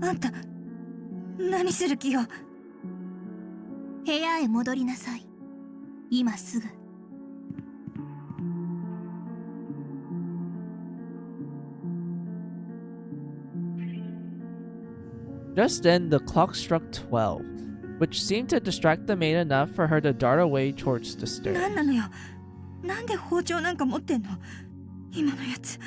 あんた何する気よ？部屋へ戻りなさい。今すぐ。 Just then, the clock struck 12, which seemed to distract the maid enough for her to dart away towards the 何 stairs. なのよ。なんで包丁なんか持ってんの？今のやつ。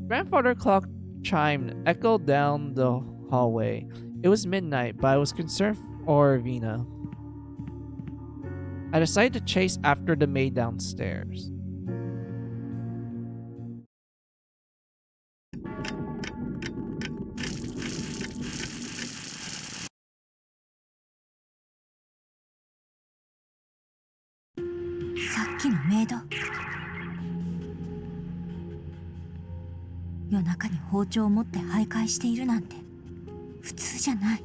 Grandfather clock chimed echoed down the hallway. It was midnight, but I was concerned for Vina. I decided to chase after the maid downstairs. Sa っきのメイド。夜中に包丁を持って徘徊しているなんて普通じゃない。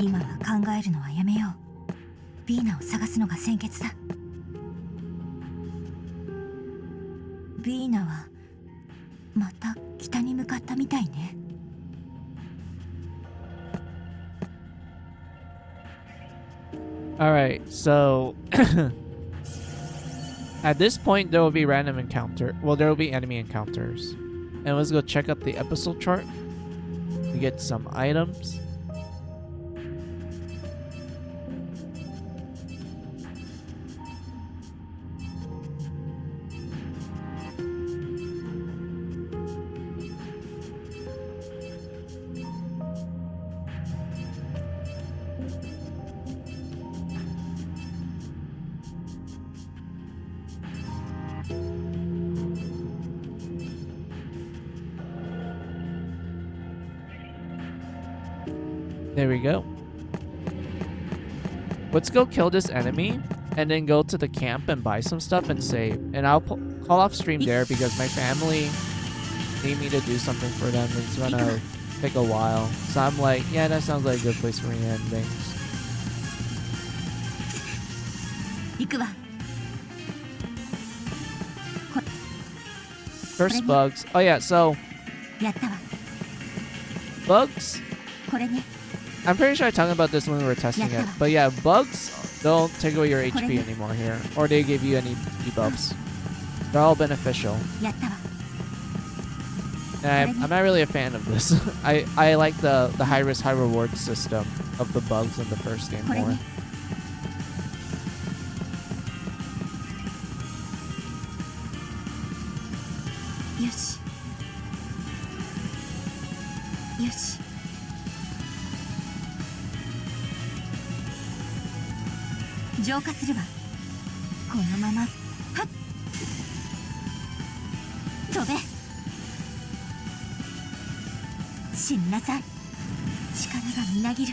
今は考えるのはやめよう。ビーナを探すのが先決だ。ビーナはまた北に向かったみたいね。 Alright, so At this point, there will be random encounter. Well, there will be enemy encounters. And let's go check out the episode chart. We get some items. There we go. Let's go kill this enemy and then go to the camp and buy some stuff and save. And I'll call off stream there because my family need me to do something for them. It's gonna take a while. So I'm like, yeah, that sounds like a good place for me to end things. 行くわ。 First bugs. Oh yeah, so やったわ。 bugs. これね。 I'm pretty sure I talked about this when we were testing it. But yeah, bugs don't take away your HP anymore here. Or they give you any debuffs. They're all beneficial. やったわ。 And I'm not really a fan of this. I like the high risk, high reward system of the bugs in the first game more. よし。よし。浄化するわ。このまま。はっ。飛べ。死になさい。力がみなぎる。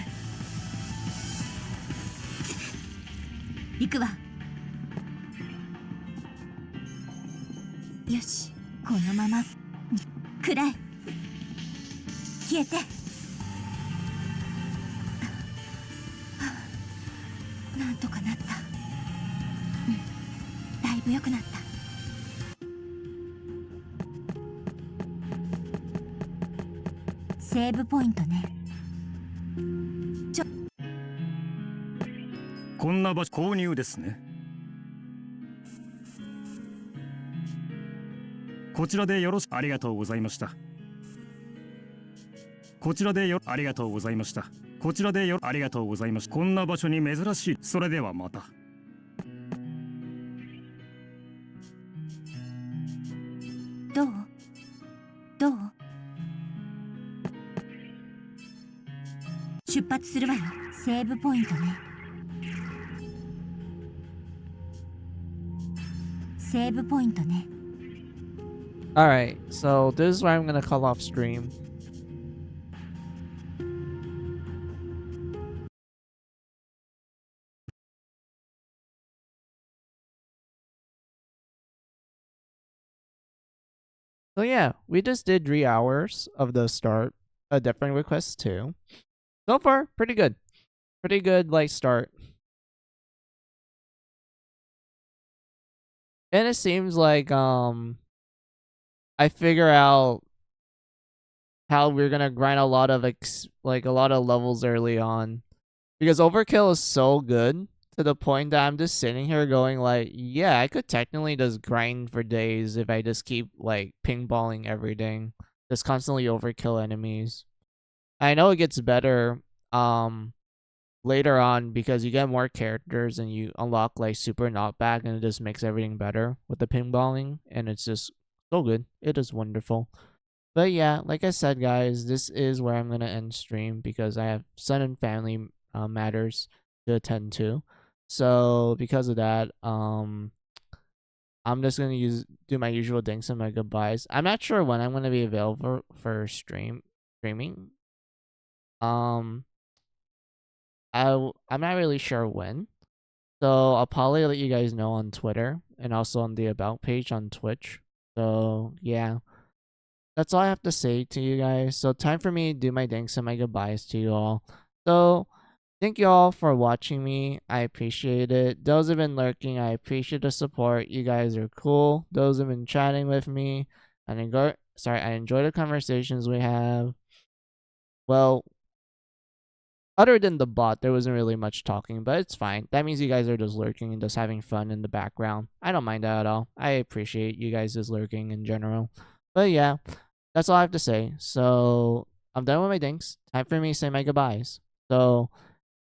行くわ。よし、このまま。暗い。消えて。なんとかなった。うん、だいぶ良くなった。セーブポイントね。こんな場所購入ですね。こちらでよろしく。ありがとうございました。こちらでありがとうございました。こちらでありがとうございました。こんな場所に珍しい。それではまた。どう？どう？出発するわよ。セーブポイントね。セーブポイントね。Alright, so this is where I'm gonna call off stream. So yeah, we just did 3 hours of the start, a different request too. So far, pretty good. Pretty good, like, start. And it seems like, I figure out how we're gonna grind a lot of, a lot of levels early on. Because Overkill is so good to the point that I'm just sitting here going like, yeah, I could technically just grind for days if I just keep like ping-balling everything. Just constantly overkill enemies. I know it gets better later on because you get more characters and you unlock like super knockback and it just makes everything better with the ping-balling and it's just so good. It is wonderful. But yeah, like I said guys, this is where I'm gonna end stream because I have son and family matters to attend to. So because of that, I'm just gonna do my usual thanks and my goodbyes. I'm not sure when I'm gonna be available for streaming. I'm not really sure when. So I'll probably let you guys know on Twitter and also on the about page on Twitch. So yeah. That's all I have to say to you guys. So time for me to do my thanks and my goodbyes to you all. So thank you all for watching me. I appreciate it. Those who have been lurking, I appreciate the support. You guys are cool. Those who have been chatting with me, I enjoy the conversations we have. Well, other than the bot, there wasn't really much talking, but it's fine. That means you guys are just lurking and just having fun in the background. I don't mind that at all. I appreciate you guys just lurking in general. But yeah, that's all I have to say. So I'm done with my dinks. Time for me to say my goodbyes. So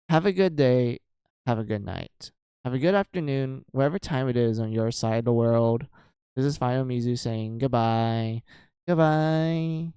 have a good day. Have a good night. Have a good afternoon, wherever time it is on your side of the world. This is Final Mizu saying goodbye. Goodbye.